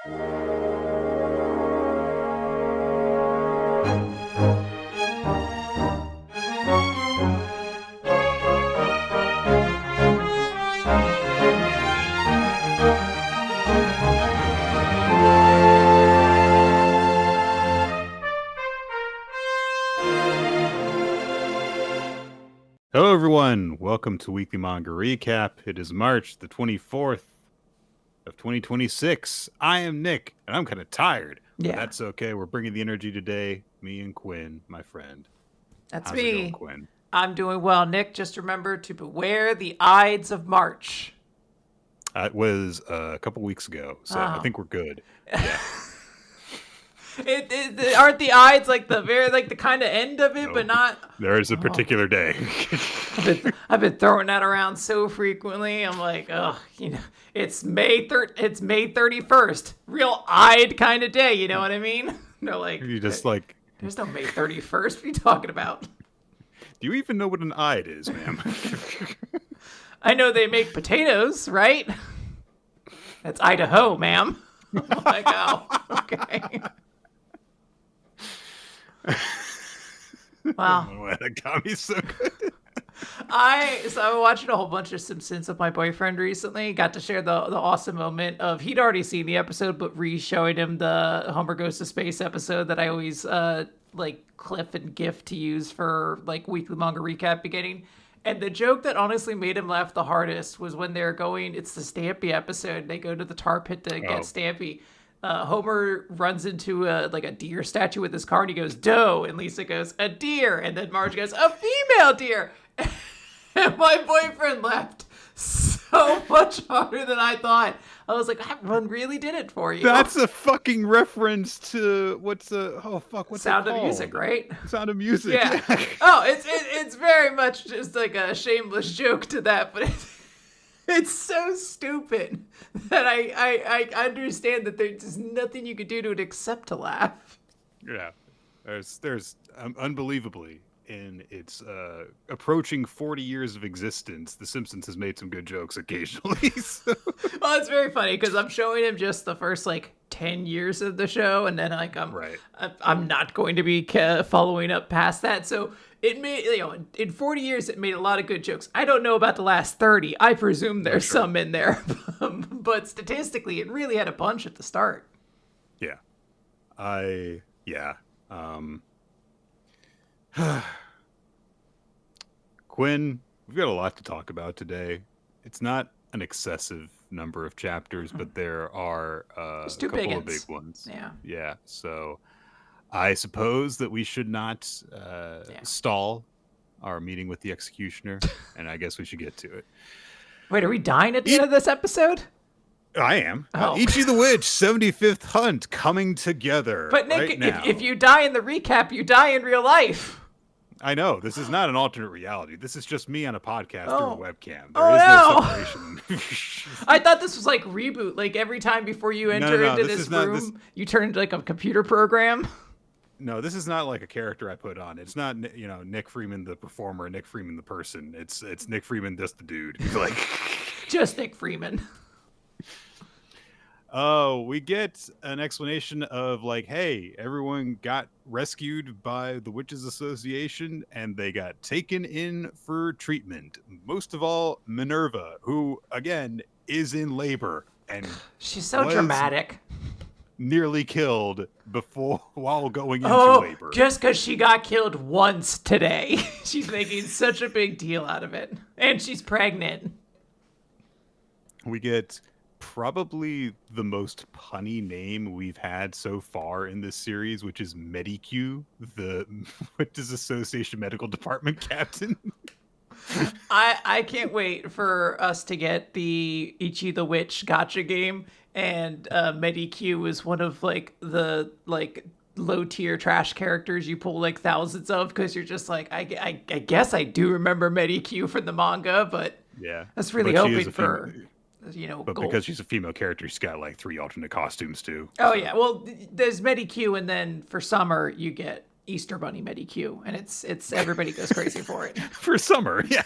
Hello everyone, welcome to Weekly Manga Recap. It is March the 24th of 2026. I am Nick, and I'm kind of tired. Yeah. But that's okay, we're bringing the energy today. Me and Quinn, my friend. That's How's me. it going, Quinn? I'm doing well, Nick. Just remember to beware the Ides of March. It was a couple weeks ago, so I think we're good. Yeah. Aren't the Ides like the kind of end of it, No. but not? There is a particular day. I've been throwing that around so frequently. I'm like, it's May 31st, real Ide kind of day. You know what I mean? No, like You just like. there's no May 31st. What are you talking about? Do you even know what an Ide is, ma'am? I know they make potatoes, right? That's Idaho, ma'am. I'm like, oh, okay. Wow. That got me so good. I was watching a whole bunch of Simpsons with my boyfriend recently. Got to share the awesome moment of he'd already seen the episode, but re-showing him the Homer Goes to Space episode that I always like clip and gif to use for like weekly manga recap beginning. And the joke that honestly made him laugh the hardest was when they're going. It's the Stampy episode. They go to the tar pit to get Stampy. Homer runs into a deer statue with his car and he goes, "Doe," and Lisa goes, "A deer," and then Marge goes, "A female deer." And my boyfriend laughed so much harder than I thought. I was like, that one really did it for you. That's a fucking reference to what's Sound of Music, right? Sound of Music. Yeah. Oh, it's very much just like a shameless joke to that, but it's so stupid that I understand that there's just nothing you could do to it except to laugh. Yeah. There's unbelievably, in its approaching 40 years of existence, The Simpsons has made some good jokes occasionally. So. Well, it's very funny because I'm showing him just the first 10 years of the show, and then I'm not going to be following up past that. So it made, in 40 years, it made a lot of good jokes. I don't know about the last 30. I presume there's some in there, but statistically, it really had a bunch at the start. Yeah. Quinn, we've got a lot to talk about today. It's not an excessive number of chapters, but there are a couple of big ones. Yeah. So I suppose that we should not stall our meeting with the executioner, and I guess we should get to it. Wait, are we dying at the end of this episode? I am. Oh. Ichi the Witch, 75th Hunt, coming together. But Nick, right now. if you die in the recap, you die in real life. I know. This is not an alternate reality. This is just me on a podcast through a webcam. There is no separation. I thought this was like Reboot. Like every time before you enter into this room, you turn into like a computer program. No, this is not like a character I put on. It's not, Nick Freeman the performer, Nick Freeman the person. It's Nick Freeman just the dude. He's like just Nick Freeman. Oh, we get an explanation of hey, everyone got rescued by the Witches Association and they got taken in for treatment. Most of all, Minerva, who again is in labor and she's so dramatic. Nearly killed while going into labor. Just because she got killed once today. She's making such a big deal out of it. And she's pregnant. We get probably the most punny name we've had so far in this series, which is Mediq, the Witches Association Medical Department captain. I can't wait for us to get the Ichi the Witch gotcha game, and Mediq is one of the low tier trash characters you pull thousands of, because you're just I guess I do remember Mediq from the manga, but yeah, that's really hoping for but gold. Because she's a female character, she's got 3 alternate costumes too. Oh yeah, well there's Mediq, and then for summer you get Easter Bunny Mediq, and it's everybody goes crazy for it. For summer, yeah.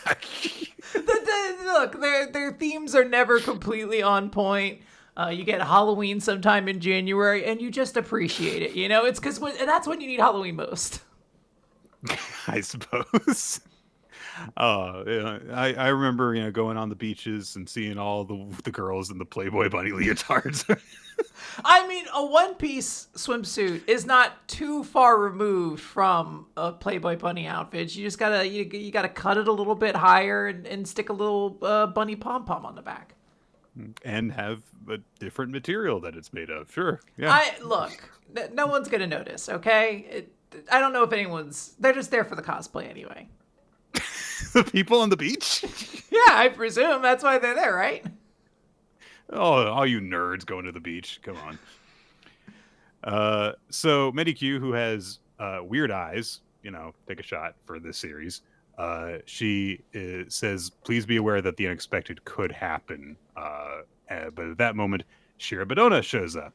Look, their themes are never completely on point. You get Halloween sometime in January, and you just appreciate it. It's because that's when you need Halloween most. I suppose. I remember, going on the beaches and seeing all the girls in the Playboy bunny leotards. I mean, a one-piece swimsuit is not too far removed from a Playboy bunny outfit. You just gotta you gotta cut it a little bit higher and stick a little bunny pom-pom on the back. And have a different material that it's made of. Sure. Yeah. Look, no one's gonna notice, okay? I don't know if they're just there for the cosplay anyway. The people on the beach? Yeah, I presume that's why they're there, right? Oh, all you nerds going to the beach. Come on. So Medikyu, who has weird eyes, take a shot for this series. She says, please be aware that the unexpected could happen. But at that moment, Shirabedona shows up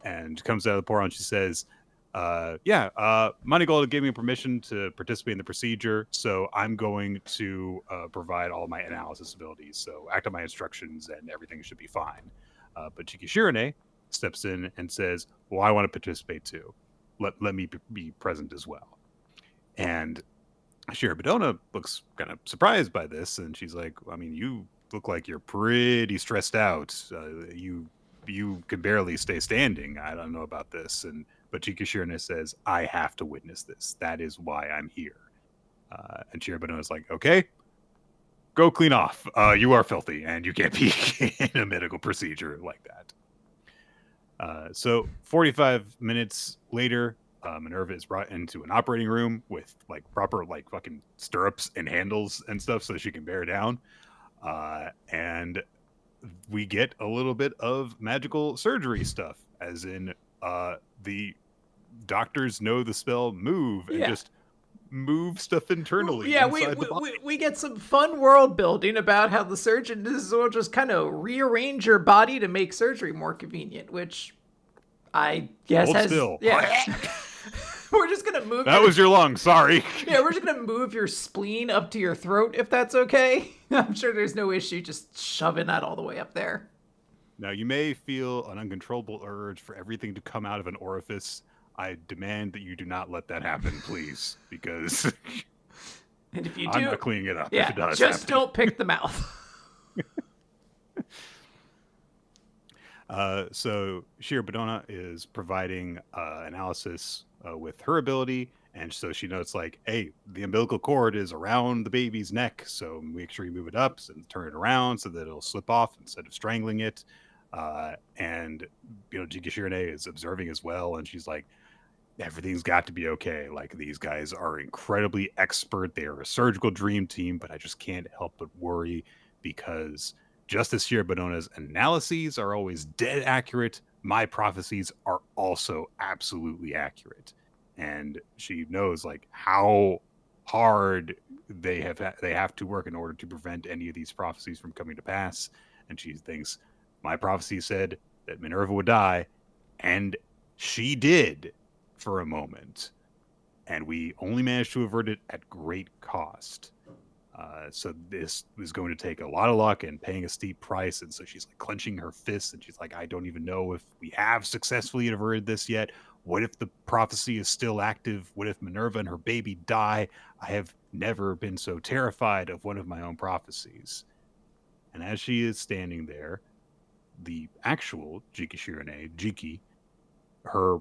and comes out of the portal, and she says, Moneygolda gave me permission to participate in the procedure, so I'm going to provide all my analysis abilities. So act on my instructions and everything should be fine. But Chikishirane steps in and says, well, I want to participate too. Let me be present as well. And Shirabedona looks kind of surprised by this, and she's like, I mean, you look like you're pretty stressed out. You can barely stay standing. I don't know about this. But Chikishirane says, I have to witness this. That is why I'm here. And Shirabedona is like, okay, go clean off. You are filthy, and you can't be in a medical procedure like that. So 45 minutes later, Minerva is brought into an operating room with proper fucking stirrups and handles and stuff so she can bear down. And we get a little bit of magical surgery stuff, as in the doctors know the spell move and just move stuff internally. Yeah, we get some fun world building about how the surgeon will just kind of rearrange your body to make surgery more convenient, which I guess still. Yeah. We're just gonna move. That was your lung. Sorry. Yeah, we're just gonna move your spleen up to your throat if that's okay. I'm sure there's no issue just shoving that all the way up there. Now, you may feel an uncontrollable urge for everything to come out of an orifice. I demand that you do not let that happen, please, because and if you do, I'm not cleaning it up. Yeah, if it does just happen. don't pick the mouth. So Shirabedona is providing analysis with her ability, and so she knows hey, the umbilical cord is around the baby's neck, so make sure you move it up and turn it around so that it'll slip off instead of strangling it. And Chikishirane is observing as well, and she's like, everything's got to be okay. These guys are incredibly expert. They are a surgical dream team, but I just can't help but worry because just as Shirabedona's analyses are always dead accurate, my prophecies are also absolutely accurate. And she knows how hard they have to work in order to prevent any of these prophecies from coming to pass. And she thinks, my prophecy said that Minerva would die, and she did for a moment. And we only managed to avert it at great cost. So this is going to take a lot of luck and paying a steep price. And so she's clenching her fists, and she's like, I don't even know if we have successfully averted this yet. What if the prophecy is still active? What if Minerva and her baby die? I have never been so terrified of one of my own prophecies. And as she is standing there, the actual Chikishirane, Jiki, her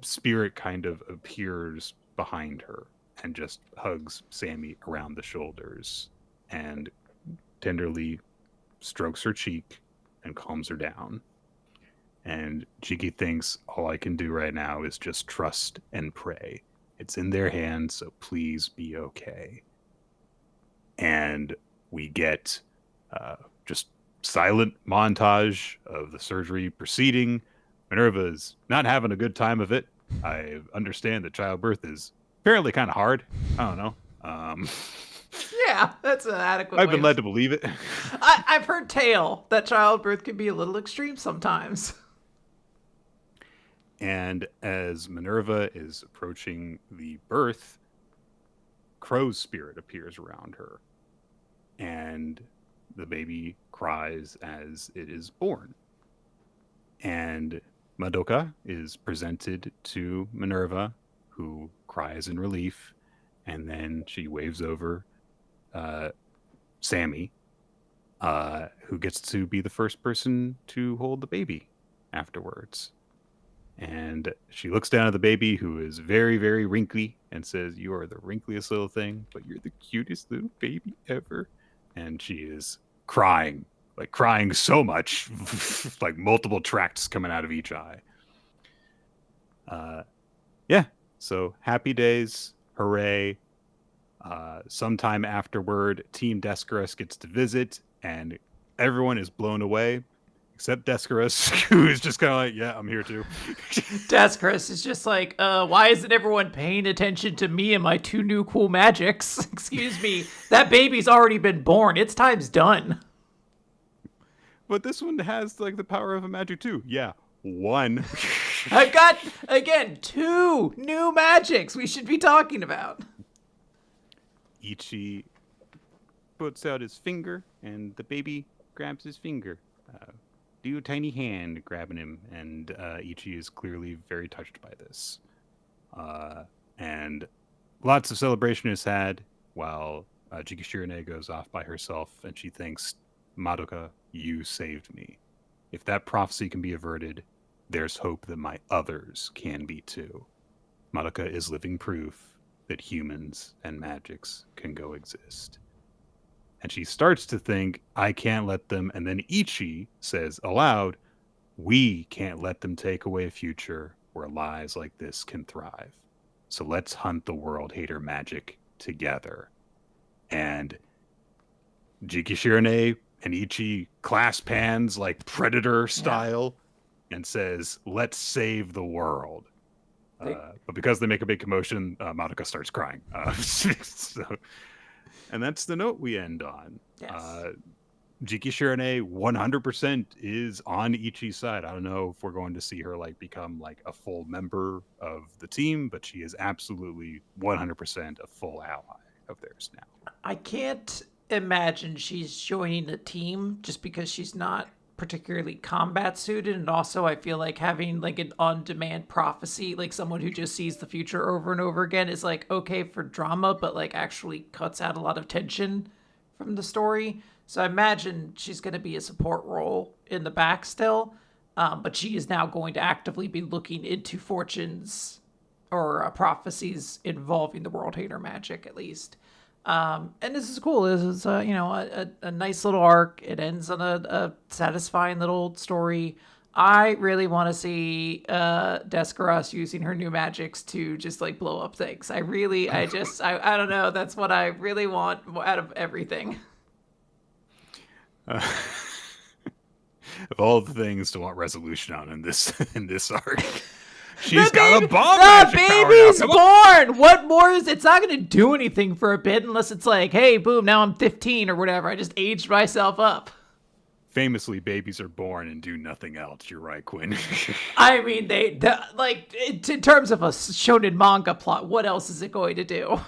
spirit kind of appears behind her and just hugs Sammy around the shoulders and tenderly strokes her cheek and calms her down. And Jiki thinks, all I can do right now is just trust and pray. It's in their hands, so please be okay. And we get just silent montage of the surgery proceeding. Minerva's not having a good time of it. I understand that childbirth is apparently kind of hard. I don't know. Yeah, that's an adequate. I've been led to believe it. I've heard tale that childbirth can be a little extreme sometimes. And as Minerva is approaching the birth, Crow's spirit appears around her. And the baby cries as it is born. And Madoka is presented to Minerva, who cries in relief, and then she waves over Sammy, who gets to be the first person to hold the baby afterwards. And she looks down at the baby, who is very, very wrinkly, and says, "You are the wrinkliest little thing, but you're the cutest little baby ever." And she is crying so much, like multiple tracts coming out of each eye. Yeah, so happy days, hooray. Sometime afterward, Team Descaris gets to visit, and everyone is blown away. Except Descaris, who is just kind of like, yeah, I'm here too. Descaris is just like, why isn't everyone paying attention to me and my 2 new cool magics? Excuse me, that baby's already been born. Its time's done. But this one has like the power of a magic too. Yeah, 1. I've got, again, 2 new magics we should be talking about. Ichi puts out his finger, and the baby grabs his finger. Do a tiny hand grabbing him, and Ichi is clearly very touched by this. And lots of celebration is had while Jikishirine goes off by herself, and she thinks, "Madoka, you saved me. If that prophecy can be averted, there's hope that my others can be too. Madoka is living proof that humans and magics can coexist." And she starts to think, I can't let them. And then Ichi says aloud, we can't let them take away a future where lies like this can thrive. So let's hunt the world hater magic together. And Jikishirine and Ichi clasp hands like Predator style and says, let's save the world. But because they make a big commotion, Madoka starts crying. And that's the note we end on. Yes. Jikishirine 100% is on Ichi's side. I don't know if we're going to see her like become like a full member of the team, but she is absolutely 100% a full ally of theirs now. I can't imagine she's joining the team just because she's not particularly combat suited, and also I feel like having like an on-demand prophecy, like someone who just sees the future over and over again, is like okay for drama, but like actually cuts out a lot of tension from the story. So I imagine she's going to be a support role in the back still, but she is now going to actively be looking into fortunes or prophecies involving the world hater magic, at least. And this is cool. This is, a nice little arc. It ends on a satisfying little story. I really want to see Descaris using her new magics to just like blow up things. I don't know. That's what I really want out of everything. Of all the things to want resolution on in this arc. She's got a bomb magic power now. The baby's born! What more is... It's not going to do anything for a bit unless it's like, hey, boom, now I'm 15 or whatever. I just aged myself up. Famously, babies are born and do nothing else. You're right, Quinn. I mean, in terms of a shonen manga plot, what else is it going to do?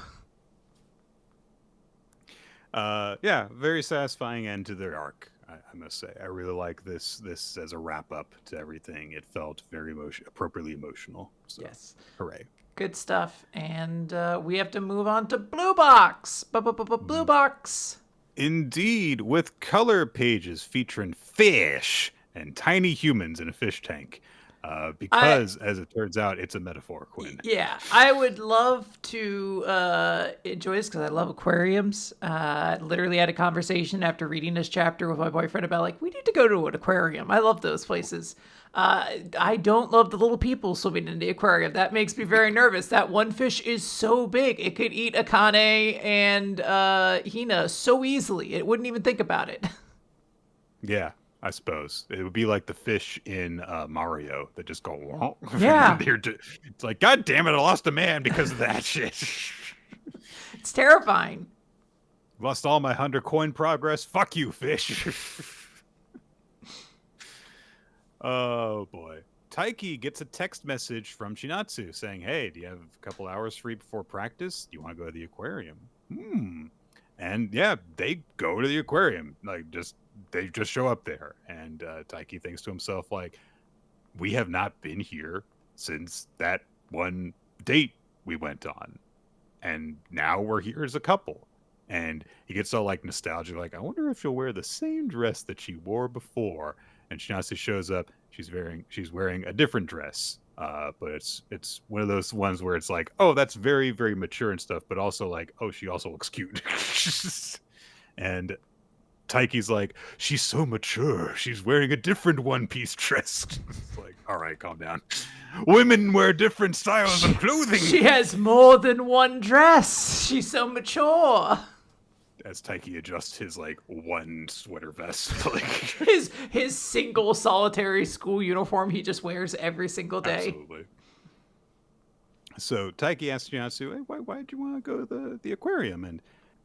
Yeah, very satisfying end to their arc. I must say, I really like this as a wrap up to everything. It felt very appropriately emotional. So, yes, hooray! Good stuff. And we have to move on to Blue Box. Blue Box. Indeed, with color pages featuring fish and tiny humans in a fish tank. Because, as it turns out, it's a metaphor, Quinn. Yeah, I would love to enjoy this because I love aquariums. Literally had a conversation after reading this chapter with my boyfriend about, like, we need to go to an aquarium. I love those places. I don't love the little people swimming in the aquarium. That makes me very nervous. That one fish is so big. It could eat Akane and Hina so easily. It wouldn't even think about it. Yeah. I suppose it would be like the fish in Mario that just go, whoa. Yeah. It's like, God damn it, I lost a man because of that shit. It's terrifying. Lost all my 100 coin progress. Fuck you, fish. Oh, boy. Taiki gets a text message from Chinatsu saying, hey, do you have a couple hours free before practice? Do you want to go to the aquarium? And yeah, they go to the aquarium. Like, they just show up there, and Taiki thinks to himself, like, we have not been here since that one date we went on. And now we're here as a couple. And he gets all like nostalgic, like, I wonder if she'll wear the same dress that she wore before. And Chinatsu shows up. She's wearing a different dress. But it's one of those ones where it's like, oh, that's very, very mature and stuff, but also like, oh, she also looks cute. And Taiki's like, she's so mature. She's wearing a different one-piece dress. It's like, all right, calm down. Women wear different styles of clothing. She has more than one dress. She's so mature. As Taiki adjusts his like one sweater vest, like his single solitary school uniform he just wears every single day. Absolutely. So Taiki asks Chinatsu, hey, why did you want to go to the aquarium? And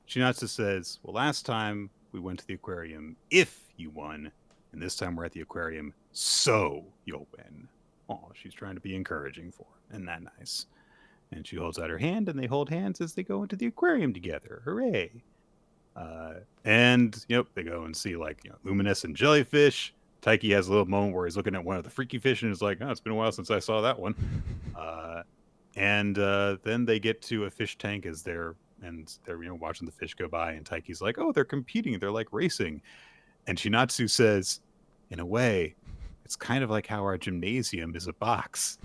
Chinatsu says, well, last time we went to the aquarium if you won, and this time we're at the aquarium so you'll win. Oh, she's trying to be encouraging for him. Isn't that nice? And she holds out her hand, and they hold hands as they go into the aquarium together. Hooray! And they go and see like luminescent jellyfish. Taiki has a little moment where he's looking at one of the freaky fish and is like, oh, it's been a while since I saw that one. And then they get to a fish tank as they're watching the fish go by, and Taiki's like, oh, they're competing, they're like racing. And Chinatsu says, in a way, it's kind of like how our gymnasium is a box.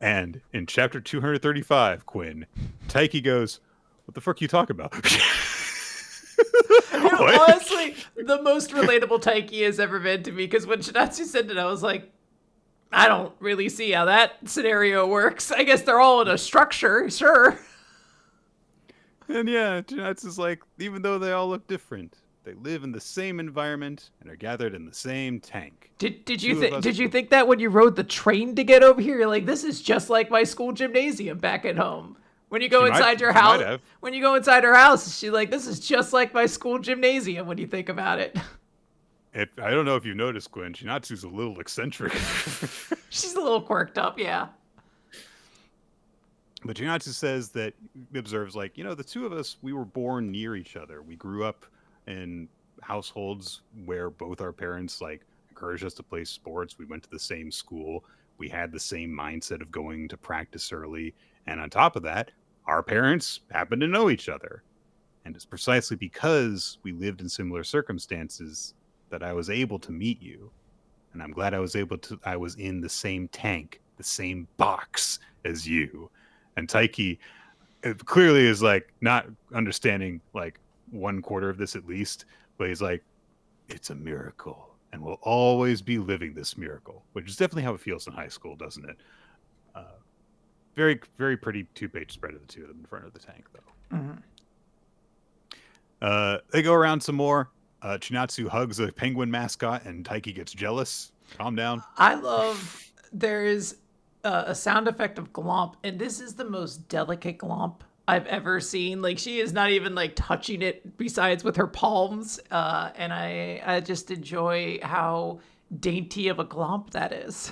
And in chapter 235, Quinn, Taiki goes, what the fuck are you talking about? Honestly, the most relatable Taiki has ever been to me, because when Chinatsu said it, I was like, I don't really see how that scenario works. I guess they're all in a structure, sure. And yeah, Chinatsu's like, even though they all look different, they live in the same environment and are gathered in the same tank. Did you think that when you rode the train to get over here? You're like, this is just like my school gymnasium back at home. When you go inside your house, when you go inside her house, she's like, this is just like my school gymnasium when you think about it. I don't know if you've noticed, Quinn, Chinatsu's a little eccentric. She's a little quirked up, yeah. But Chinatsu says that he observes, like, the two of us, we were born near each other. We grew up in households where both our parents, like, encouraged us to play sports. We went to the same school. We had the same mindset of going to practice early. And on top of that, our parents happened to know each other. And it's precisely because we lived in similar circumstances that I was able to meet you. And I'm glad I was in the same tank, the same box as you. And Taiki clearly is like not understanding like 1/4 of this at least, but he's like, it's a miracle and we'll always be living this miracle, which is definitely how it feels in high school, doesn't it? Very, very pretty 2-page spread of the two of them in front of the tank, though. Mm-hmm. They go around some more. Chinatsu hugs a penguin mascot, and Taiki gets jealous. Calm down. I love there is a sound effect of glomp, and this is the most delicate glomp I've ever seen. Like, she is not even like touching it besides with her palms, and I just enjoy how dainty of a glomp that is.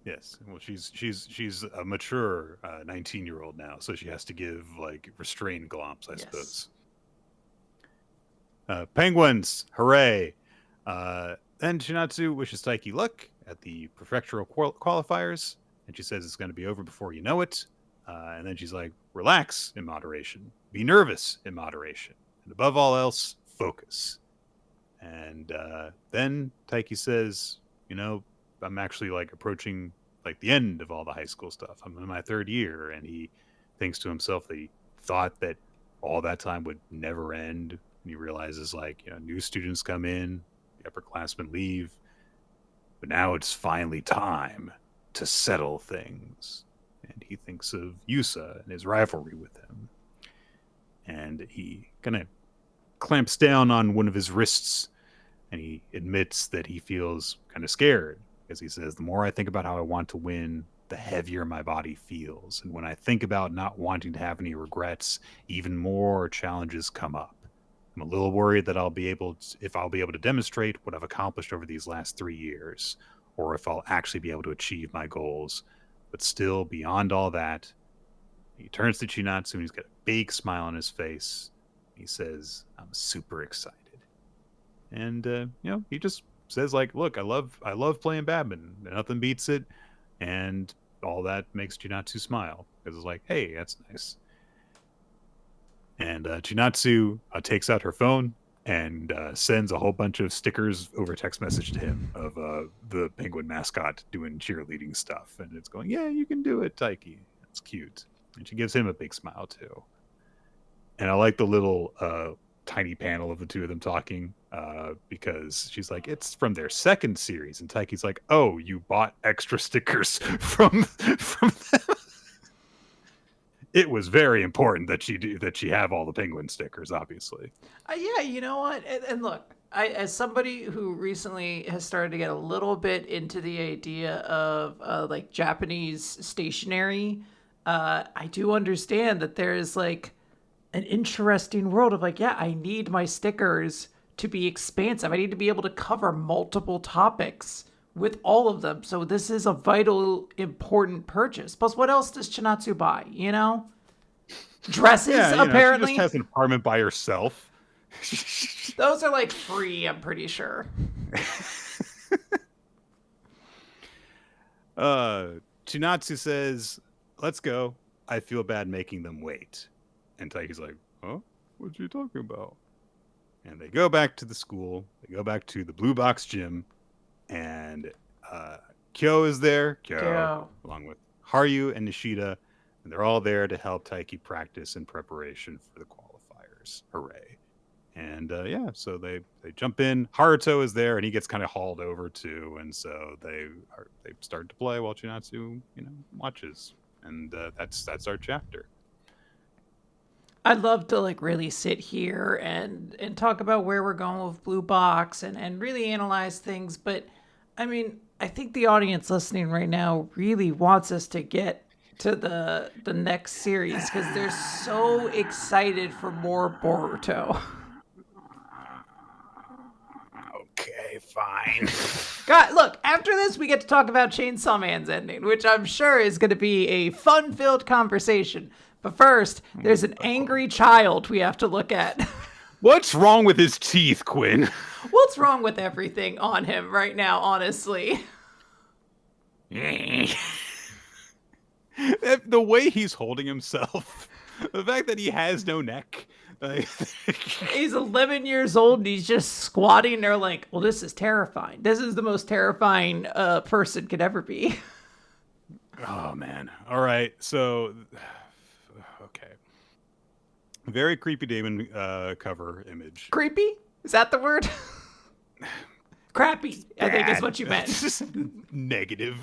Yes, well, she's a mature 19-year-old now, so she has to give like restrained glomps, I suppose. Penguins, hooray! Then Chinatsu wishes Taiki luck at the prefectural qualifiers, and she says it's going to be over before you know it. And then she's like, relax in moderation, be nervous in moderation, and above all else, focus. And then Taiki says, I'm actually like approaching like the end of all the high school stuff. I'm in my 3rd year, and he thinks to himself that he thought that all that time would never end. And he realizes like, new students come in, the upperclassmen leave, but now it's finally time to settle things. And he thinks of Yusa and his rivalry with him. And he kind of clamps down on one of his wrists, and he admits that he feels kind of scared. Because he says, the more I think about how I want to win, the heavier my body feels. And when I think about not wanting to have any regrets, even more challenges come up. I'm a little worried that if I'll be able to demonstrate what I've accomplished over these last 3 years, or if I'll actually be able to achieve my goals. But still, beyond all that, he turns to Chinatsu and he's got a big smile on his face. He says, I'm super excited. And, he just says like, look, I love playing badminton. Nothing beats it. And all that makes Chinatsu smile. Because it's like, hey, that's nice. And Chinatsu takes out her phone and sends a whole bunch of stickers over text message to him of the penguin mascot doing cheerleading stuff. And it's going, yeah, you can do it, Taiki. It's cute. And she gives him a big smile, too. And I like the little tiny panel of the two of them talking because she's like, it's from their second series. And Taiki's like, oh, you bought extra stickers from them? It was very important that she have all the penguin stickers, obviously. Yeah, you know what? And look, as somebody who recently has started to get a little bit into the idea of like Japanese stationery, I do understand that there is like an interesting world of like, yeah, I need my stickers to be expansive. I need to be able to cover multiple topics with all of them. So this is a vital, important purchase. Plus, what else does Chinatsu buy? You know, dresses. Yeah, apparently, she just has an apartment by herself. Those are like free, I'm pretty sure. Chinatsu says, "Let's go. I feel bad making them wait." And Taiki's like, "Huh? What are you talking about?" And they go back to the school. They go back to the Blue Box gym. And Kyo is there, along with Haru and Nishida, and they're all there to help Taiki practice in preparation for the qualifiers. Hooray. And so they jump in. Haruto is there, and he gets kind of hauled over too, and so they start to play while Chinatsu, watches. And that's our chapter. I'd love to like really sit here and talk about where we're going with Blue Box and really analyze things, but I mean, I think the audience listening right now really wants us to get to the next series because they're so excited for more Boruto. Okay, fine. God, look, after this we get to talk about Chainsaw Man's ending, which I'm sure is going to be a fun-filled conversation. But first, there's an angry child we have to look at. What's wrong with his teeth, Quinn? What's wrong with everything on him right now, honestly? The way he's holding himself, the fact that he has no neck. He's 11 years old and he's just squatting there like, well, this is terrifying. This is the most terrifying person could ever be. Oh, man. All right, so... Okay. Very creepy Damon cover image. Creepy? Is that the word? Crappy, bad. I think is what you meant. Just negative.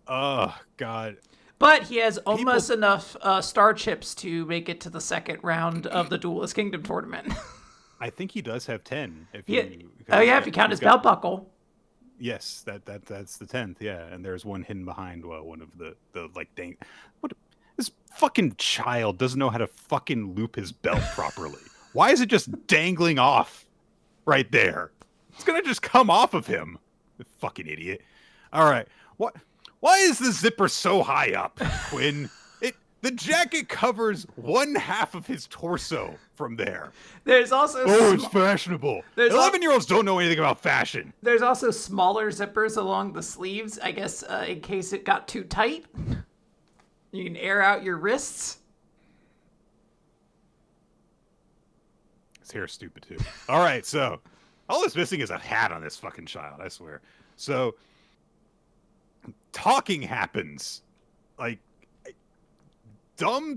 Oh, God. But he has almost enough star chips to make it to the second round of the Duelist Kingdom tournament. I think he does have 10. If you count his belt buckle. Yes, that's the 10th, yeah. And there's one hidden behind one of the like what this fucking child doesn't know how to fucking loop his belt properly. Why is it just dangling off right there? It's gonna just come off of him. The fucking idiot. All right. Why is the zipper so high up, Quinn? The jacket covers one half of his torso from there. There's also... it's fashionable. 11-year-olds don't know anything about fashion. There's also smaller zippers along the sleeves, I guess, in case it got too tight. You can air out your wrists. His hair's stupid, too. All right, so all that's missing is a hat on this fucking child, I swear. So, talking happens. Like, dumb,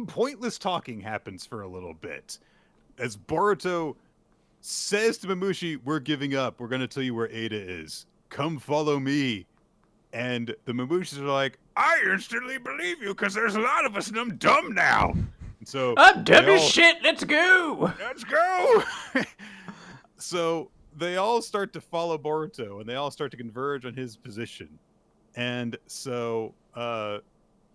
pointless talking happens for a little bit. As Boruto says to Mamushi, we're giving up. We're going to tell you where Ada is. Come follow me. And the Mamushis are like, I instantly believe you because there's a lot of us and I'm dumb now. And so I'm dumb as shit. Let's go. Let's go. So they all start to follow Boruto and they all start to converge on his position. And so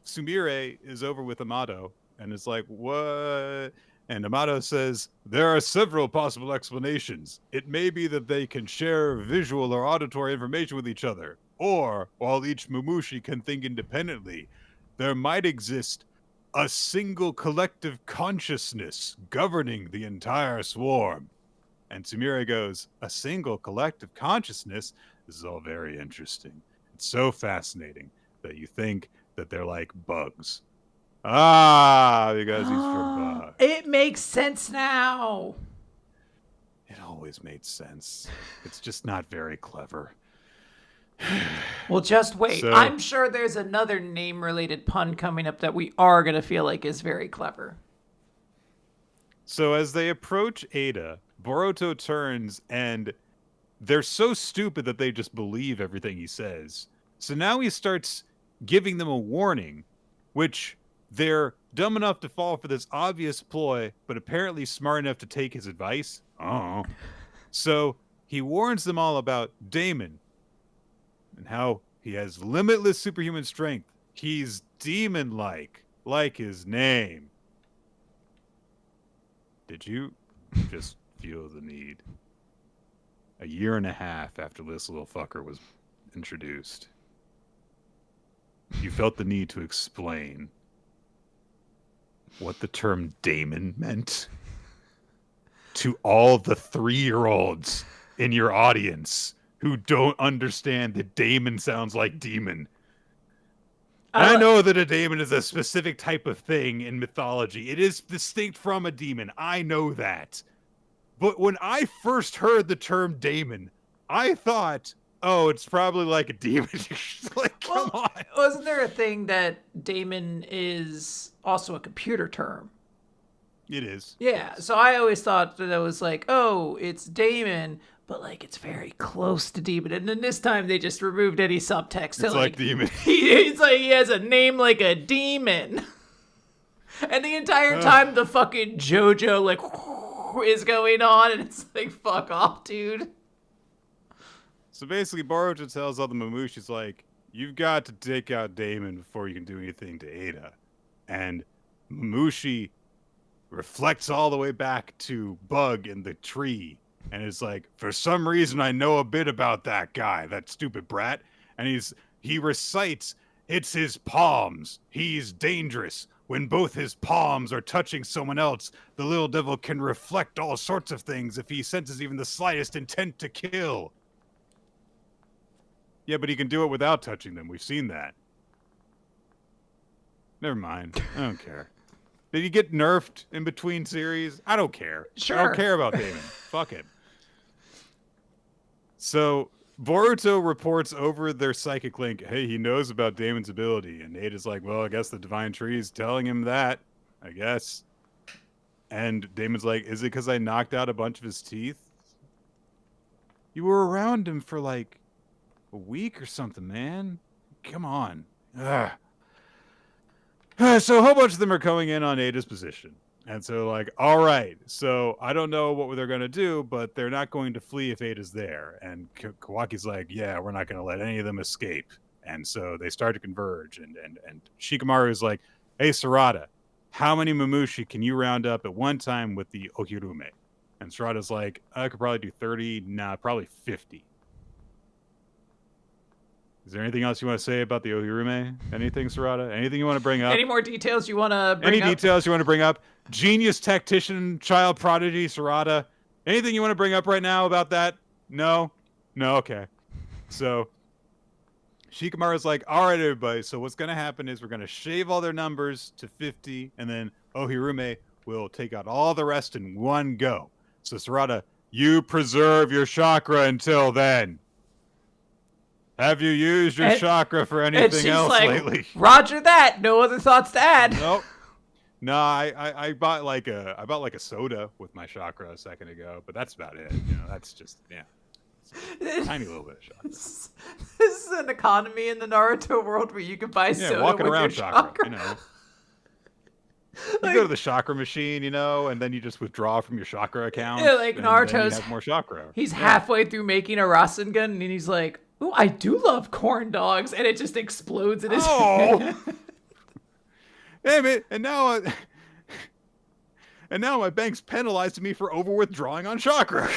Sumire is over with Amato and is like, what? And Amato says, there are several possible explanations. It may be that they can share visual or auditory information with each other. Or, while each Mamushi can think independently, there might exist a single collective consciousness governing the entire swarm. And Sumire goes, a single collective consciousness? This is all very interesting. It's so fascinating that you think that they're like bugs. Because he's from bugs. It makes sense now. It always made sense. It's just not very clever. Well, just wait. So, I'm sure there's another name-related pun coming up that we are going to feel like is very clever. So as they approach Ada, Boruto turns and they're so stupid that they just believe everything he says. So now he starts giving them a warning, which they're dumb enough to fall for this obvious ploy, but apparently smart enough to take his advice. Oh. So he warns them all about Damon and how he has limitless superhuman strength. He's demon-like, like his name. Did you just feel the need? A year and a half after this little fucker was introduced, you felt the need to explain what the term Damon meant to all the 3-year-olds in your audience who don't understand that Damon sounds like demon. I know that a daemon is a specific type of thing in mythology. It is distinct from a demon. I know that. But when I first heard the term daemon, I thought, oh, it's probably like a demon. Like, come on. Wasn't there a thing that daemon is also a computer term? It is. Yeah, so I always thought that it was like, oh, it's daemon, but like it's very close to demon. And then this time they just removed any subtext. It's like demon. It's like he has a name like a demon. And the entire time the fucking JoJo like is going on, and it's like, fuck off, dude. So basically Boruto tells all the Mamushis, like, you've got to take out Damon before you can do anything to Ada. And Mamushi reflects all the way back to Bug in the tree. And it's like, for some reason, I know a bit about that guy, that stupid brat. And he recites, it's his palms. He's dangerous. When both his palms are touching someone else, the little devil can reflect all sorts of things if he senses even the slightest intent to kill. Yeah, but he can do it without touching them. We've seen that. Never mind. I don't care. Did he get nerfed in between series? I don't care. Sure. I don't care about Damon. Fuck it. So Boruto reports over their psychic link, hey, he knows about Damon's ability. And Ada's like, well, I guess the Divine Tree is telling him that, I guess. And Damon's like, is it because I knocked out a bunch of his teeth? You were around him for like a week or something, man. Come on. Ugh. So a whole bunch of them are going in on Ada's position. And so like, all right, so I don't know what they're going to do, but they're not going to flee if Ada's there. And Kawaki's like, yeah, we're not going to let any of them escape. And so they start to converge. And Shikamaru is like, hey, Sarada, how many Mamushi can you round up at one time with the Ohirume? And Sarada's like, I could probably do 30. Nah, probably 50. Is there anything else you want to say about the Ohirume? Anything, Sarada? Anything you want to bring up? Any more details you want to bring up? Any details you want to bring up? Genius tactician, child prodigy, Sarada. Anything you want to bring up right now about that? No? No? Okay. So, Shikamaru's like, all right, everybody. So what's going to happen is we're going to shave all their numbers to 50, and then Ohirume will take out all the rest in one go. So, Sarada, you preserve your chakra until then. Have you used your chakra for anything else lately? Roger that. No other thoughts to add. Nope. No, I bought like a soda with my chakra a second ago, but that's about it. You know, that's just tiny little bit of chakra. This is an economy in the Naruto world where you can buy soda walking with around your chakra. You know. You go to the chakra machine, you know, and then you just withdraw from your chakra account. Yeah, like Naruto's have more chakra. He's halfway through making a Rasengan, and he's like, "Ooh, I do love corn dogs," and it just explodes in his hand. Damn it! And now my bank's penalizing me for over withdrawing on chakra.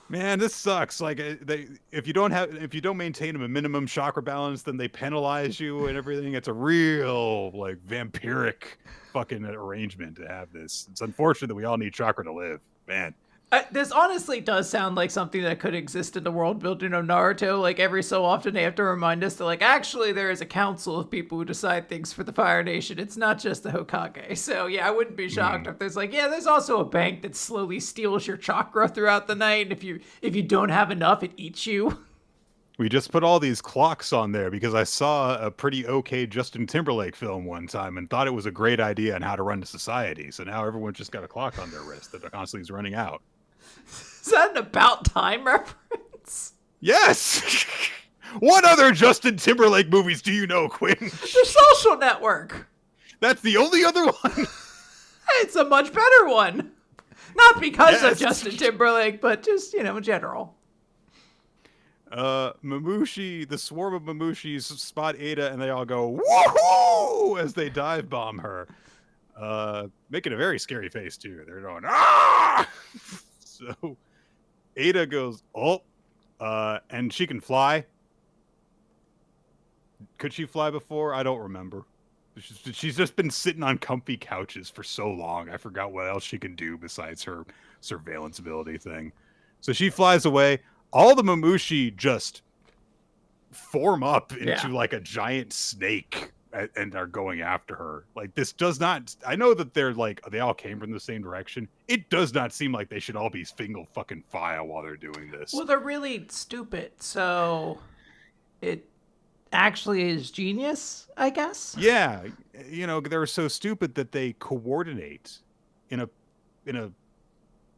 Man, this sucks. Like if you don't maintain a minimum chakra balance, then they penalize you and everything. It's a real like vampiric fucking arrangement to have this. It's unfortunate that we all need chakra to live, man. This honestly does sound like something that could exist in the world building of Naruto. Like every so often they have to remind us that like actually there is a council of people who decide things for the Fire Nation. It's not just the Hokage. So yeah, I wouldn't be shocked if there's like, yeah, there's also a bank that slowly steals your chakra throughout the night. And if you don't have enough, it eats you. We just put all these clocks on there because I saw a pretty okay Justin Timberlake film one time and thought it was a great idea on how to run a society. So now everyone's just got a clock on their wrist that constantly is running out. Is that an About Time reference? Yes! What other Justin Timberlake movies do you know, Quinn? The Social Network. That's the only other one. It's a much better one. Not because of Justin Timberlake, but just, in general. Mamushi, the swarm of Mamushis spot Ada and they all go, woohoo! As they dive bomb her. Making a very scary face, too. They're going, ah! So Ada goes, oh, and she can fly. Could she fly before? I don't remember. She's just been sitting on comfy couches for so long. I forgot what else she can do besides her surveillance ability thing. So she flies away. All the Mamushi just form up into like a giant snake and are going after her. Like this does not, I know that they all came from the same direction. It does not seem like they should all be single fucking file while they're doing this. Well, they're really stupid. So it actually is genius, I guess. Yeah. They're so stupid that they coordinate in a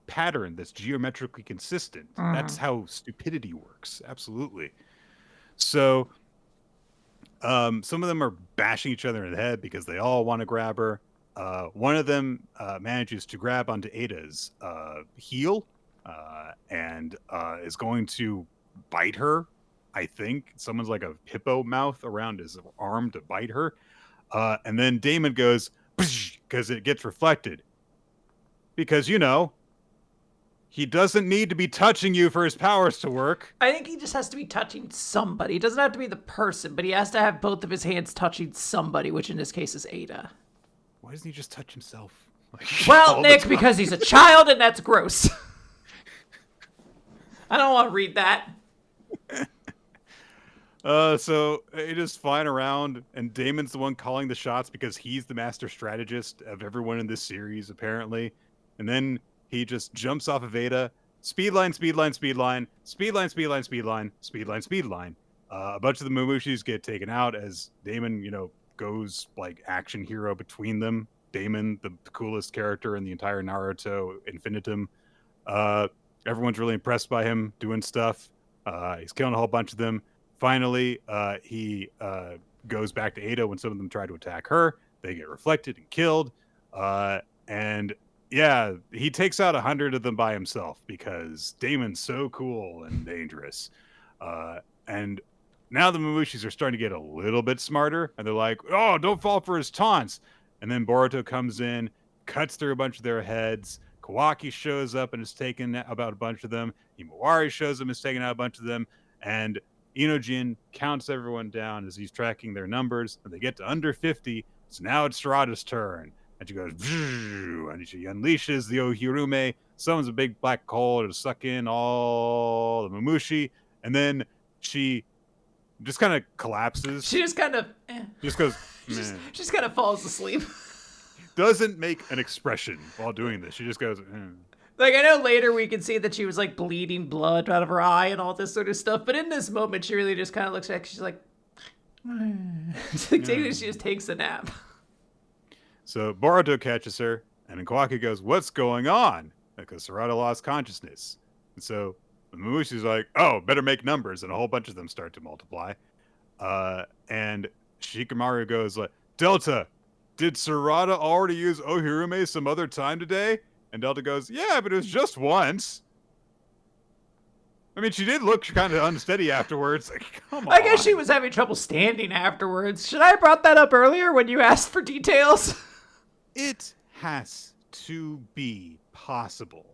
pattern that's geometrically consistent. That's how stupidity works. Absolutely. So some of them are bashing each other in the head because they all want to grab her. One of them manages to grab onto Ada's heel and is going to bite her. I think someone's like a hippo mouth around his arm to bite her. And then Damon goes, because it gets reflected. Because, he doesn't need to be touching you for his powers to work. I think he just has to be touching somebody. It doesn't have to be the person, but he has to have both of his hands touching somebody, which in this case is Ada. Why doesn't he just touch himself? Well, Nick, because he's a child and that's gross. I don't want to read that. So Ada's flying around, and Damon's the one calling the shots because he's the master strategist of everyone in this series, apparently. And then he just jumps off of Ada. Speedline, speedline, speedline, speedline, speedline, speedline, speedline, speedline. A bunch of the Mamushis get taken out as Damon, goes like action hero between them. Damon, the coolest character in the entire Naruto Infinitum. Everyone's really impressed by him doing stuff. He's killing a whole bunch of them. Finally, he goes back to Ada when some of them try to attack her. They get reflected and killed. And yeah, he takes out 100 of them by himself because Damon's so cool and dangerous. And now the Mamushis are starting to get a little bit smarter. And they're like, oh, don't fall for his taunts. And then Boruto comes in, cuts through a bunch of their heads. Kawaki shows up and is taking about a bunch of them. Himawari shows up and is taking out a bunch of them. And Inojin counts everyone down as he's tracking their numbers. And they get to under 50. So now it's Sarada's turn. And she goes, and she unleashes the Ohirume, summons a big black hole to suck in all the Mamushi, and then she just kind of collapses. She just kind of... Just goes, she just kind of falls asleep. Doesn't make an expression while doing this. She just goes... Like, I know later we can see that she was, like, bleeding blood out of her eye and all this sort of stuff, but in this moment, she really just kind of looks like she's like... It's like she just takes a nap. So Boruto catches her, and then Kawaki goes, what's going on? Because Sarada lost consciousness. And so the Mamushi's like, oh, better make numbers, and a whole bunch of them start to multiply. And Shikamaru goes like, Delta, did Sarada already use Ohirume some other time today? And Delta goes, yeah, but it was just once. I mean, she did look kind of unsteady afterwards. Like, come on. I guess she was having trouble standing afterwards. Should I have brought that up earlier when you asked for details? It has to be possible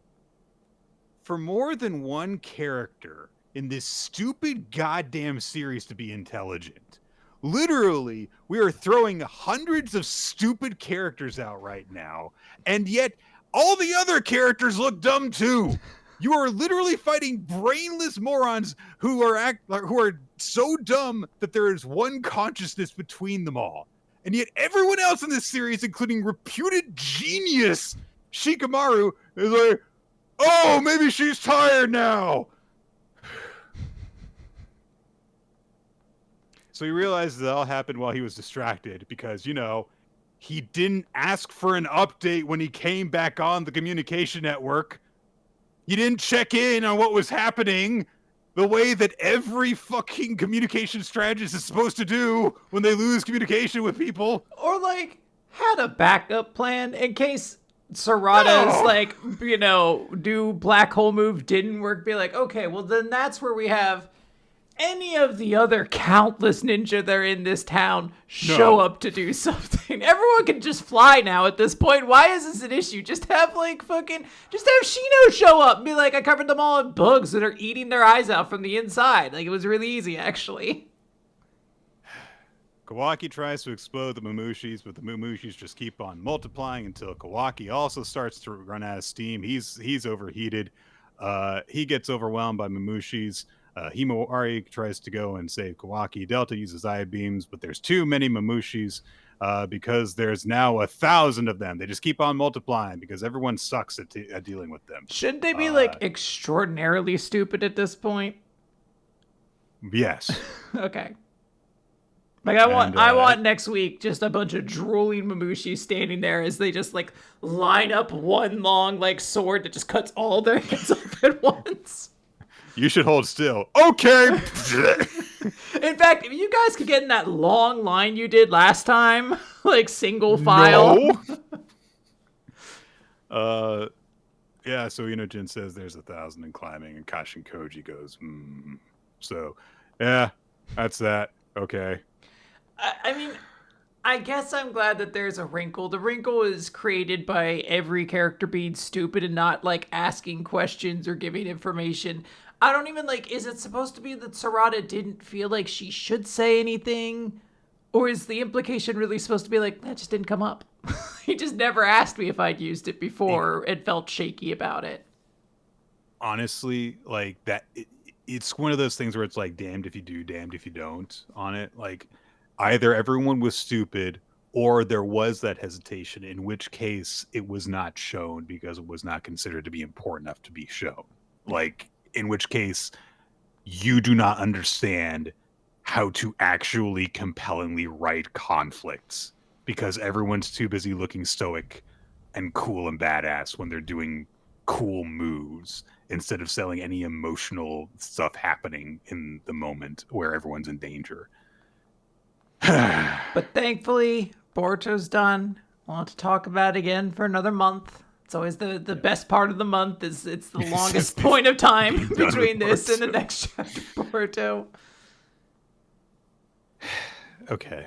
for more than one character in this stupid goddamn series to be intelligent. Literally, we are throwing hundreds of stupid characters out right now, and yet all the other characters look dumb too. You are literally fighting brainless morons who are so dumb that there is one consciousness between them all. And yet everyone else in this series, including reputed genius Shikamaru, is like, oh, maybe she's tired now. So he realizes that all happened while he was distracted because, he didn't ask for an update when he came back on the communication network. He didn't check in on what was happening the way that every fucking communication strategist is supposed to do when they lose communication with people. Or, had a backup plan in case Sarada's, do black hole move didn't work. Be like, okay, well, then that's where we have any of the other countless ninja that are in this town show up to do something. Everyone can just fly now at this point. Why is this an issue? Just have Shino show up and be like, I covered them all in bugs that are eating their eyes out from the inside. It was really easy, actually. Kawaki tries to explode the Mamushis, but the Mamushis just keep on multiplying until Kawaki also starts to run out of steam. He's overheated. He gets overwhelmed by Mamushis. Himawari tries to go and save Kawaki. Delta uses eye beams, but there's too many Mamushis because there's now 1,000 of them. They just keep on multiplying because everyone sucks at dealing with them. Shouldn't they be extraordinarily stupid at this point? Yes. Okay. I want next week just a bunch of drooling Mamushis standing there as they just line up one long sword that just cuts all their heads off at once. You should hold still. Okay. In fact, if you guys could get in that long line you did last time, single file. No. Yeah, so Inojin says there's 1,000 and climbing, and Kashin Koji goes, So, yeah, that's that. Okay. I mean, I guess I'm glad that there's a wrinkle. The wrinkle is created by every character being stupid and not, asking questions or giving information. I don't even, is it supposed to be that Sarada didn't feel like she should say anything? Or is the implication really supposed to be that just didn't come up? He just never asked me if I'd used it before and felt shaky about it. Honestly, it's one of those things where it's damned if you do, damned if you don't on it. Either everyone was stupid or there was that hesitation, in which case it was not shown because it was not considered to be important enough to be shown. In which case you do not understand how to actually compellingly write conflicts because everyone's too busy looking stoic and cool and badass when they're doing cool moves instead of selling any emotional stuff happening in the moment where everyone's in danger. But thankfully, Boruto's done. I want to talk about it again for another month. It's always the best part of the month. It's the longest point of time between this and the next chapter of Boruto. Okay.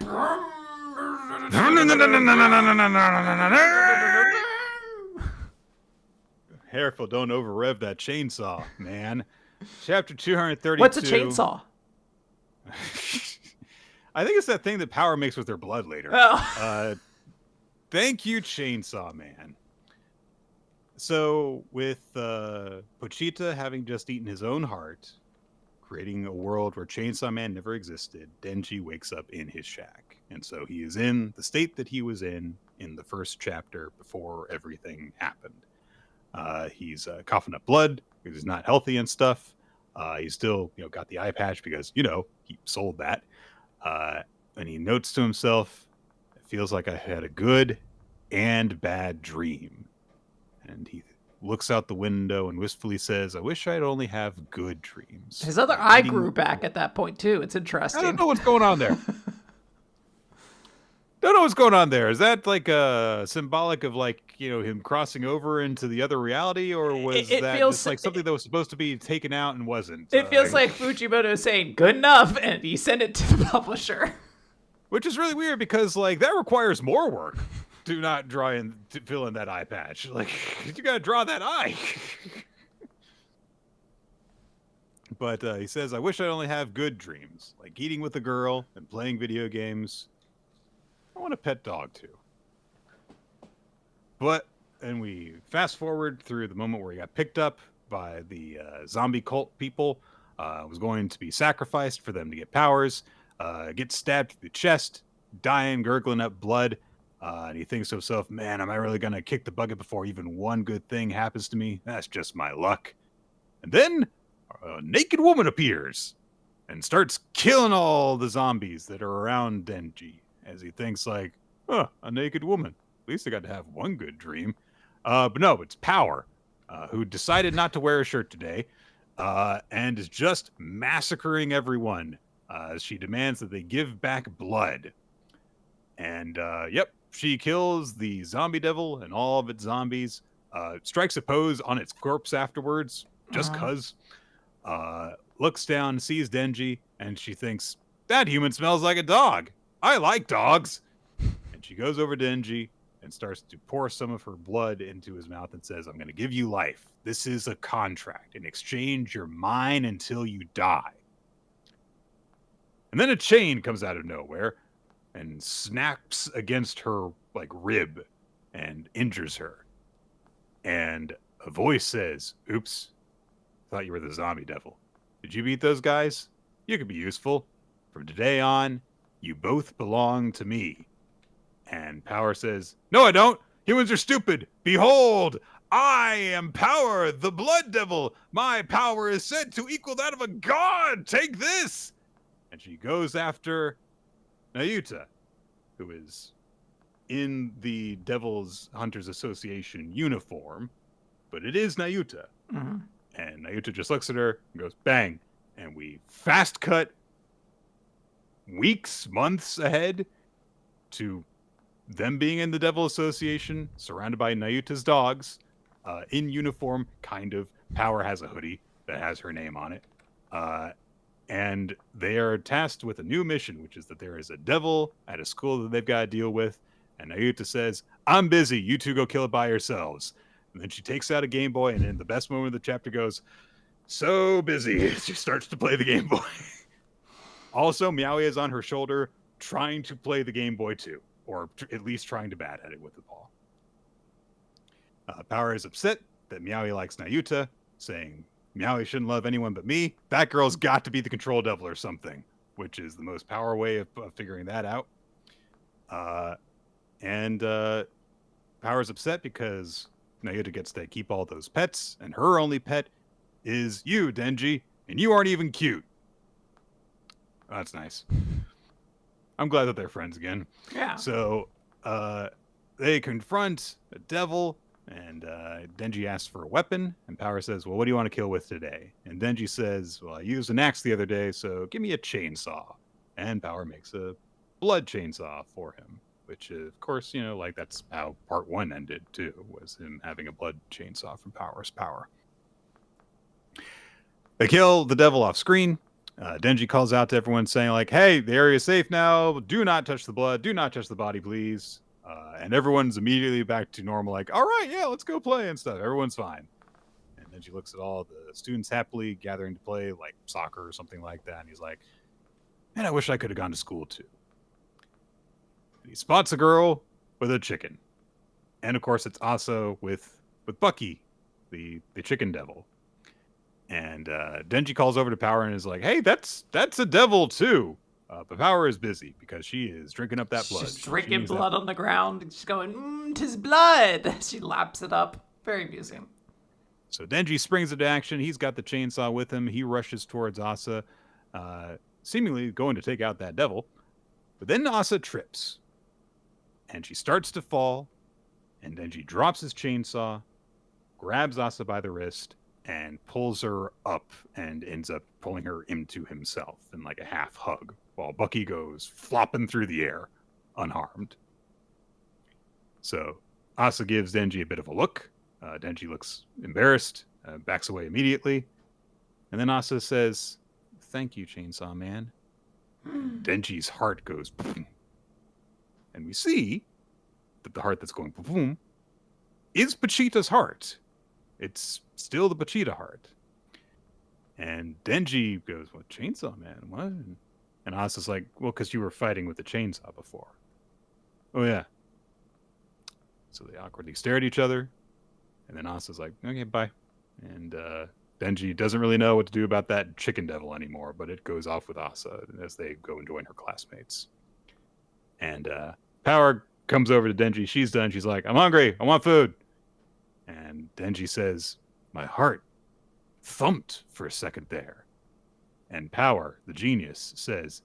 Careful, don't over-rev that chainsaw, man. Chapter 232. What's a chainsaw? I think it's that thing that Power makes with their blood later. Oh. Thank you, Chainsaw Man. So, with Pochita having just eaten his own heart, creating a world where Chainsaw Man never existed, Denji wakes up in his shack. And so he is in the state that he was in the first chapter before everything happened. He's coughing up blood because he's not healthy and stuff. He's still, got the eye patch because, he sold that. And he notes to himself, it feels like I had a good and bad dream. And he looks out the window and wistfully says, I wish I'd only have good dreams. His other eye grew back at that point, too. It's interesting. I don't know what's going on there. Don't know what's going on there. Is that symbolic of him crossing over into the other reality, or was that just something that was supposed to be taken out and wasn't? It feels like Fujimoto saying good enough, and he sent it to the publisher. Which is really weird because that requires more work. Do not draw in to fill in that eye patch. You gotta draw that eye. But he says, I wish I'd only have good dreams, like eating with a girl and playing video games. I want a pet dog, too. But, and we fast forward through the moment where he got picked up by the zombie cult people, was going to be sacrificed for them to get powers, gets stabbed through the chest, dying, gurgling up blood, and he thinks to himself, man, am I really going to kick the bucket before even one good thing happens to me? That's just my luck. And then a naked woman appears and starts killing all the zombies that are around Denji, as he thinks like, a naked woman. At least I got to have one good dream. But no, it's Power, who decided not to wear a shirt today, and is just massacring everyone. She demands that they give back blood. And, yep, she kills the zombie devil and all of its zombies, strikes a pose on its corpse afterwards, just cuz. Looks down, sees Denji, and she thinks, that human smells like a dog. I like dogs. And she goes over to Denji and starts to pour some of her blood into his mouth and says, I'm going to give you life. This is a contract. In exchange, you're mine until you die. And then a chain comes out of nowhere and snaps against her like rib and injures her. And a voice says, oops, thought you were the zombie devil. Did you beat those guys? You could be useful. From today on, you both belong to me. And Power says, no, I don't. Humans are stupid. Behold, I am Power, the blood devil. My power is said to equal that of a god. Take this. And she goes after Nayuta, who is in the Devil's Hunters Association uniform, but it is Nayuta. Mm-hmm. And Nayuta just looks at her and goes, bang. And we fast cut weeks, months ahead to them being in the Devil Association, surrounded by Nayuta's dogs, in uniform, kind of. Power has a hoodie that has her name on it. And they are tasked with a new mission, which is that there is a devil at a school that they've got to deal with. And Nayuta says, I'm busy. You two go kill it by yourselves. And then she takes out a Game Boy, and in the best moment of the chapter goes, so busy. She starts to play the Game Boy. Also, Meowie is on her shoulder trying to play the Game Boy too, or at least trying to bat at it with the ball. Power is upset that Meowie likes Nayuta, saying, Meowie shouldn't love anyone but me. That girl's got to be the control devil or something, which is the most Power way of figuring that out. And Power's upset because Nayuta gets to keep all those pets, and her only pet is you, Denji, and you aren't even cute. That's nice. I'm glad that they're friends again. Yeah. So they confront a devil, and Denji asks for a weapon, and Power says, well, what do you want to kill with today? And Denji says, well, I used an axe the other day, so give me a chainsaw. And Power makes a blood chainsaw for him, which, of course, you know, like that's how part 1 ended, too, was him having a blood chainsaw from Power's power. They kill the devil off screen. Denji calls out to everyone saying, like, hey, the area is safe now. Do not touch the blood. Do not touch the body, please. And everyone's immediately back to normal, like, all right, yeah, let's go play and stuff. Everyone's fine. And Denji looks at all the students happily gathering to play, like soccer or something like that. And he's like, man, I wish I could have gone to school, too. And he spots a girl with a chicken. And, of course, it's Asa with Bucky, the chicken devil. And Denji calls over to Power and is like, hey, that's a devil, too. But Power is busy because she is drinking up that blood. She's drinking blood on the ground. And she's going, 'tis blood. She laps it up. Very amusing. So Denji springs into action. He's got the chainsaw with him. He rushes towards Asa, seemingly going to take out that devil. But then Asa trips. And she starts to fall. And Denji drops his chainsaw, grabs Asa by the wrist, and pulls her up and ends up pulling her into himself in like a half hug, while Bucky goes flopping through the air, unharmed. So Asa gives Denji a bit of a look. Denji looks embarrassed, backs away immediately. And then Asa says, thank you, Chainsaw Man. And Denji's heart goes boom. And we see that the heart that's going boom is Pachita's heart. It's still the Pachita heart. And Denji goes, "What, Chainsaw Man? What?" And Asa's like, "Well, because you were fighting with the chainsaw before." "Oh, yeah." So they awkwardly stare at each other. And then Asa's like, "Okay, bye." And Denji doesn't really know what to do about that chicken devil anymore, but it goes off with Asa as they go and join her classmates. And Power comes over to Denji. She's done. She's like, "I'm hungry. I want food." And Denji says, "My heart thumped for a second there." And Power, the genius, says,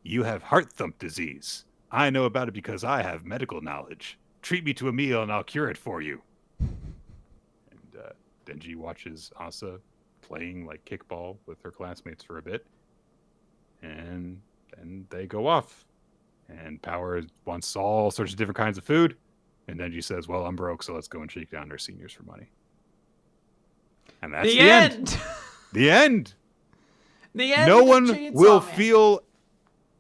"You have heart thump disease. I know about it because I have medical knowledge. Treat me to a meal and I'll cure it for you." And Denji watches Asa playing like kickball with her classmates for a bit. And then they go off. And Power wants all sorts of different kinds of food. And Denji says, "Well, I'm broke, so let's go and shake down our seniors for money." And that's the end. The end. The end. No one will feel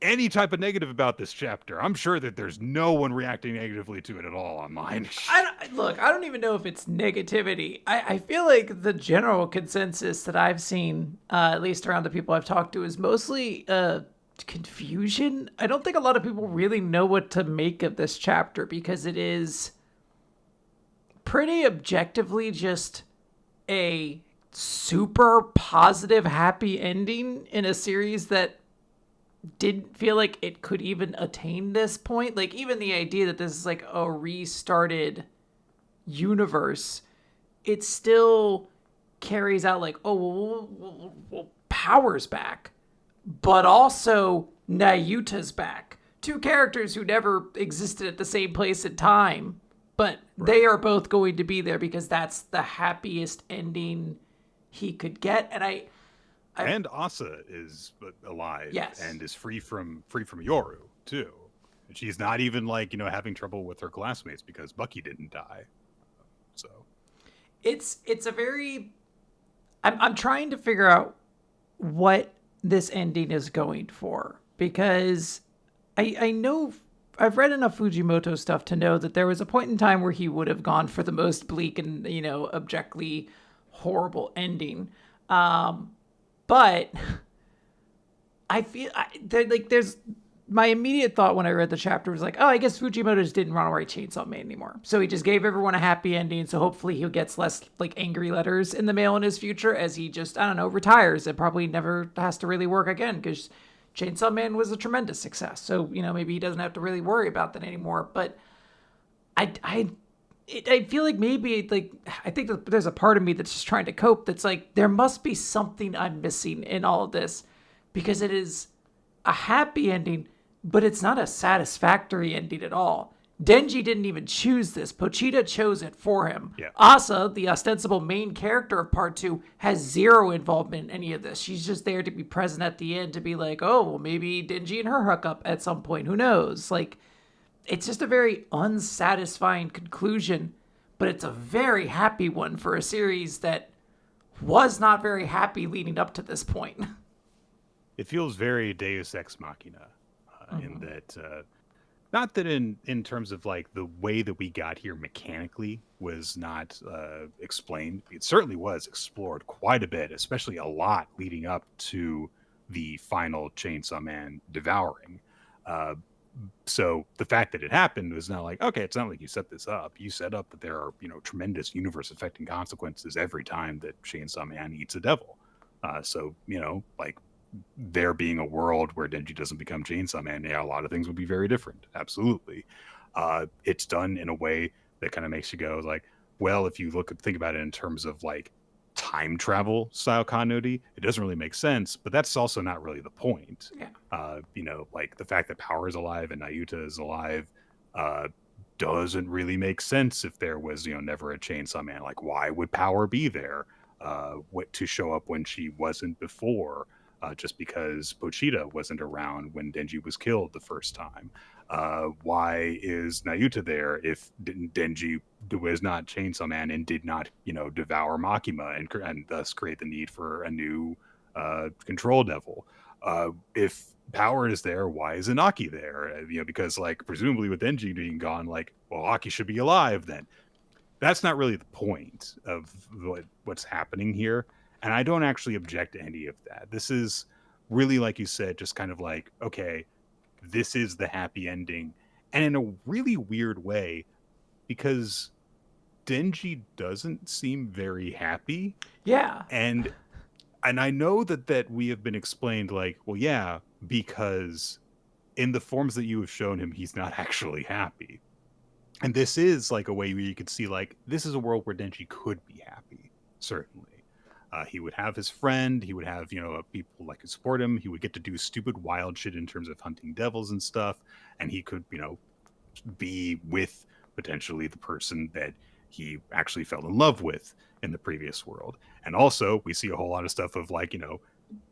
any type of negative about this chapter. I'm sure that there's no one reacting negatively to it at all online. I don't even know if it's negativity. I feel like the general consensus that I've seen, at least around the people I've talked to, is mostly confusion. I don't think a lot of people really know what to make of this chapter because it is pretty objectively just a super positive, happy ending in a series that didn't feel like it could even attain this point. Like, even the idea that this is like a restarted universe, it still carries out like, oh, well, Power's back, but also Nayuta's back. Two characters who never existed at the same place in time, but they are both going to be there because that's the happiest ending he could get. And Asa is alive, yes, and is free from Yoru too. And she's not even like, having trouble with her classmates because Bucky didn't die. So it's a very. I'm trying to figure out what this ending is going for, because I know I've read enough Fujimoto stuff to know that there was a point in time where he would have gone for the most bleak and objectively horrible ending. But I feel there's my immediate thought when I read the chapter was like, oh, I guess Fujimoto just didn't want to write Chainsaw Man anymore. So he just gave everyone a happy ending. So hopefully he gets less like angry letters in the mail in his future as he just, I don't know, retires and probably never has to really work again because Chainsaw Man was a tremendous success. So, maybe he doesn't have to really worry about that anymore. But I feel like maybe I think that there's a part of me that's just trying to cope. That's like, there must be something I'm missing in all of this because it is a happy ending, but it's not a satisfactory ending at all. Denji didn't even choose this. Pochita chose it for him. Yeah. Asa, the ostensible main character of part 2, has zero involvement in any of this. She's just there to be present at the end to be like, oh, well, maybe Denji and her hook up at some point. Who knows? Like, it's just a very unsatisfying conclusion, but it's a very happy one for a series that was not very happy leading up to this point. It feels very Deus Ex Machina in that, not that in terms of like the way that we got here mechanically was not explained. It certainly was explored quite a bit, especially a lot leading up to the final Chainsaw Man devouring. So the fact that it happened was not like, okay, it's not like you set this up. You set up that there are, tremendous universe-affecting consequences every time that Chainsaw Man eats a devil. So, like there being a world where Denji doesn't become Chainsaw Man, a lot of things would be very different. Absolutely. It's done in a way that kind of makes you go like, well, if you think about it in terms of like time travel style continuity, it doesn't really make sense, but that's also not really the point. Yeah. Like the fact that Power is alive and Nayuta is alive doesn't really make sense if there was, never a Chainsaw Man. Like, why would Power be there to show up when she wasn't before? Just because Pochita wasn't around when Denji was killed the first time. Why is Nayuta there if Denji was not Chainsaw Man and did not, devour Makima and thus create the need for a new control devil? If Power is there, why is Inaki there? Because like presumably with Denji being gone, like, well, Aki should be alive then. That's not really the point of what's happening here. And I don't actually object to any of that. This is really, like you said, just kind of like, okay, this is the happy ending. And in a really weird way, because Denji doesn't seem very happy. Yeah. And I know that we have been explained like, well, yeah, because in the forms that you have shown him, he's not actually happy. And this is like a way where you could see like, this is a world where Denji could be happy, certainly. He would have his friend. He would have, people like to support him. He would get to do stupid, wild shit in terms of hunting devils and stuff. And he could, be with potentially the person that he actually fell in love with in the previous world. And also, we see a whole lot of stuff of like,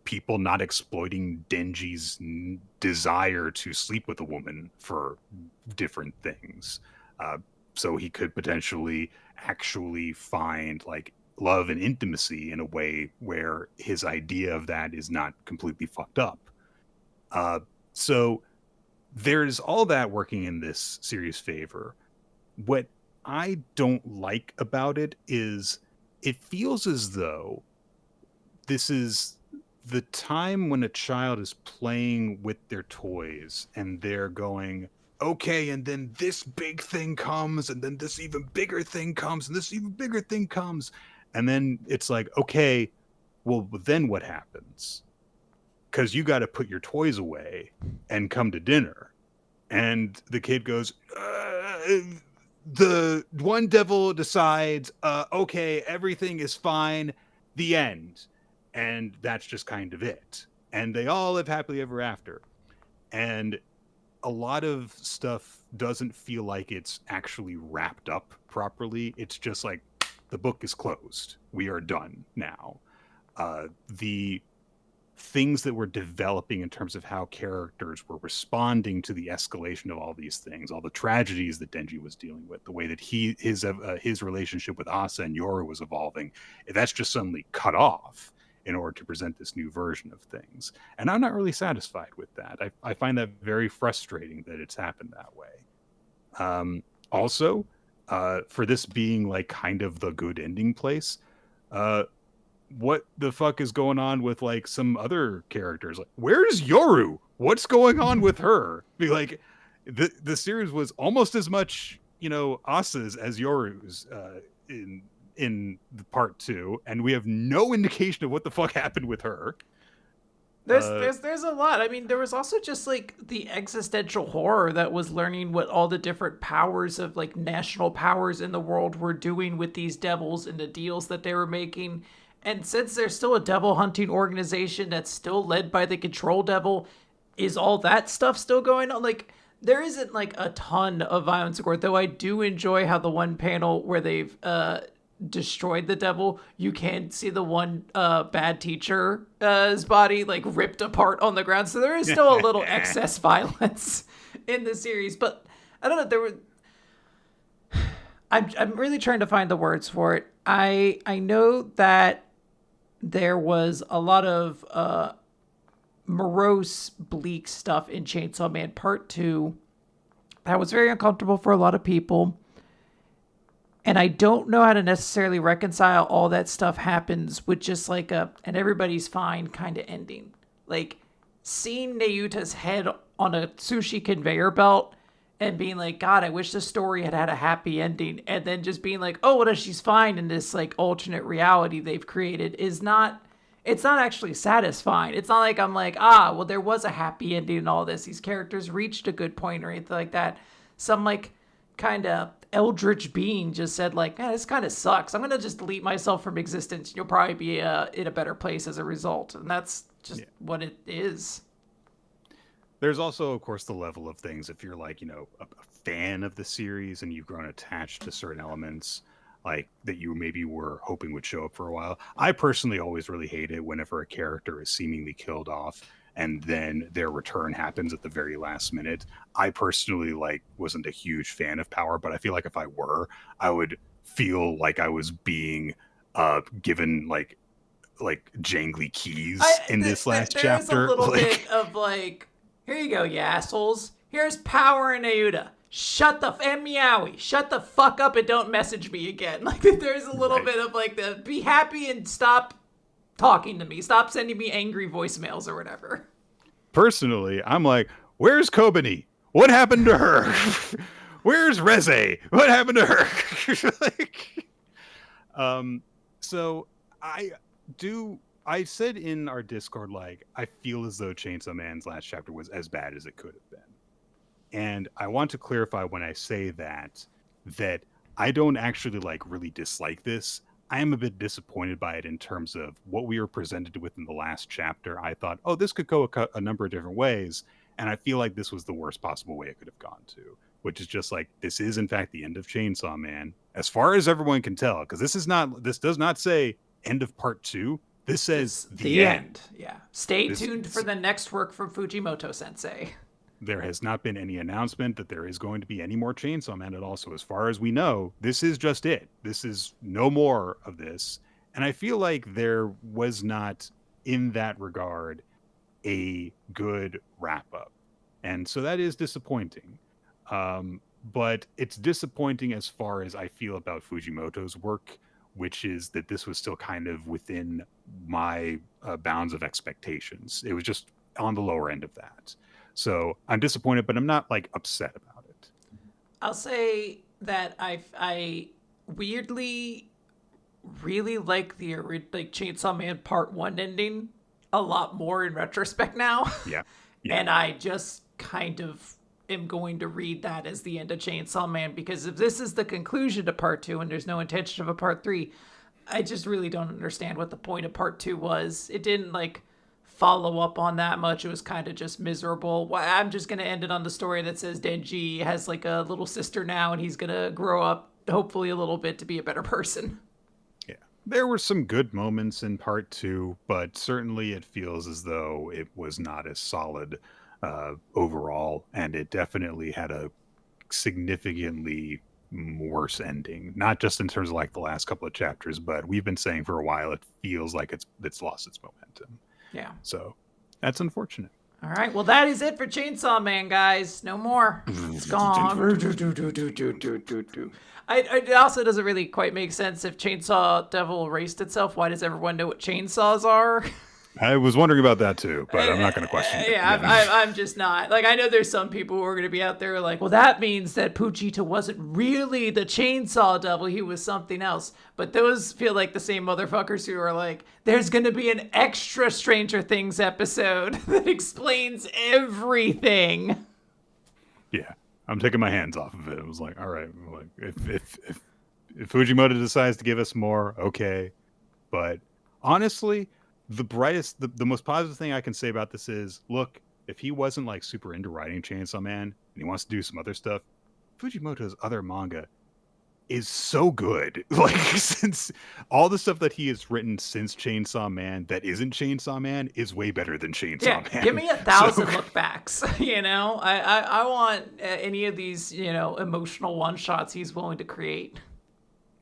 people not exploiting Denji's desire to sleep with a woman for different things. So he could potentially actually find like love and intimacy in a way where his idea of that is not completely fucked up. So there's all that working in this series' favor. What I don't like about it is it feels as though this is the time when a child is playing with their toys and they're going, okay, and then this big thing comes, and then this even bigger thing comes, and this even bigger thing comes. And then it's like, okay, well, then what happens? Because you got to put your toys away and come to dinner. And the kid goes, the one devil decides, okay, everything is fine, the end. And that's just kind of it. And they all live happily ever after. And a lot of stuff doesn't feel like it's actually wrapped up properly. It's just like, the book is closed. We are done now. The things that were developing in terms of how characters were responding to the escalation of all these things, all the tragedies that Denji was dealing with, the way that his relationship with Asa and Yoru was evolving, that's just suddenly cut off in order to present this new version of things. And I'm not really satisfied with that. I find that very frustrating that it's happened that way. Also, for this being like kind of the good ending place, what the fuck is going on with like some other characters? Like, where's Yoru? What's going on with her? Be like, the series was almost as much, Asa's as Yoru's in the part 2, and we have no indication of what the fuck happened with her. There's a lot. I mean, there was also just like the existential horror that was learning what all the different powers of like national powers in the world were doing with these devils and the deals that they were making. And since there's still a devil hunting organization that's still led by the control devil, is all that stuff still going on? Like, there isn't like a ton of violence or gore, though I do enjoy how the one panel where they've destroyed the devil, you can see the one bad teacher's body like ripped apart on the ground. So there is still a little excess violence in the series, but I don't know. I'm really trying to find the words for it. I know that there was a lot of morose, bleak stuff in Chainsaw Man Part 2 that was very uncomfortable for a lot of people. And I don't know how to necessarily reconcile all that stuff happens with just like and everybody's fine kind of ending. Like seeing Nayuta's head on a sushi conveyor belt and being like, God, I wish the story had a happy ending. And then just being like, oh, well, she's fine in this like alternate reality they've created it's not actually satisfying. It's not like I'm like, well, there was a happy ending in all this. These characters reached a good point or anything like that. Some like kind of eldritch being just said like, this kind of sucks. I'm going to just delete myself from existence. You'll probably be in a better place as a result. And that's just what it is. There's also, of course, the level of things. If you're like, a fan of the series and you've grown attached to certain elements, like that you maybe were hoping would show up for a while. I personally always really hate it whenever a character is seemingly killed off and then their return happens at the very last minute. I personally wasn't a huge fan of Power, but I feel like if I were, I would feel like I was being given like jangly keys in this last chapter. There's a little bit of like, here you go, you assholes. Here's Power and Ayuda. And Meowie. Shut the fuck up and don't message me again. Like there's a little bit of like the be happy and stop talking to me. Stop sending me angry voicemails or whatever. Personally, I'm like, where's Kobani? What happened to her? Where's Reze? What happened to her? Like, so I said in our Discord, like, I feel as though Chainsaw Man's last chapter was as bad as it could have been. And I want to clarify when I say that I don't actually like really dislike this. I am a bit disappointed by it in terms of what we were presented with in the last chapter. I thought, oh, this could go a number of different ways. And I feel like this was the worst possible way it could have gone to, which is just like, this is in fact the end of Chainsaw Man, as far as everyone can tell, because this does not say end of part 2. This says the end. Yeah. Stay tuned for the next work from Fujimoto Sensei. There has not been any announcement that there is going to be any more Chainsaw Man at all. So as far as we know, this is just it. This is no more of this. And I feel like there was not, in that regard, a good wrap up. And so that is disappointing. But it's disappointing as far as I feel about Fujimoto's work, which is that this was still kind of within my bounds of expectations. It was just on the lower end of that. So I'm disappointed, but I'm not like upset about it. I'll say that I weirdly really like the Chainsaw Man Part 1 ending a lot more in retrospect now. Yeah. And I just kind of am going to read that as the end of Chainsaw Man, because if this is the conclusion to Part 2 and there's no intention of a Part 3, I just really don't understand what the point of Part 2 was. It didn't follow up on that much. It was kind of just miserable. I'm just going to end it on the story that says Denji has a little sister now, and he's going to grow up hopefully a little bit to be a better person. Yeah. There were some good moments in part 2, but certainly it feels as though it was not as solid overall, and it definitely had a significantly worse ending, not just in terms of the last couple of chapters, but we've been saying for a while it feels like it's lost its momentum. Yeah. So that's unfortunate. All right. Well, that is it for Chainsaw Man, guys. No more. It's gone. It also doesn't really quite make sense if Chainsaw Devil erased itself. Why does everyone know what chainsaws are? I was wondering about that too, but I'm not going to question it. Yeah, I'm just not. I know there's some people who are going to be out there well, that means that Fujita wasn't really the Chainsaw Devil. He was something else. But those feel like the same motherfuckers who are there's going to be an extra Stranger Things episode that explains everything. Yeah, I'm taking my hands off of it. I was like, all right, if Fujimoto decides to give us more, okay. But honestly, the most positive thing I can say about this is, look, if he wasn't super into writing Chainsaw Man and he wants to do some other stuff, Fujimoto's other manga is so good. Since all the stuff that he has written since Chainsaw Man that isn't Chainsaw Man is way better than Chainsaw Man. Give me 1,000 look backs. I want any of these, emotional one shots he's willing to create.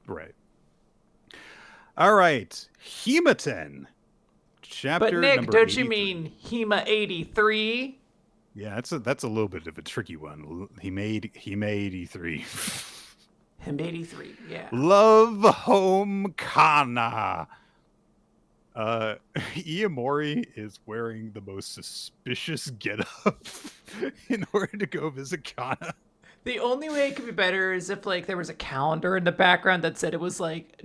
Right. All right. Hima-Ten. Chapter but Nick, number don't 83. You mean Hima 83? Yeah, that's a little bit of a tricky one. He made 83. Him 83, yeah. Love Home Kana. Iamori is wearing the most suspicious getup in order to go visit Kana. The only way it could be better is if there was a calendar in the background that said it was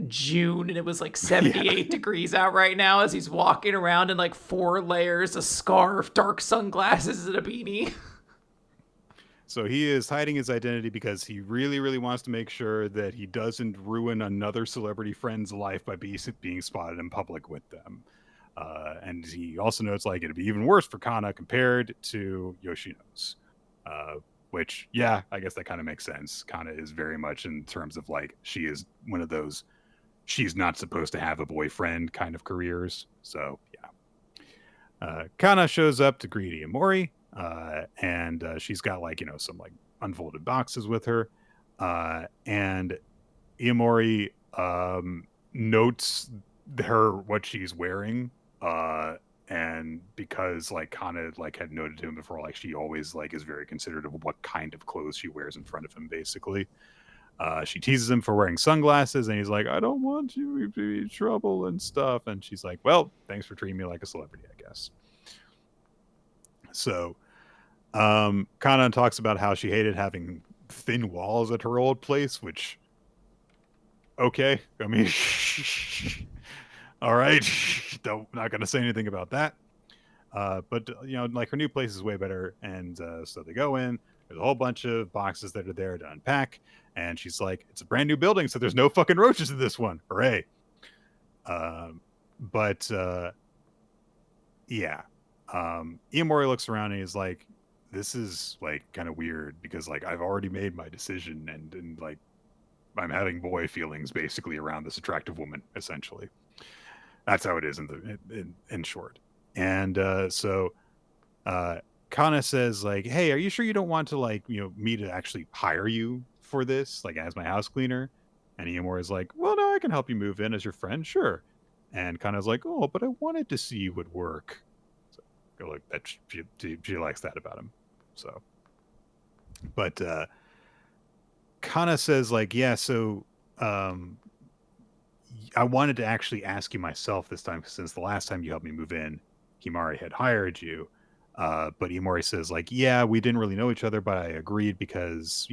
June and it was 78 degrees out right now as he's walking around in 4 layers, a scarf, dark sunglasses, and a beanie. So he is hiding his identity because he really, really wants to make sure that he doesn't ruin another celebrity friend's life by being spotted in public with them. And he also knows it'd be even worse for Kana compared to Yoshino's. Which, yeah, I guess that kind of makes sense. Kana is very much in terms of she is one of those she's not supposed to have a boyfriend kind of careers. So, yeah. Kana shows up to greet Iamori, and she's got some unfolded boxes with her. And Iamori notes what she's wearing. And because Kana had noted to him before, she always is very considerate of what kind of clothes she wears in front of him, basically. She teases him for wearing sunglasses, and he's like, I don't want you to be in trouble and stuff. And she's like, well, thanks for treating me like a celebrity, I guess. So Kana talks about how she hated having thin walls at her old place, which, okay, I mean, all right, not going to say anything about that. But, like her new place is way better. And so they go in. There's a whole bunch of boxes that are there to unpack. And she's like, it's a brand new building, so there's no fucking roaches in this one. Hooray. But yeah. Iomori looks around and he's like, this is like kind of weird because like I've already made my decision and like I'm having boy feelings basically around this attractive woman, essentially. That's how it is in short. And so Kana says like, hey, are you sure you don't want to like, me to actually hire you for this, like as my house cleaner? And Iomori is like, well, no, I can help you move in as your friend, sure. And Kana's like, oh, but I wanted to see you would work. So like that she likes that about him. So, but Kana says like, yeah, so I wanted to actually ask you myself this time, since the last time you helped me move in, Himari had hired you. But Iomori says like, yeah, we didn't really know each other, but I agreed because,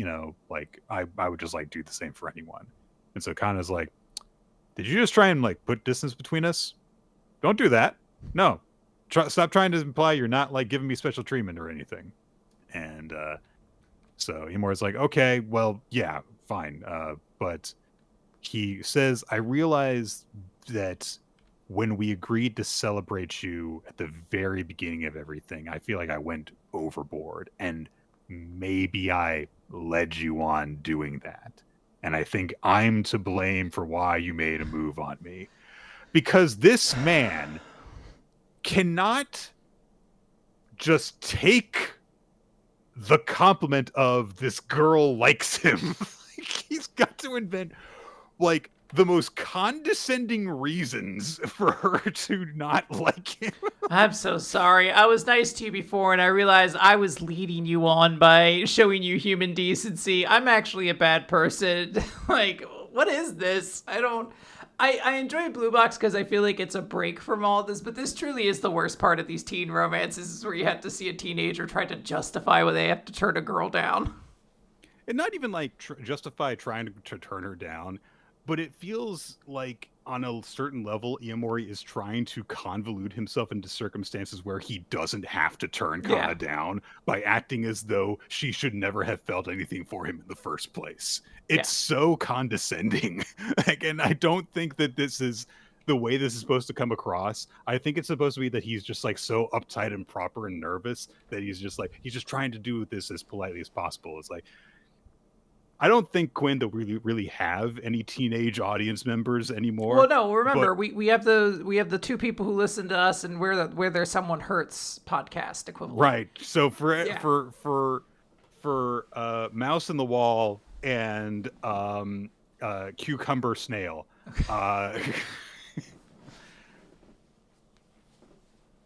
like I would just like do the same for anyone. And so Kana's like, did you just try and like put distance between us? Don't do that. No, stop trying to imply you're not like giving me special treatment or anything. And so Iomori's like, okay, well, yeah, fine. But he says, I realized that when we agreed to celebrate you at the very beginning of everything, I feel like I went overboard and maybe I led you on doing that. And I think I'm to blame for why you made a move on me. Because this man cannot just take the compliment of this girl likes him. He's got to invent like the most condescending reasons for her to not like him. I'm so sorry. I was nice to you before and I realized I was leading you on by showing you human decency. I'm actually a bad person. Like, what is this? I enjoy Blue Box because I feel like it's a break from all this, but this truly is the worst part of these teen romances, is where you have to see a teenager try to justify why they have to turn a girl down. And not even like justify trying to turn her down, but it feels like on a certain level, Iomori is trying to convolute himself into circumstances where he doesn't have to turn Kana down by acting as though she should never have felt anything for him in the first place. It's so condescending. And I don't think that this is the way this is supposed to come across. I think it's supposed to be that he's just like so uptight and proper and nervous that he's just trying to do this as politely as possible. It's like, I don't think, Quinn, that we really have any teenage audience members anymore. Well, no, remember we have the two people who listen to us, and we're their Someone Hertz podcast equivalent. Right. So for Mouse in the Wall and Cucumber Snail,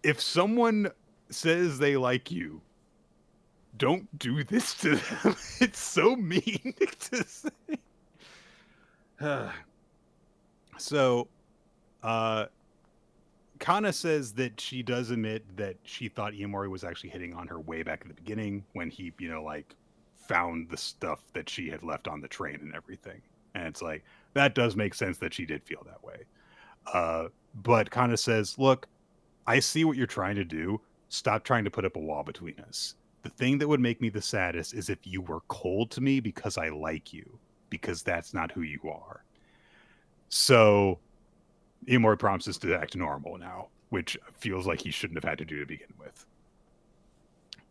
if someone says they like you, don't do this to them. It's so mean to say. So, Kana says that she does admit that she thought Iomori was actually hitting on her way back at the beginning when he, like found the stuff that she had left on the train and everything. And it's like, that does make sense that she did feel that way. But Kana says, look, I see what you're trying to do. Stop trying to put up a wall between us. The thing that would make me the saddest is if you were cold to me because I like you, because that's not who you are. So Iomori promises to act normal now, which feels like he shouldn't have had to do to begin with.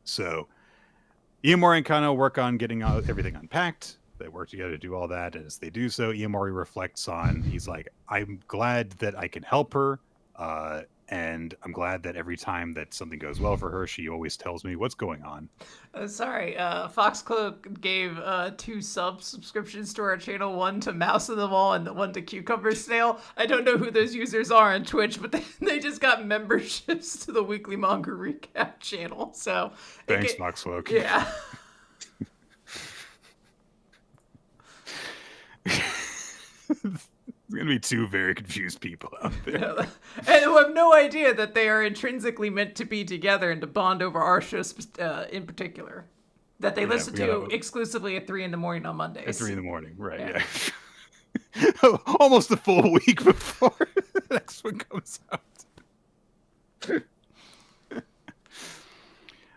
So Iomori and Kana work on getting everything unpacked. They work together to do all that. And as they do so, Iomori reflects on, he's like, I'm glad that I can help her. And I'm glad that every time that something goes well for her, she always tells me what's going on. Sorry, Foxcloak gave 2 subscriptions to our channel, one to Mouse in the Wall and one to Cucumber Snail. I don't know who those users are on Twitch, but they just got memberships to the weekly manga recap channel. So thanks, Foxcloak. Yeah. There's going to be two very confused people out there. And who have no idea that they are intrinsically meant to be together and to bond over our show in particular. That they listen to exclusively at 3 a.m. on Mondays. At 3 a.m, right, yeah. Almost a full week before the next one comes out.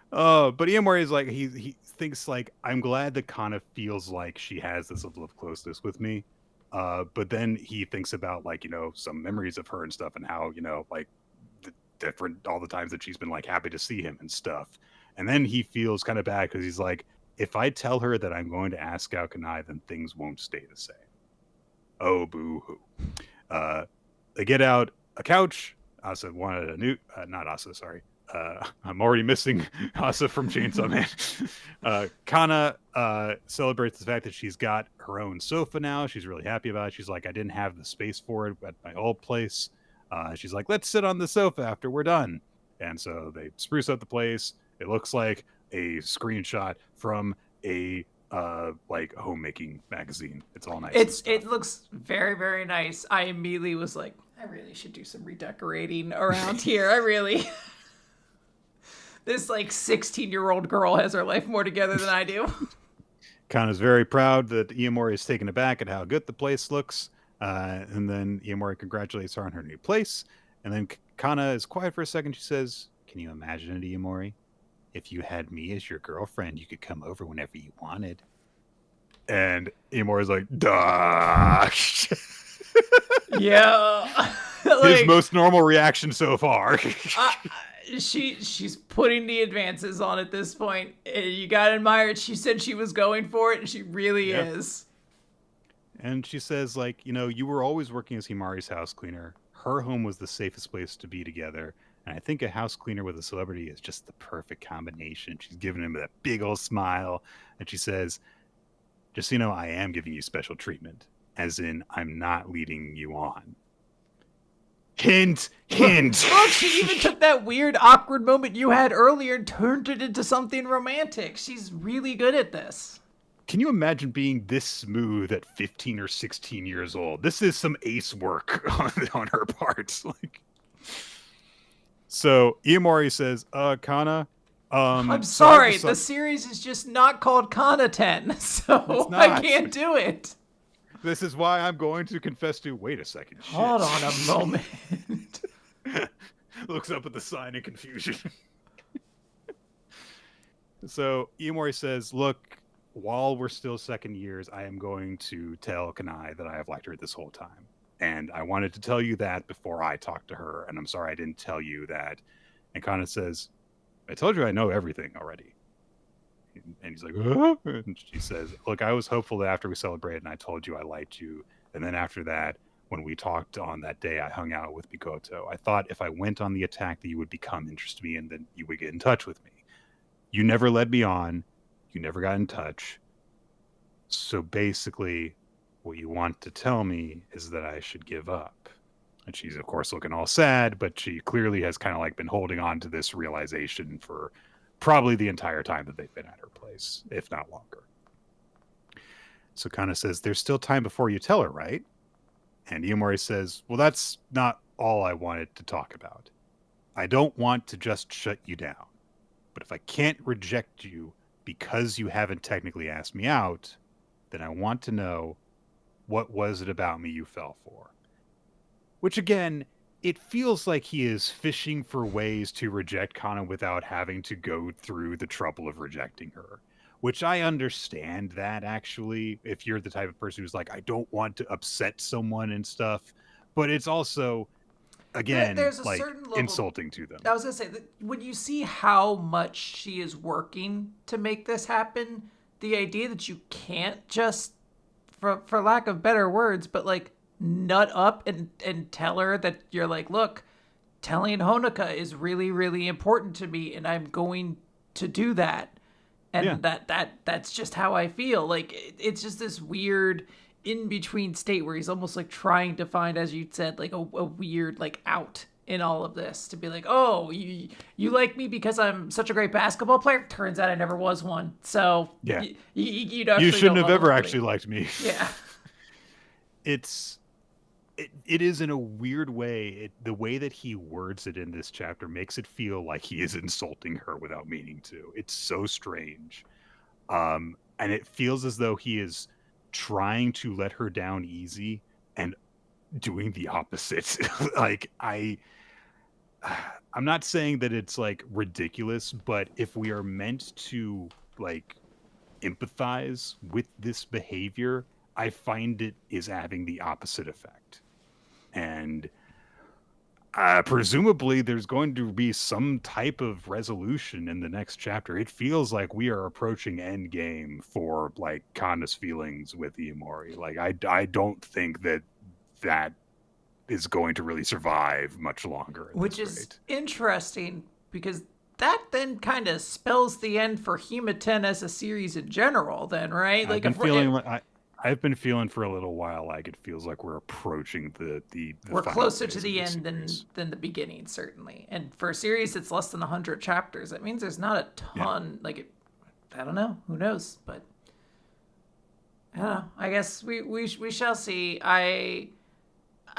But Iamori is like, he thinks like, I'm glad that Kana feels like she has this level of closeness with me. But then he thinks about like, some memories of her and stuff and how, like the different, all the times that she's been like happy to see him and stuff. And then he feels kind of bad because he's like, if I tell her that I'm going to ask out Kanai, then things won't stay the same. Oh, boo-hoo. They get out a couch. Asa wanted a new, not Asa, sorry. I'm already missing Asa from Chainsaw Man. Kana celebrates the fact that she's got her own sofa now. She's really happy about it. She's like, I didn't have the space for it at my old place. She's like, let's sit on the sofa after we're done. And so they spruce up the place. It looks like a screenshot from a like homemaking magazine. It's all nice. It looks very, very nice. I immediately was like, I really should do some redecorating around here. I really this like 16-year-old girl has her life more together than I do. Kana's very proud that Iamori is taken aback at how good the place looks. And then Iamori congratulates her on her new place. And then Kana is quiet for a second. She says, can you imagine it, Iamori? If you had me as your girlfriend, you could come over whenever you wanted. And Iamori's like, duh. Yeah. His most normal reaction so far. She's putting the advances on at this point. You gotta admire it. She said she was going for it, and she really is. And she says, like, you were always working as Himari's house cleaner. Her home was the safest place to be together. And I think a house cleaner with a celebrity is just the perfect combination. She's giving him that big old smile. And she says, just so you know, I am giving you special treatment. As in, I'm not leading you on. Hint, hint. Look, she even took that weird, awkward moment you had earlier and turned it into something romantic. She's really good at this. Can you imagine being this smooth at 15 or 16 years old? This is some ace work on her part. Like, so Iamori says, Kana, I'm sorry, the series is just not called Hima-Ten, so I can't do it. This is why I'm going to confess to, wait a second. Shit. Hold on a moment. Looks up at the sign in confusion. So Iamori says, look, while we're still second years, I am going to tell Kanai that I have liked her this whole time. And I wanted to tell you that before I talked to her. And I'm sorry I didn't tell you that. And Kana says, I told you I know everything already. And he's like, huh? And she says, look, I was hopeful that after we celebrated and I told you I liked you. And then after that, when we talked on that day, I hung out with Mikoto. I thought if I went on the attack that you would become interested in me and then you would get in touch with me. You never led me on. You never got in touch. So basically, what you want to tell me is that I should give up. And she's, of course, looking all sad, but she clearly has kind of like been holding on to this realization for probably the entire time that they've been at her place, if not longer. So Kana says, there's still time before you tell her, right? And Iamori says, well, that's not all I wanted to talk about. I don't want to just shut you down. But if I can't reject you because you haven't technically asked me out, then I want to know, what was it about me you fell for? Which, again, it feels like he is fishing for ways to reject Kana without having to go through the trouble of rejecting her. Which I understand that, actually, if you're the type of person who's like, I don't want to upset someone and stuff. But it's also, again, there's a like certain level, insulting to them. I was going to say, that when you see how much she is working to make this happen, the idea that you can't just, for lack of better words, but like nut up and tell her that you're like, look, telling Honoka is really, really important to me and I'm going to do that. And that's just how I feel. Like, it's just this weird in-between state where he's almost like trying to find, as you said, like a weird like out in all of this, to be like, oh, you like me because I'm such a great basketball player? Turns out I never was one. So yeah, you shouldn't have ever actually liked me. Yeah. it is in a weird way. The way that he words it in this chapter makes it feel like he is insulting her without meaning to. It's so strange. And it feels as though he is trying to let her down easy and doing the opposite. Like, I'm not saying that it's like ridiculous, but if we are meant to like empathize with this behavior, I find it is having the opposite effect. And presumably there's going to be some type of resolution in the next chapter. It feels like we are approaching endgame for like Kanna's feelings with Iomori. Like I don't think that is going to really survive much longer. Which is interesting because that then kind of spells the end for Hima-Ten as a series in general then, right? I've been feeling for a little while like it feels like we're approaching the we're closer to the end than the beginning, certainly. And for a series that's less than 100 chapters, that means there's not a ton. Yeah. I don't know. Who knows? But I don't know. I guess we shall see.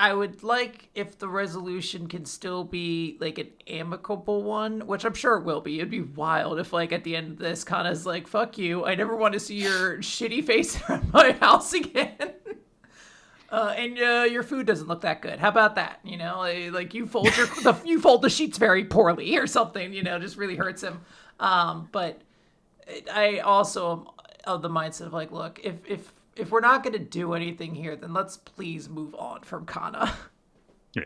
I would like if the resolution can still be like an amicable one, which I'm sure it will be. It'd be wild if like at the end of this, Kanna's like, fuck you. I never want to see your shitty face around my house again. And your food doesn't look that good. How about that? You know, like you fold you fold the sheets very poorly or something, you know, just really hurts him. But I also am of the mindset of like, look, if we're not going to do anything here, then let's please move on from Kanna. Yeah.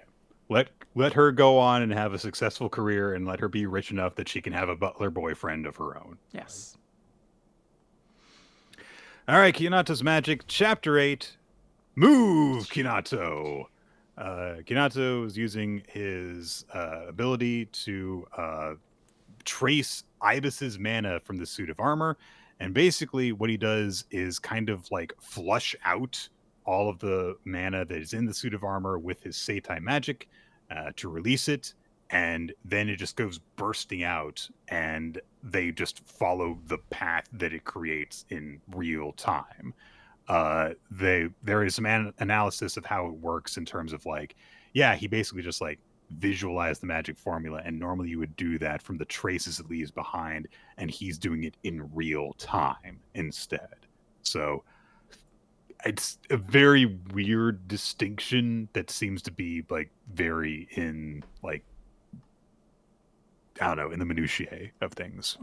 Let her go on and have a successful career and let her be rich enough that she can have a butler boyfriend of her own. Yes. All right, Kinato's Magic, Chapter 8. Move, Kinato! Kinato is using his ability to trace Ibis's mana from the suit of armor. And basically what he does is kind of like flush out all of the mana that is in the suit of armor with his Seitai magic to release it. And then it just goes bursting out and they just follow the path that it creates in real time. There is some analysis of how it works in terms of like, yeah, he basically just like visualize the magic formula, and normally you would do that from the traces it leaves behind, and he's doing it in real time instead. So it's a very weird distinction that seems to be like very in like, I don't know, in the minutiae of things.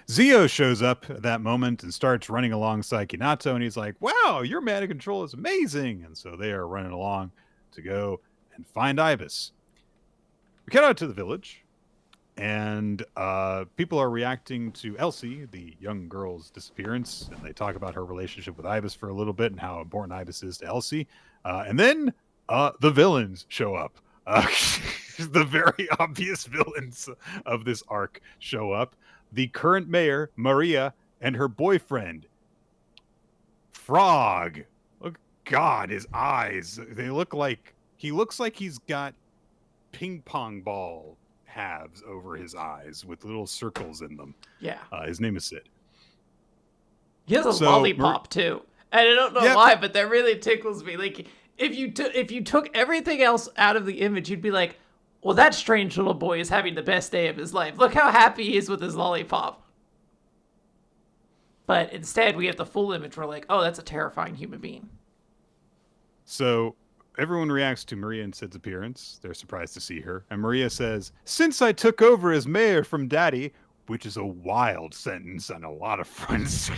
Zio shows up at that moment and starts running alongside Kinato, and he's like, wow, your mana control is amazing. And so they are running along to go and find Ibis. We get out to the village, and people are reacting to Elsie, the young girl's disappearance, and they talk about her relationship with Ibis for a little bit and how important Ibis is to Elsie. And then the villains show up. The very obvious villains of this arc show up. The current mayor, Maria, and her boyfriend, Frog. Look, God, his eyes. They look like... He looks like he's got ping pong ball halves over his eyes with little circles in them. Yeah. His name is Sid. He has a lollipop too. And I don't know why, but that really tickles me. Like if you took everything else out of the image, you'd be like, well, that strange little boy is having the best day of his life. Look how happy he is with his lollipop. But instead, we have the full image. We're like, oh, that's a terrifying human being. So everyone reacts to Maria and Sid's appearance. They're surprised to see her. And Maria says, since I took over as mayor from Daddy, which is a wild sentence on a lot of fronts,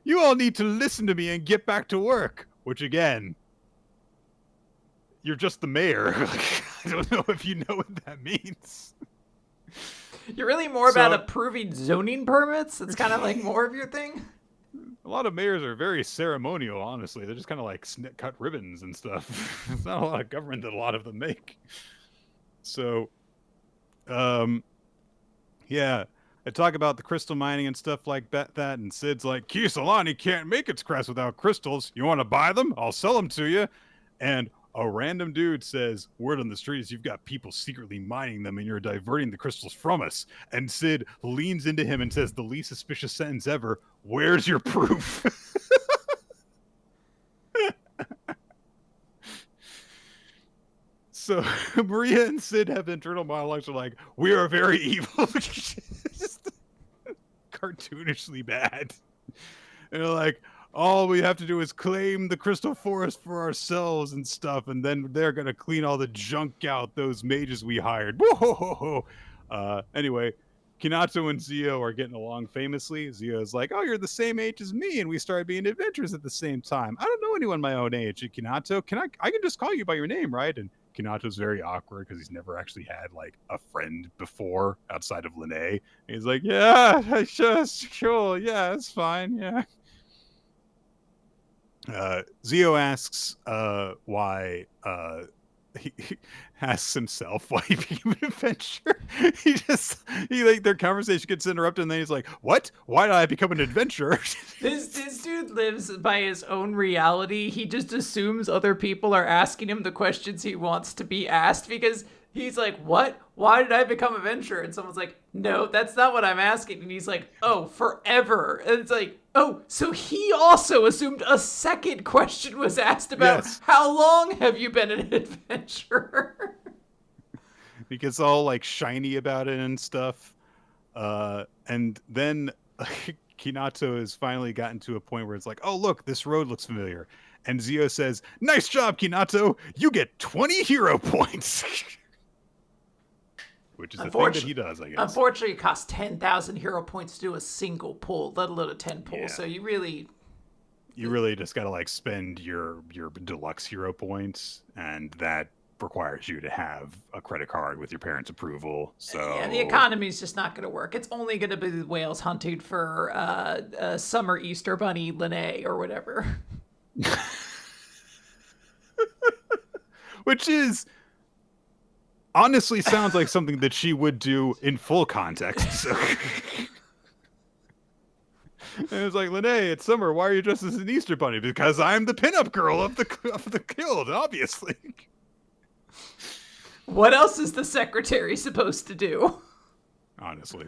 you all need to listen to me and get back to work. Which, again, you're just the mayor. I don't know if you know what that means. You're really more about approving zoning permits? It's kind of like more of your thing? A lot of mayors are very ceremonial, honestly. They're just kind of like cut ribbons and stuff. It's not a lot of government that a lot of them make. So, yeah. I talk about the crystal mining and stuff like that, and Sid's like, Kiyoshi can't make its crest without crystals. You want to buy them? I'll sell them to you. And a random dude says, word on the street is you've got people secretly mining them and you're diverting the crystals from us. And Sid leans into him and says the least suspicious sentence ever, where's your proof? So Maria and Sid have internal monologues. Are like, we are very evil, just cartoonishly bad. And they're like, all we have to do is claim the crystal forest for ourselves and stuff, and then they're gonna clean all the junk out, those mages we hired. Anyway, Kinato and Zio are getting along famously. Zio's like, oh, you're the same age as me, and we started being adventurers at the same time. I don't know anyone my own age. Kinato, I can just call you by your name, right? And Kinato's very awkward because he's never actually had like a friend before outside of Lene. He's like, yeah, sure, yeah, it's fine, yeah. Zio asks why he asks himself why he became an adventurer. he like their conversation gets interrupted and then he's like, what? Why did I become an adventurer? This dude lives by his own reality. He just assumes other people are asking him the questions he wants to be asked because he's like, what? Why did I become a adventurer? And someone's like, no, that's not what I'm asking. And he's like, oh, forever. And it's like, oh, so he also assumed a second question was asked about how long have you been an adventurer? Because all like shiny about it and stuff. And then Kinato has finally gotten to a point where it's like, oh, look, this road looks familiar. And Zio says, nice job, Kinato. You get 20 hero points. Which is the thing that he does, I guess. Unfortunately, it costs 10,000 hero points to do a single pull, let alone a 10 pull. Yeah. So you really just got to like spend your deluxe hero points, and that requires you to have a credit card with your parents' approval. So yeah, the economy is just not going to work. It's only going to be the whales hunting for summer Easter bunny Lene or whatever. Which is honestly sounds like something that she would do in full context. So. And it's like, Lene, it's summer. Why are you dressed as an Easter bunny? Because I'm the pinup girl of the guild, obviously. What else is the secretary supposed to do? Honestly,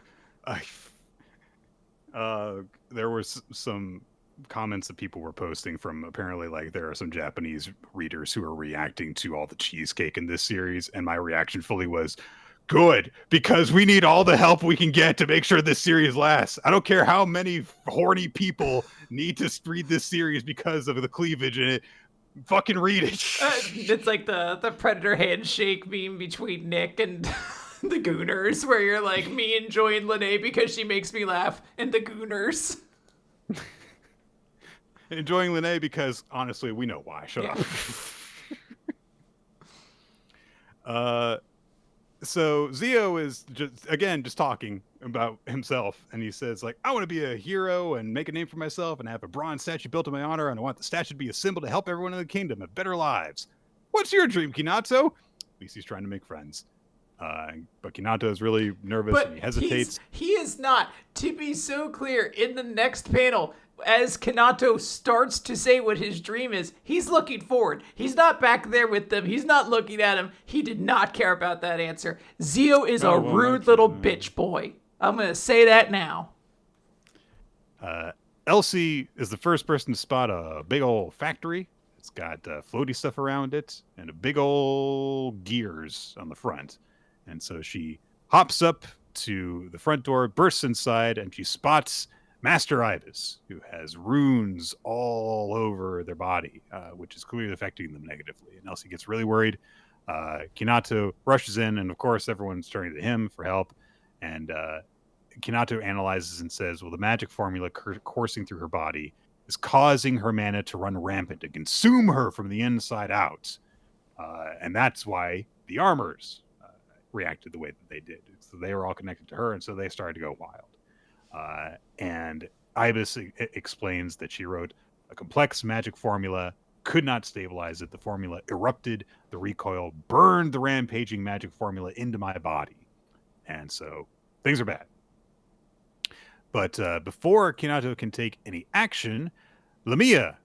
there were some comments that people were posting from apparently like there are some Japanese readers who are reacting to all the cheesecake in this series, and my reaction fully was, good, because we need all the help we can get to make sure this series lasts. I don't care how many horny people need to read this series because of the cleavage in it. Fucking read it. It's like the Predator handshake meme between Nick and the Gooners, where you're like, me enjoying Lene because she makes me laugh, and the Gooners. Enjoying Lene because, honestly, we know why. Shut up. So Zio is just talking about himself, and he says, like, I want to be a hero and make a name for myself and have a bronze statue built in my honor, and I want the statue to be a symbol to help everyone in the kingdom have better lives. What's your dream, Kinato? At least he's trying to make friends. But Kinato is really nervous and he hesitates. He is not. To be so clear, in the next panel, as Kinato starts to say what his dream is, he's looking forward. He's not back there with them. He's not looking at him. He did not care about that answer. Zio is a rude little bitch boy. I'm going to say that now. Elsie is the first person to spot a big old factory. It's got floaty stuff around it and a big old gears on the front. And so she hops up to the front door, bursts inside, and she spots Master Ibis, who has runes all over their body, which is clearly affecting them negatively. And Elsie gets really worried. Kinato rushes in, and of course, everyone's turning to him for help. And Kinato analyzes and says, well, the magic formula coursing through her body is causing her mana to run rampant and consume her from the inside out. And that's why the armors reacted the way that they did. So they were all connected to her, and so they started to go wild. And Ibis explains that she wrote a complex magic formula, could not stabilize it. The formula erupted, the recoil burned the rampaging magic formula into my body. And so things are bad. But before Kinato can take any action, Lamia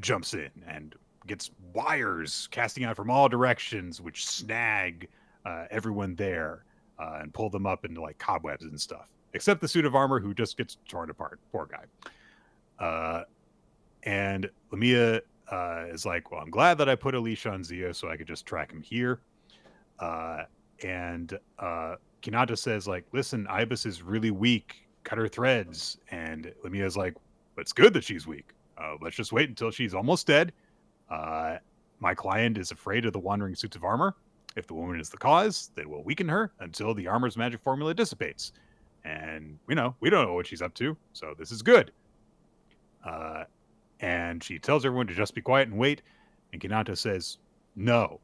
jumps in and gets wires casting out from all directions, which snag everyone there and pull them up into like cobwebs and stuff. Except the suit of armor, who just gets torn apart. Poor guy. And Lamia is like, well, I'm glad that I put a leash on Zio so I could just track him here. And Kinato says, like, listen, Ibis is really weak. Cut her threads. And Lamia's like, it's good that she's weak. Let's just wait until she's almost dead. My client is afraid of the wandering suits of armor. If the woman is the cause, they will weaken her until the armor's magic formula dissipates. And, we don't know what she's up to, so this is good. And she tells everyone to just be quiet and wait. And Kinato says, no.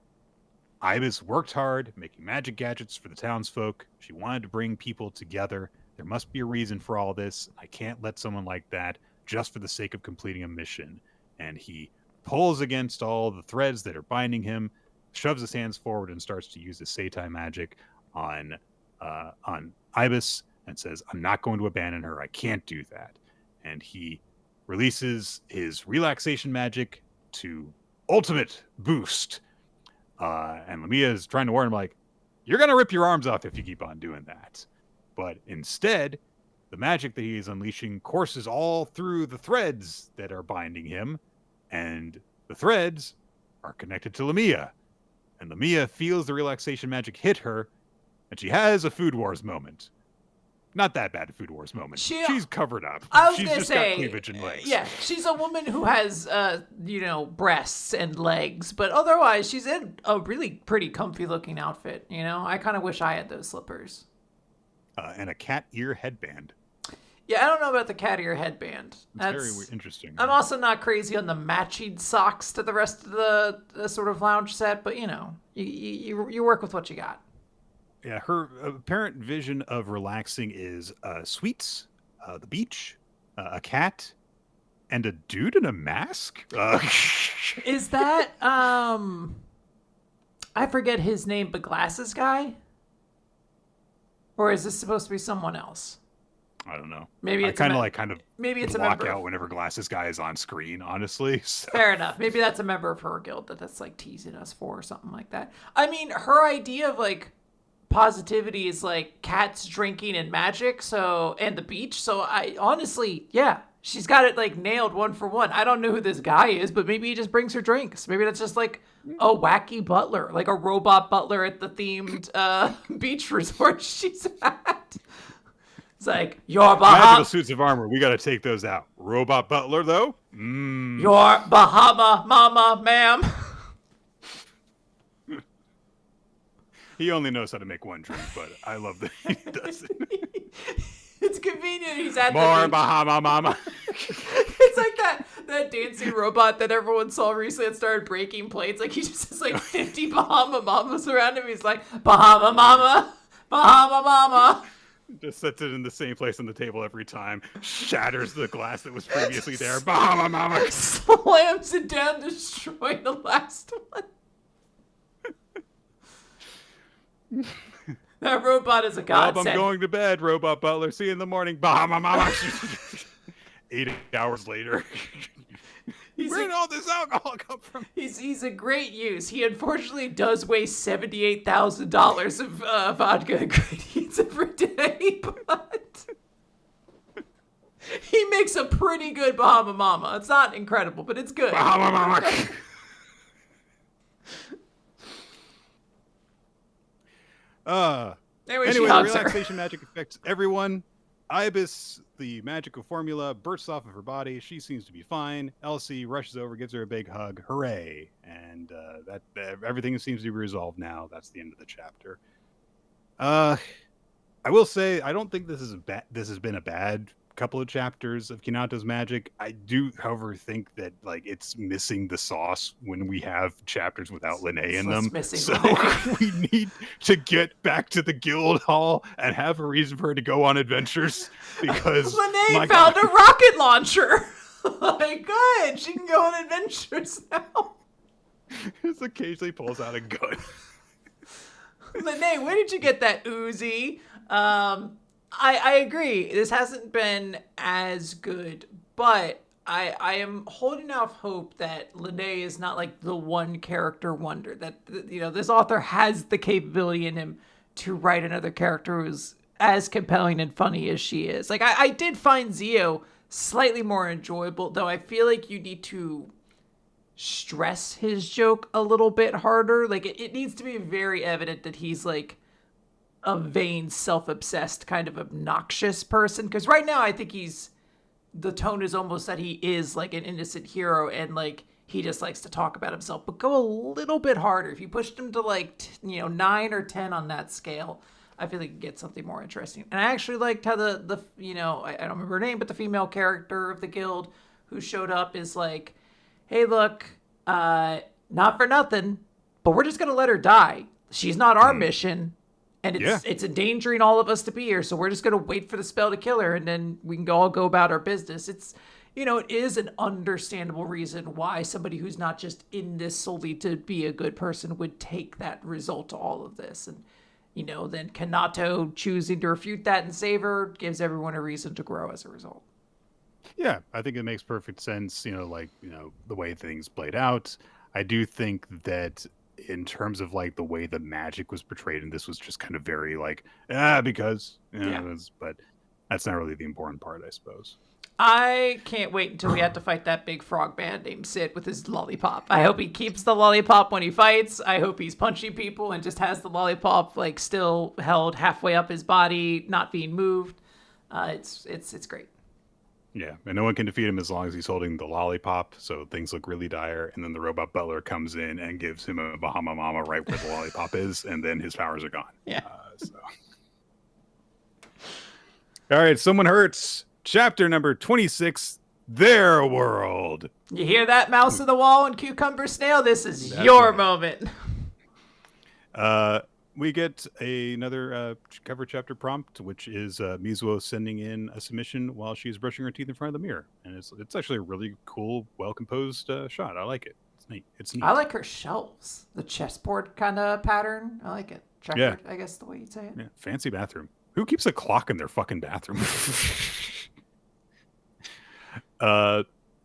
Ibis worked hard making magic gadgets for the townsfolk. She wanted to bring people together. There must be a reason for all this. I can't let someone like that just for the sake of completing a mission. And he pulls against all the threads that are binding him, shoves his hands forward, and starts to use his Seitai magic on Ibis and says, I'm not going to abandon her. I can't do that. And he releases his relaxation magic to ultimate boost. And Lamia is trying to warn him, like, you're going to rip your arms off if you keep on doing that. But instead, the magic that he is unleashing courses all through the threads that are binding him. And the threads are connected to Lamia. And Lamia feels the relaxation magic hit her. And she has a Food Wars moment. Not that bad a Food Wars moment. She's covered up. She's just got cleavage and legs. Yeah, she's a woman who has, breasts and legs, but otherwise she's in a really pretty comfy looking outfit. I kind of wish I had those slippers. And a cat ear headband. Yeah, I don't know about the cat ear headband. That's very interesting. I'm also not crazy on the matching socks to the rest of the sort of lounge set, but you work with what you got. Yeah, her apparent vision of relaxing is sweets, the beach, a cat, and a dude in a mask. Is that I forget his name, but glasses guy? Or is this supposed to be someone else? I don't know. Maybe it's maybe it's block out whenever glasses guy is on screen, honestly. So. Fair enough. Maybe that's a member of her guild that's like teasing us for or something like that. I mean, her idea of like positivity is like cats, drinking, and magic, and the beach. So I honestly, she's got it like nailed one for one. I don't know who this guy is, but maybe he just brings her drinks. Maybe that's just like a wacky butler, like a robot butler at the themed beach resort she's at. It's like, your magical suits of armor, we got to take those out. Robot butler, though? Your Bahama mama, ma'am. He only knows how to make one drink, but I love that he does it. It's convenient. He's at more Bahama mama. It's like that dancing robot that everyone saw recently that started breaking plates. Like he just has like 50 Bahama mamas around him. He's like, Bahama mama, Bahama mama. Just sets it in the same place on the table every time. Shatters the glass that was previously there. Bahama mama. Slams it down, destroying the last one. That robot is a godsend. I'm going to bed, robot butler. See you in the morning. Bahama mama. 8 hours later. Where did all this alcohol come from? He's a great use. He unfortunately does waste $78,000 of vodka ingredients every day, but he makes a pretty good Bahama Mama. It's not incredible, but it's good. Bahama Mama. Anyway, the relaxation magic affects everyone. Ibis, the magical formula, bursts off of her body. She seems to be fine. Elsie rushes over, gives her a big hug. Hooray! And that everything seems to be resolved now. That's the end of the chapter. I will say, I don't think this has been a bad couple of chapters of Kinato's magic. I do, however, think that like it's missing the sauce when we have chapters without Lene in them. So we need to get back to the guild hall and have a reason for her to go on adventures because Lene found a rocket launcher. Like, good, she can go on adventures now. Just occasionally pulls out a gun. Lene, where did you get that Uzi? I agree. This hasn't been as good, but I am holding out hope that Lene is not like the one character wonder. That, this author has the capability in him to write another character who's as compelling and funny as she is. Like, I did find Zio slightly more enjoyable, though I feel like you need to stress his joke a little bit harder. Like, it needs to be very evident that he's, like, a vain, self-obsessed, kind of obnoxious person. Because right now, I think the tone is almost that he is, like, an innocent hero, and, like, he just likes to talk about himself. But go a little bit harder. If you pushed him to, like, 9 or 10 on that scale, I feel like you get something more interesting. And I actually liked how the I don't remember her name, but the female character of the guild who showed up is like, hey, look, not for nothing, but we're just going to let her die. She's not our mission, and it's endangering all of us to be here, so we're just going to wait for the spell to kill her, and then we can all go about our business. It's, it is an understandable reason why somebody who's not just in this solely to be a good person would take that result to all of this. And, then Kinato choosing to refute that and save her gives everyone a reason to grow as a result. Yeah, I think it makes perfect sense, the way things played out. I do think that in terms of like the way the magic was portrayed, and this was just kind of very like, because, but that's not really the important part, I suppose. I can't wait until we have to fight that big frog man named Sid with his lollipop. I hope he keeps the lollipop when he fights. I hope he's punching people and just has the lollipop like still held halfway up his body, not being moved. It's great. Yeah, and no one can defeat him as long as he's holding the lollipop, so things look really dire, and then the robot butler comes in and gives him a Bahama Mama right where the lollipop is, and then his powers are gone. Yeah. All right, someone hurts. Chapter number 26, Their World. You hear that, mouse in the wall and cucumber snail? This is your moment. We get another cover chapter prompt, which is Mizuho sending in a submission while she's brushing her teeth in front of the mirror. And it's actually a really cool, well-composed shot. I like it. It's neat. I like her shelves. The chessboard kind of pattern. I like it. Checkered, I guess the way you'd say it. Yeah, fancy bathroom. Who keeps a clock in their fucking bathroom?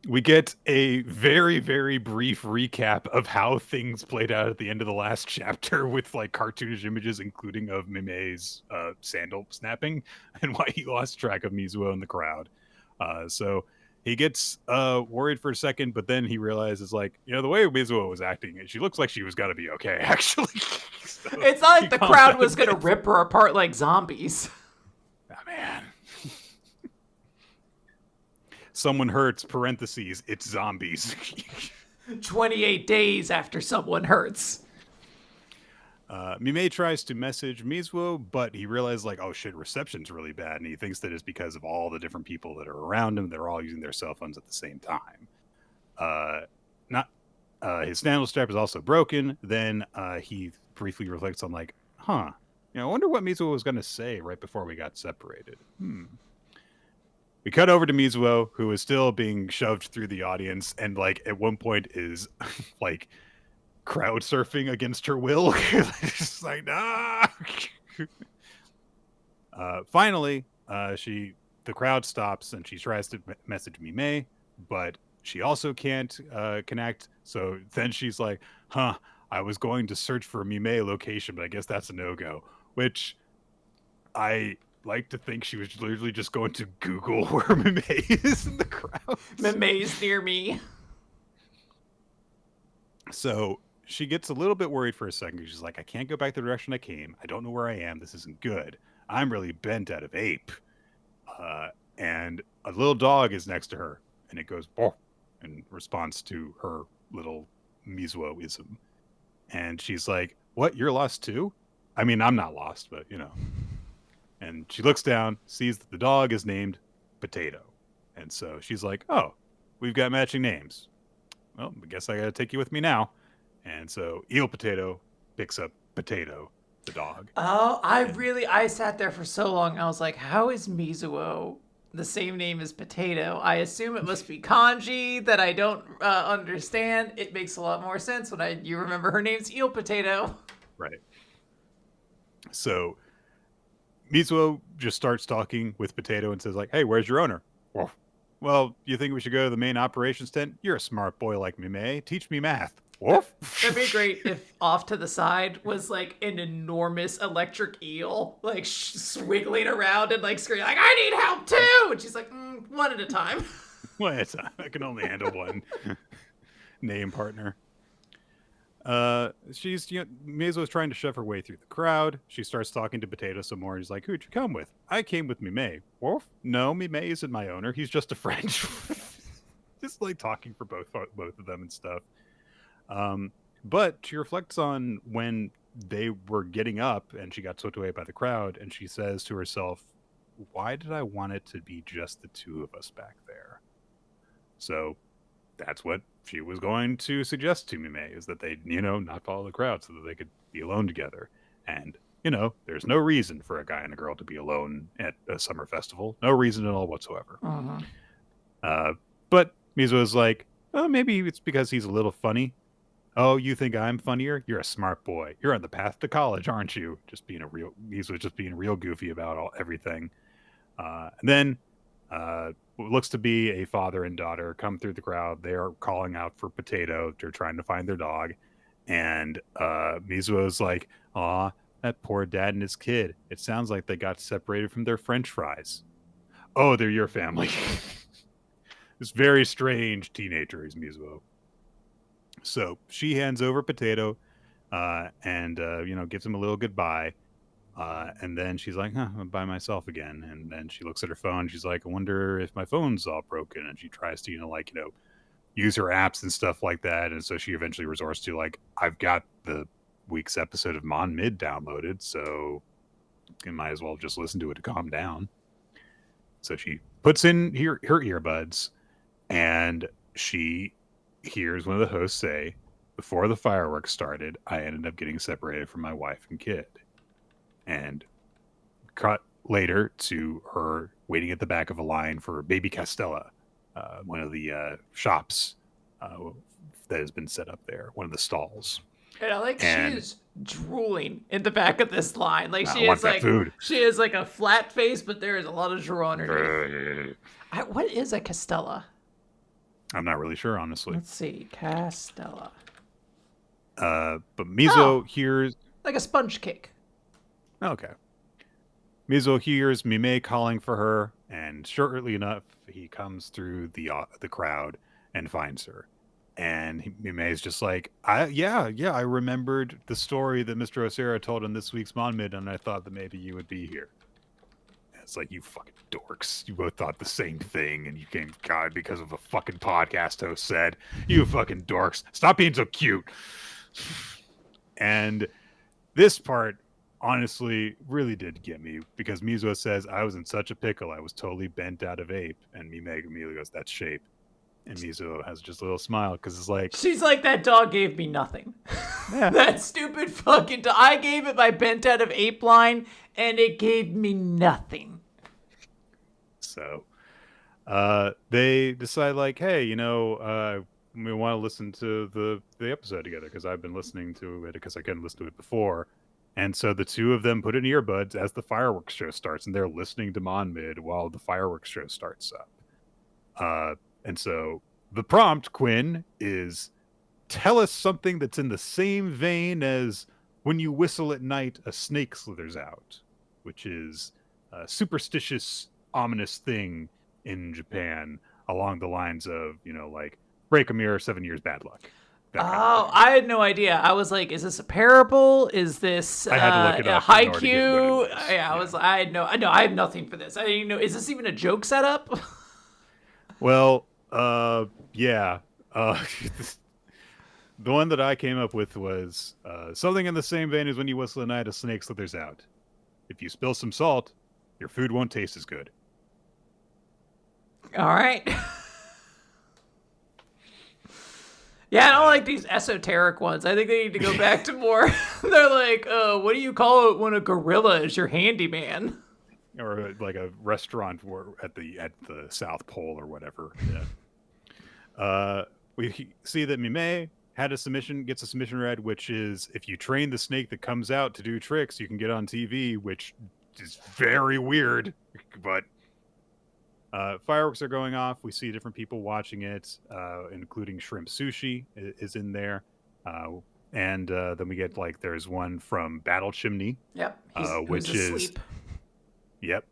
We get a very, very brief recap of how things played out at the end of the last chapter with like cartoonish images, including of Mime's sandal snapping and why he lost track of Mizuho in the crowd. So he gets worried for a second, but then he realizes like, the way Mizuho was acting, she looks like she was got to be okay, actually. So it's not like the crowd was going to rip her apart like zombies. Oh, man. Someone hurts, parentheses, it's zombies. 28 days after someone hurts. Mime tries to message Mizuho, but he realizes, like, oh shit, reception's really bad, and he thinks that it's because of all the different people that are around him. They're all using their cell phones at the same time. His sandal strap is also broken. Then he briefly reflects on, like, I wonder what Mizuho was going to say right before we got separated. We cut over to Mizuho, who is still being shoved through the audience, and like at one point is like crowd surfing against her will. Just like, nah. Finally, the crowd stops and she tries to message Mime, but she also can't connect. So then she's like, I was going to search for a Mime location, but I guess that's a no-go. Which I like to think she was literally just going to Google where Mime is in the crowd. Mime's near me. So she gets a little bit worried for a second. She's like, I can't go back the direction I came. I don't know where I am. This isn't good. I'm really bent out of ape. And a little dog is next to her, and it goes, "Boh," in response to her little Mizuho-ism. And she's like, what, you're lost too? I mean, I'm not lost, but And she looks down, sees that the dog is named Potato. And so she's like, oh, we've got matching names. Well, I guess I got to take you with me now. And so Eel Potato picks up Potato, the dog. Oh, I sat there for so long. I was like, how is Mizuho the same name as Potato? I assume it must be kanji that I don't understand. It makes a lot more sense when you remember her name's Eel Potato. Right. So Mizuho just starts talking with Potato and says like, hey, where's your owner? Well, you think we should go to the main operations tent? You're a smart boy like Mime. Teach me math. That'd be great if off to the side was like an enormous electric eel, like swiggling around and like screaming like, I need help too. And she's like, one at a time. One at a time. I can only handle one. name partner. She's, Mizuo's trying to shove her way through the crowd. She starts talking to Potato some more. He's like, "Who'd you come with?" "I came with Mimei." "Wolf?" "No, Mimei isn't my owner. He's just a friend." Just like talking for both of them and stuff. But she reflects on when they were getting up and she got swept away by the crowd, and she says to herself, "Why did I want it to be just the two of us back there?" So that's what she was going to suggest to Mimei, is that they, not follow the crowd so that they could be alone together. And, there's no reason for a guy and a girl to be alone at a summer festival. No reason at all whatsoever. But Mizuo's like, "Oh, maybe it's because he's a little funny." "Oh, you think I'm funnier? You're a smart boy. You're on the path to college, aren't you?" Mizuo's just being real goofy about everything. And then what looks to be a father and daughter come through the crowd. They are calling out for Potato. They're trying to find their dog. And Mizuo's like, "Aw, that poor dad and his kid. It sounds like they got separated from their French fries." "Oh, they're your family." This very strange teenager is Mizuo. So she hands over Potato and, gives him a little goodbye. And then she's like, "I'm by myself again." And then she looks at her phone. She's like, "I wonder if my phone's all broken." And she tries to, use her apps and stuff like that. And so she eventually resorts to, like, "I've got the week's episode of Mon Mid downloaded, so you might as well just listen to it to calm down." So she puts in her earbuds, and she hears one of the hosts say, "Before the fireworks started, I ended up getting separated from my wife and kid." And cut later to her waiting at the back of a line for Baby Castella, one of the shops that has been set up there, one of the stalls. And she is drooling in the back of this line. Like she is like food. She is like a flat face, but there is a lot of drool underneath. What is a Castella? I'm not really sure, honestly. Let's see, Castella. But Mizuo hears like a sponge cake. Okay. Mizuo hears Mimei calling for her, and shortly enough, he comes through the crowd and finds her. And Mimei's just like, I remembered the story that Mr. Osera told in this week's Monmid, and I thought that maybe you would be here. And it's like, you fucking dorks. You both thought the same thing, and you came, God, because of a fucking podcast host said. You fucking dorks. Stop being so cute. And this part honestly really did get me, because Mizuo says, "I was in such a pickle, I was totally bent out of ape." And Mimei immediately goes, "That's shape." And Mizuo has just a little smile, because it's like, she's like, "That dog gave me nothing." Yeah. That stupid fucking dog. I gave it my bent out of ape line, and it gave me nothing. So they decide, like, hey, we want to listen to the episode together, because I've been listening to it because I couldn't listen to it before. And so the two of them put in earbuds as the fireworks show starts, and they're listening to Monmid while the fireworks show starts up. And so the prompt, Quinn, is, "Tell us something that's in the same vein as when you whistle at night, a snake slithers out," which is a superstitious, ominous thing in Japan along the lines of, like, break a mirror, 7 years bad luck. I had no idea. I was like, is this a parable? Is this I had to look it up a haiku? I have nothing for this. I didn't know. Is this even a joke setup? Well, yeah. The one that I came up with was something in the same vein as when you whistle at night, a snake slithers out. If you spill some salt, your food won't taste as good. All right. Yeah, I don't like these esoteric ones. I think they need to go back to more. They're like, what do you call it when a gorilla is your handyman? Or like a restaurant at the South Pole or whatever. Yeah. We see that Mimei gets a submission read, which is, if you train the snake that comes out to do tricks, you can get on TV, which is very weird. But fireworks are going off. We see different people watching it, including Shrimp Sushi is in there. And then we get, like, there's one from Battle Chimney. Yep. Which is asleep. Yep.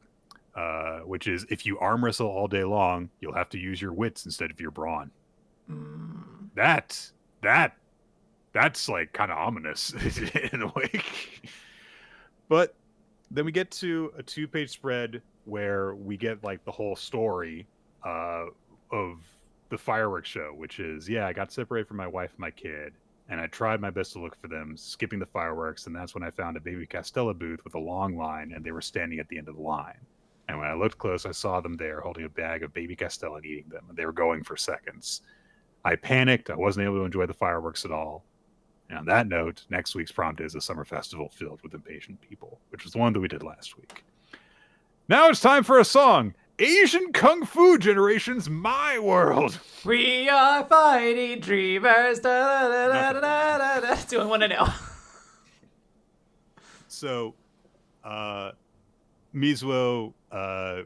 Which is, if you arm wrestle all day long, you'll have to use your wits instead of your brawn. that's like kind of ominous in a way. But then we get to a 2-page spread where we get like the whole story of the fireworks show, which is, I got separated from my wife and my kid, and I tried my best to look for them, skipping the fireworks, and that's when I found a Baby Castella booth with a long line, and they were standing at the end of the line. And when I looked close, I saw them there holding a bag of Baby Castella and eating them, and they were going for seconds. I panicked. I wasn't able to enjoy the fireworks at all. And on that note, next week's prompt is a summer festival filled with impatient people, which was the one that we did last week. Now it's time for a song. Asian Kung Fu Generation's My World. We are fighting dreamers. Da, da, da, da, da, da, da. Do I want to know? So, Mizuo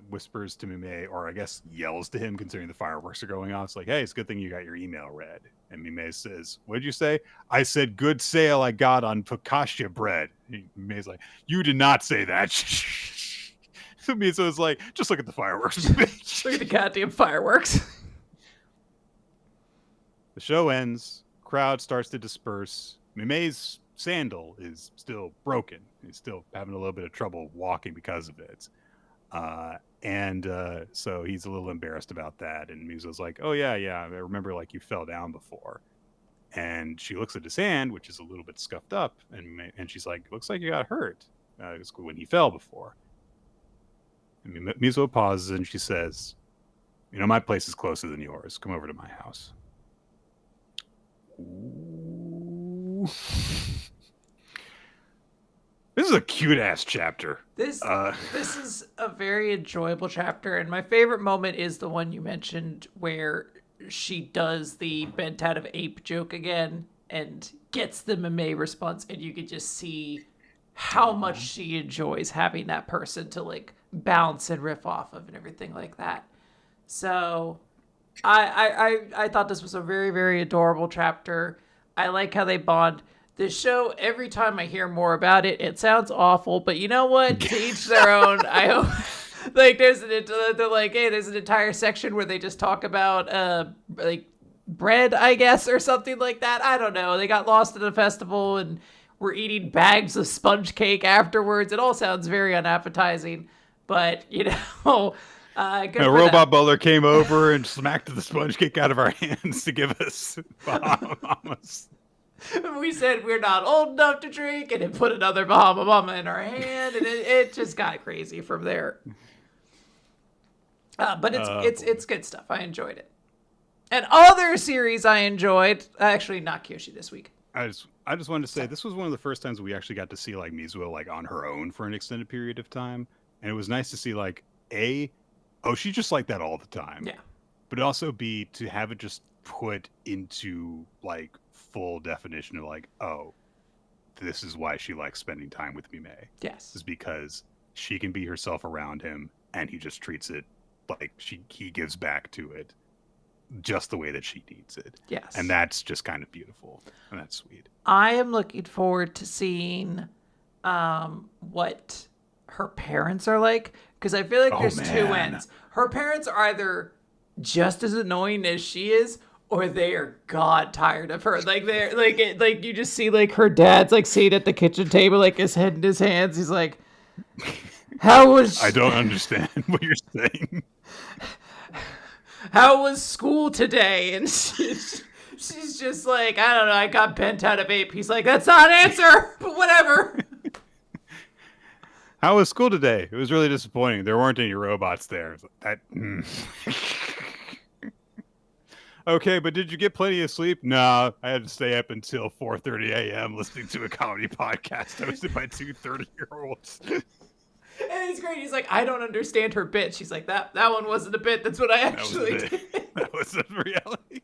whispers to Mimei, or I guess yells to him, considering the fireworks are going off. It's like, hey, it's a good thing you got your email read. And Mimei says, what did you say? I said, good sale I got on focaccia bread. Mimei's like, you did not say that. So Mizuo's like, just look at the fireworks, bitch. Look at the goddamn fireworks. The show ends. Crowd starts to disperse. Mimei's sandal is still broken. He's still having a little bit of trouble walking because of it. So he's a little embarrassed about that. And Mizuo's like, oh, yeah, I remember like you fell down before. And she looks at his hand, which is a little bit scuffed up. And she's like, looks like you got hurt when he fell before. And Mizuo pauses and she says, my place is closer than yours. Come over to my house. Ooh. This is a cute-ass chapter. This is a very enjoyable chapter, and my favorite moment is the one you mentioned where she does the bent out of ape joke again and gets the Mimei response, and you can just see how much she enjoys having that person to like bounce and riff off of and everything like that. So I thought this was a very, very adorable chapter. I like how they bond. This show, every time I hear more about it, it sounds awful, but you know what? To each their own. I hope, like, they're like, hey, there's an entire section where they just talk about, like, bread, I guess, or something like that. I don't know. They got lost at a festival and were eating bags of sponge cake afterwards. It all sounds very unappetizing, but, a robot butler came over and smacked the sponge cake out of our hands to give us Bahama Mamas. We said we're not old enough to drink, and it put another Bahama Mama in our hand, and it just got crazy from there. But it's good stuff. I enjoyed it. And other series I enjoyed, actually not Kiyoshi this week. I just wanted to say this was one of the first times we actually got to see like Mizuo like on her own for an extended period of time, and it was nice to see like she's just like that all the time. Yeah. But also B, to have it just put into like full definition of like, oh, this is why she likes spending time with Mimei. Yes. Is because she can be herself around him and he just treats it like he gives back to it just the way that she needs it. Yes. And that's just kind of beautiful. And that's sweet. I am looking forward to seeing what her parents are like, because I feel like there's two ends. Her parents are either just as annoying as she is, or they are god tired of her. Like they're like you just see like her dad's like sitting at the kitchen table, like his head in his hands. He's like, "How was?" I don't understand what you're saying. How was school today? And she's just like, I don't know. I got bent out of ape. He's like, that's not an answer, but whatever. How was school today? It was really disappointing. There weren't any robots there. Okay, but did you get plenty of sleep? No, I had to stay up until 4:30 a.m. listening to a comedy podcast hosted by two 30-year-olds. And he's great. He's like, I don't understand her bit. She's like, that one wasn't a bit. That's what I actually did. That was a reality.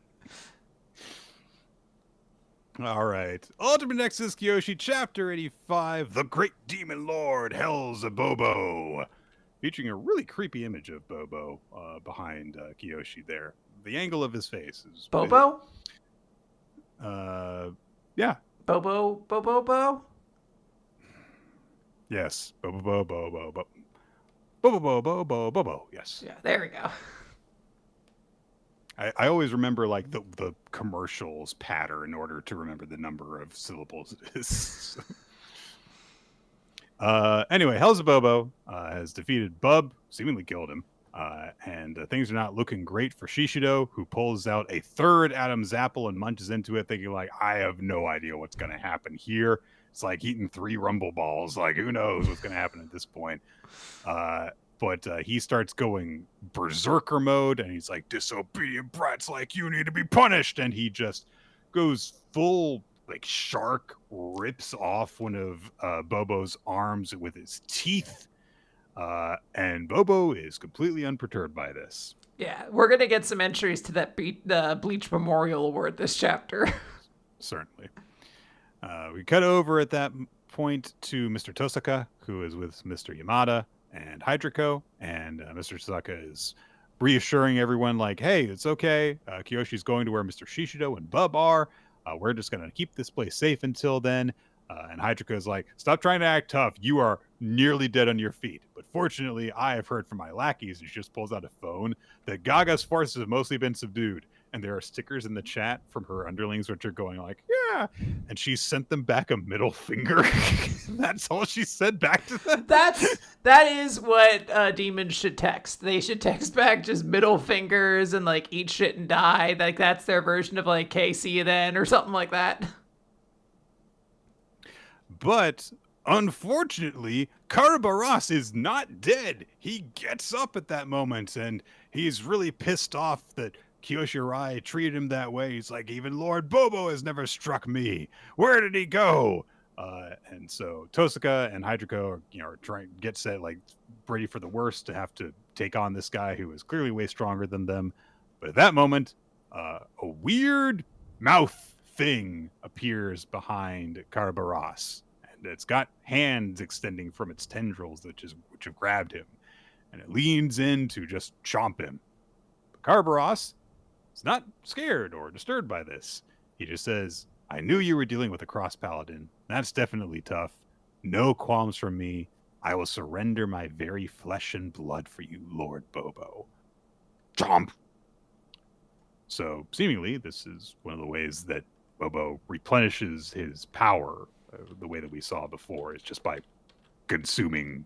All right. Ultimate Nexus Kiyoshi, Chapter 85, The Great Demon Lord, Hell's a Bobo. Featuring a really creepy image of Bobo behind Kiyoshi there. The angle of his face is... Bobo? Yeah. Bobo? Yes. Bobo. Yes. Yeah, there we go. I always remember like the commercials pattern in order to remember the number of syllables it is. Anyway, Helzabobo has defeated Bub, seemingly killed him. And things are not looking great for Shishido, who pulls out a third Adam's apple and munches into it, thinking like, I have no idea what's going to happen here. It's like eating 3 rumble balls. Like, who knows what's going to happen at this point? But he starts going berserker mode, and he's like, disobedient brats like you need to be punished. And he just goes full like shark, rips off one of Bobo's arms with his teeth. And Bobo is completely unperturbed by this. Yeah, we're going to get some entries to that the Bleach Memorial Award this chapter. Certainly. We cut over at that point to Mr. Tosaka, who is with Mr. Yamada and Hydrico. And Mr. Tosaka is reassuring everyone, like, hey, it's okay. Kiyoshi's going to where Mr. Shishido and Bub are. We're just going to keep this place safe until then. And Hydrico is like, stop trying to act tough. You are nearly dead on your feet. But fortunately, I have heard from my lackeys, and she just pulls out a phone, that Gaga's forces have mostly been subdued. And there are stickers in the chat from her underlings, which are going like, yeah. And she sent them back a middle finger. That's all she said back to them. That is what demons should text. They should text back just middle fingers and like eat shit and die. Like that's their version of like, okay, see you then, or something like that. But unfortunately, Karabaras is not dead. He gets up at that moment, and he's really pissed off that Kiyoshi Arai treated him that way. He's like, even Lord Bobo has never struck me. Where did he go? And so Tosaka and Hydrico are trying to get set, like ready for the worst, to have to take on this guy who is clearly way stronger than them. But at that moment, a weird mouth thing appears behind Karabaras. And it's got hands extending from its tendrils which have grabbed him. And it leans in to just chomp him. But Karabaras is not scared or disturbed by this. He just says, I knew you were dealing with a cross paladin. That's definitely tough. No qualms from me. I will surrender my very flesh and blood for you, Lord Bobo. Chomp! So, seemingly, this is one of the ways that Bobo replenishes his power. The way that we saw before is just by consuming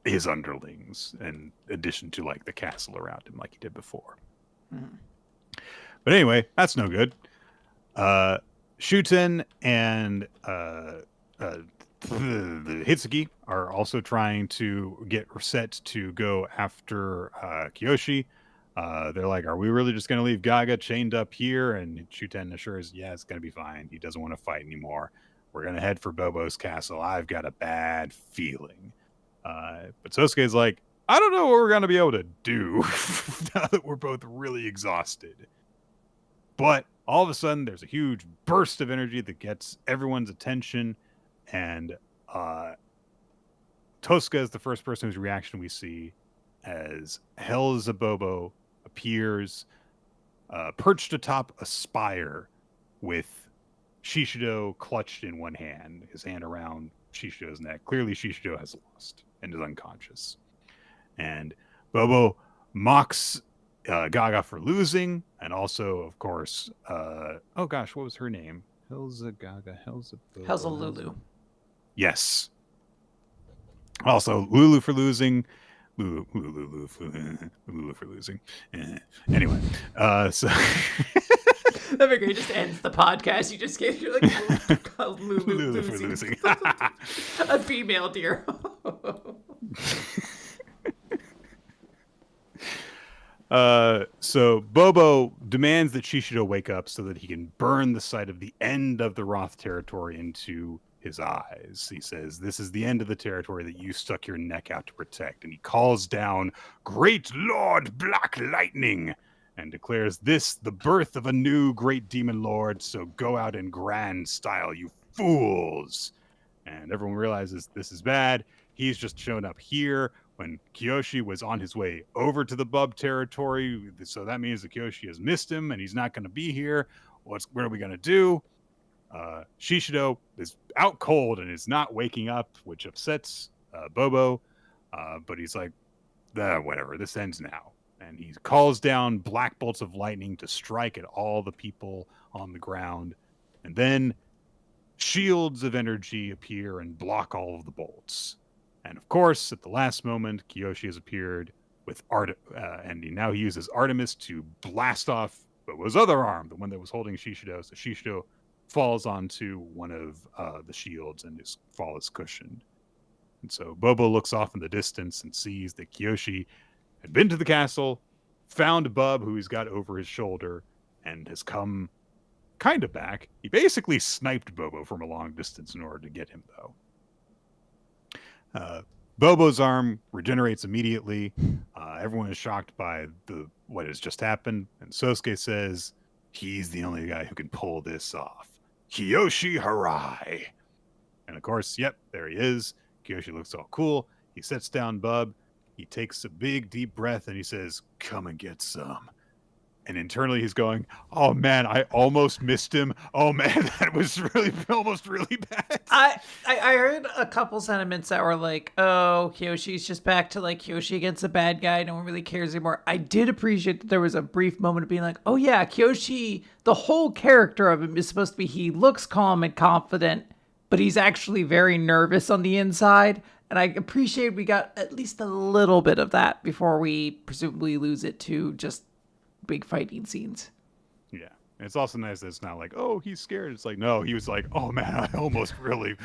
his underlings, in addition to like the castle around him, like he did before. Mm-hmm. But anyway, that's no good. Shuten and the Hitsuki are also trying to get set to go after Kiyoshi. They're like, are we really just going to leave Gaga chained up here? And Shuten assures, yeah, it's going to be fine. He doesn't want to fight anymore. We're going to head for Bobo's castle. I've got a bad feeling. But Sosuke's like, I don't know what we're going to be able to do now that we're both really exhausted. But all of a sudden, there's a huge burst of energy that gets everyone's attention. And Tosca is the first person whose reaction we see as Helzabobo appears perched atop a spire with Shishido clutched in one hand, his hand around Shishido's neck. Clearly, Shishido has lost and is unconscious. And Bobo mocks Gaga for losing, and also, of course, oh gosh, what was her name? Lulu. Yes. Also, Lulu for losing. Lulu for losing. Anyway, so that'd be great. Just ends the podcast. You just get you're like Lulu for losing. A female deer. So Bobo demands that Shishido wake up so that he can burn the sight of the end of the Roth territory into his eyes. He says, this is the end of the territory that you stuck your neck out to protect. And he calls down, Great Lord Black Lightning, and declares this the birth of a new great demon lord. So go out in grand style, you fools. And everyone realizes this is bad. He's just shown up here when Kiyoshi was on his way over to the Bub territory. So that means that Kiyoshi has missed him and he's not going to be here. What are we going to do? Shishido is out cold and is not waking up, which upsets Bobo. But he's like, whatever, this ends now. And he calls down black bolts of lightning to strike at all the people on the ground. And then shields of energy appear and block all of the bolts. And of course, at the last moment, Kiyoshi has appeared with and now he uses Artemis to blast off Bobo's other arm, the one that was holding Shishido. So Shishido falls onto one of the shields and his fall is cushioned. And so Bobo looks off in the distance and sees that Kiyoshi had been to the castle, found Bub, who he's got over his shoulder, and has come kind of back. He basically sniped Bobo from a long distance in order to get him, though. Bobo's arm regenerates immediately. Everyone is shocked by what has just happened. And Sosuke says he's the only guy who can pull this off. Kiyoshi Harai. And of course, yep, there he is. Kiyoshi looks all cool. He sets down Bub. He takes a big, deep breath, and he says, come and get some. And internally he's going, oh man, I almost missed him. Oh man, that was almost really bad. I heard a couple sentiments that were like, oh, Kiyoshi's just back to like Kiyoshi against a bad guy. No one really cares anymore. I did appreciate that there was a brief moment of being like, oh yeah, Kiyoshi, the whole character of him is supposed to be, he looks calm and confident, but he's actually very nervous on the inside. And I appreciate we got at least a little bit of that before we presumably lose it to just big fighting scenes. Yeah. And it's also nice that it's not like, oh, he's scared. It's like, no, he was like, oh man, I almost really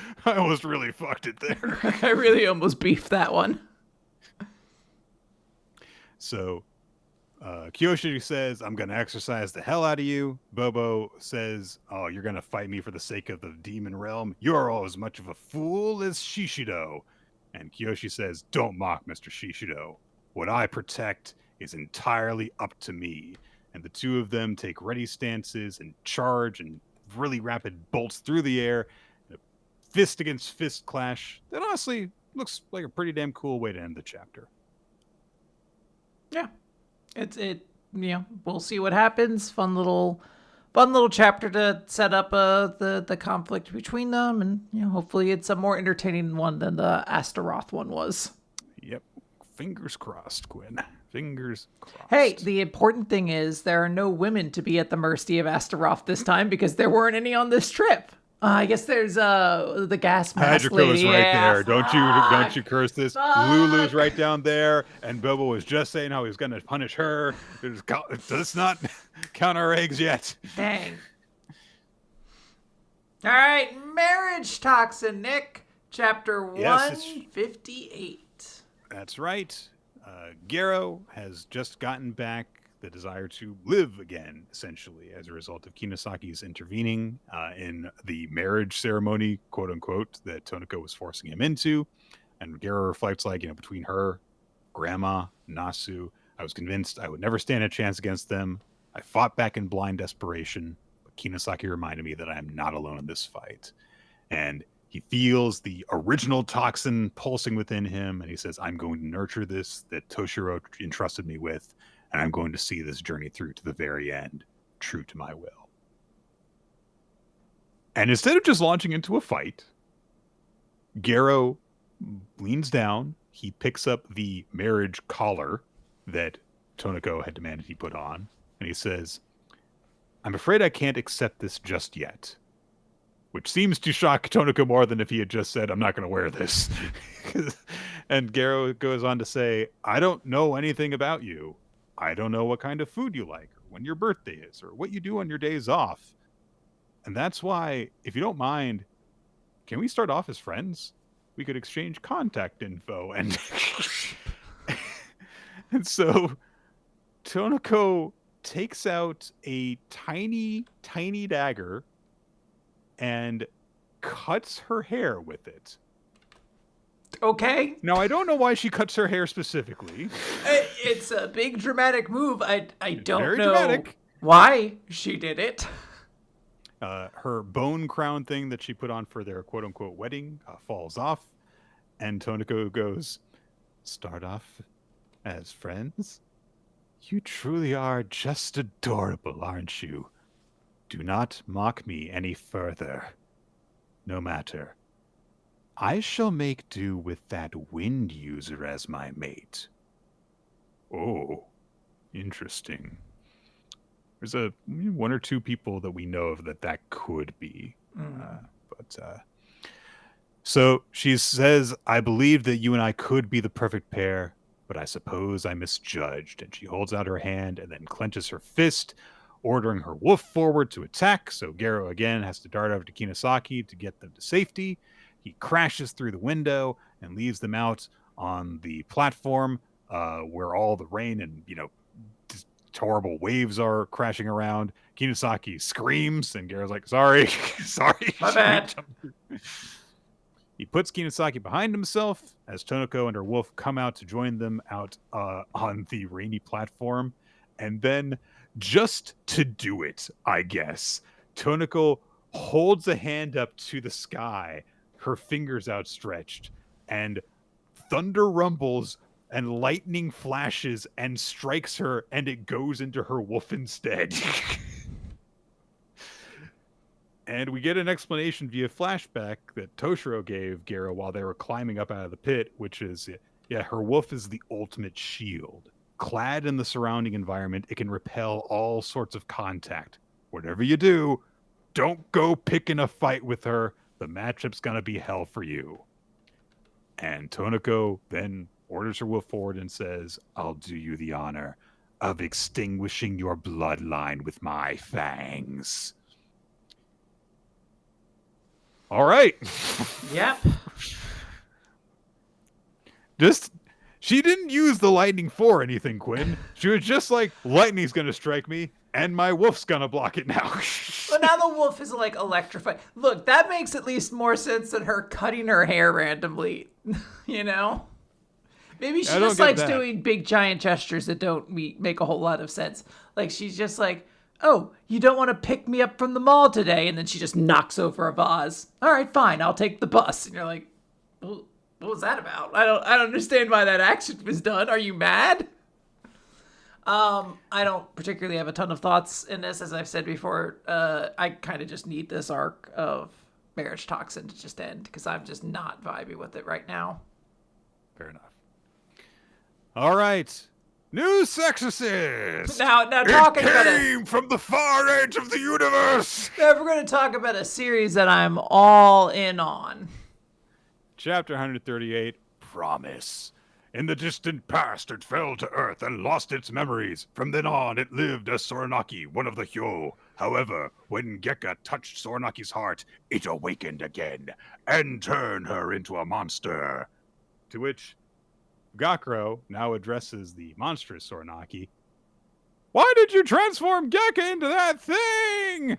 fucked it there. I really almost beefed that one. So Kiyoshi says, I'm going to exercise the hell out of you. Bobo says, oh, you're going to fight me for the sake of the demon realm. You're all as much of a fool as Shishido. And Kiyoshi says, don't mock Mr. Shishido. What I protect is entirely up to me. And the two of them take ready stances and charge and really rapid bolts through the air. A fist against fist clash that honestly looks like a pretty damn cool way to end the chapter. Yeah. We'll see what happens. Fun little chapter to set up the conflict between them, and hopefully it's a more entertaining one than the Astaroth one was. Yep. Fingers crossed, Quinn. Fingers crossed. Hey, the important thing is there are no women to be at the mercy of Astaroth this time because there weren't any on this trip. I guess there's the gas mask lady. Right there. Don't you curse this. Fuck. Lulu's right down there, and Bobo was just saying how he was going to punish her. Does not count our eggs yet. Dang. All right, Marriagetoxin, Nick. Chapter 158. That's right. Gero has just gotten back the desire to live again, essentially, as a result of Kinosaki's intervening in the marriage ceremony, quote unquote, that Toniko was forcing him into. And Gero reflects like, between her, Grandma, Nasu, I was convinced I would never stand a chance against them. I fought back in blind desperation, but Kinosaki reminded me that I am not alone in this fight. And he feels the original toxin pulsing within him, and he says, I'm going to nurture this that Toshiro entrusted me with, and I'm going to see this journey through to the very end, true to my will. And instead of just launching into a fight, Gero leans down, he picks up the marriage collar that Toniko had demanded he put on, and he says, I'm afraid I can't accept this just yet. Which seems to shock Toniko more than if he had just said, I'm not going to wear this. And Gero goes on to say, I don't know anything about you. I don't know what kind of food you like, or when your birthday is, or what you do on your days off. And that's why, if you don't mind, can we start off as friends? We could exchange contact info. And so Toniko takes out a tiny, tiny dagger and cuts her hair with it. Okay. Now, I don't know why she cuts her hair specifically. It's a big dramatic move. I don't know dramatic. Why she did it. Her bone crown thing that she put on for their quote-unquote wedding falls off. And Toniko goes, start off as friends? You truly are just adorable, aren't you? Do not mock me any further. No matter. I shall make do with that wind user as my mate. Oh, Interesting. There's one or two people that we know of that could be. So she says, I believe that you and I could be the perfect pair, but I suppose I misjudged. And she holds out her hand and then clenches her fist, ordering her wolf forward to attack. So Garo again has to dart over to Kinasaki to get them to safety. He crashes through the window and leaves them out on the platform where all the rain and, horrible waves are crashing around. Kinasaki screams, and Garo's like, sorry. My bad. He puts Kinasaki behind himself as Tonoko and her wolf come out to join them out on the rainy platform. And then, just to do it, I guess, Tonoko holds a hand up to the sky, her fingers outstretched, and thunder rumbles and lightning flashes and strikes her, and it goes into her wolf instead. And we get an explanation via flashback that Toshiro gave Garo while they were climbing up out of the pit, which is, her wolf is the ultimate shield. Clad in the surrounding environment, it can repel all sorts of contact. Whatever you do, don't go picking a fight with her. The matchup's gonna be hell for you. And Tonoko then orders her wolf forward and says, I'll do you the honor of extinguishing your bloodline with my fangs. All right. Yep. She didn't use the lightning for anything, Quinn. She was just like, lightning's going to strike me, and my wolf's going to block it now. Well, now the wolf is like electrified. Look, that makes at least more sense than her cutting her hair randomly, Maybe she just likes doing big giant gestures that don't make a whole lot of sense. Like she's just like, oh, you don't want to pick me up from the mall today? And then she just knocks over a vase. All right, fine, I'll take the bus. And you're like, well, what was that about? I don't understand why that action was done. Are you mad? I don't particularly have a ton of thoughts in this. As I've said before, I kind of just need this arc of Marriagetoxin to just end because I'm just not vibing with it right now. Fair enough. All right. New Exorcist! Now talking about it came from the far edge of the universe! Now we're going to talk about a series that I'm all in on. Chapter 138, Promise. In the distant past, it fell to earth and lost its memories. From then on, it lived as Soranaki, one of the Hyo. However, when Gekka touched Soranaki's heart, it awakened again and turned her into a monster. To which Gakuro now addresses the monstrous Soranaki. Why did you transform Gekka into that thing?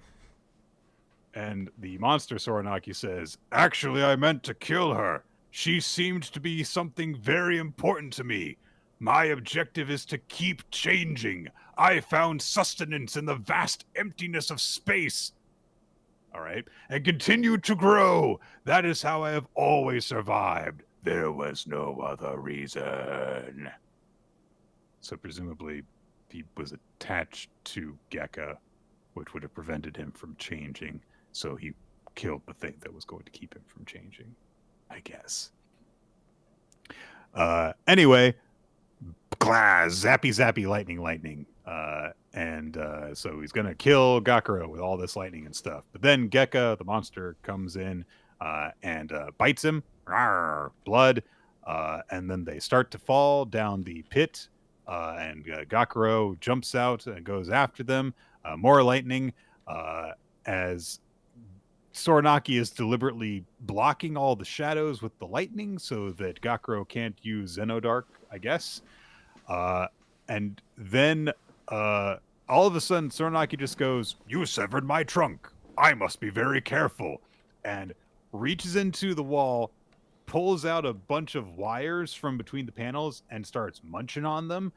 And the monster Soranaki says, actually, I meant to kill her. She seemed to be something very important to me. My objective is to keep changing. I found sustenance in the vast emptiness of space. All right. And continued to grow. That is how I have always survived. There was no other reason. So presumably he was attached to Gekka, which would have prevented him from changing. So he killed the thing that was going to keep him from changing, I guess. Anyway, zappy, lightning. So he's going to kill Gakuro with all this lightning and stuff. But then Gekka, the monster, comes in and bites him. Rawr, blood. And then they start to fall down the pit. And Gakuro jumps out and goes after them. More lightning as Soranaki is deliberately blocking all the shadows with the lightning so that Gakuro can't use Xenodark, I guess. And then all of a sudden, Soranaki just goes, "You severed my trunk. I must be very careful." And reaches into the wall, pulls out a bunch of wires from between the panels and starts munching on them,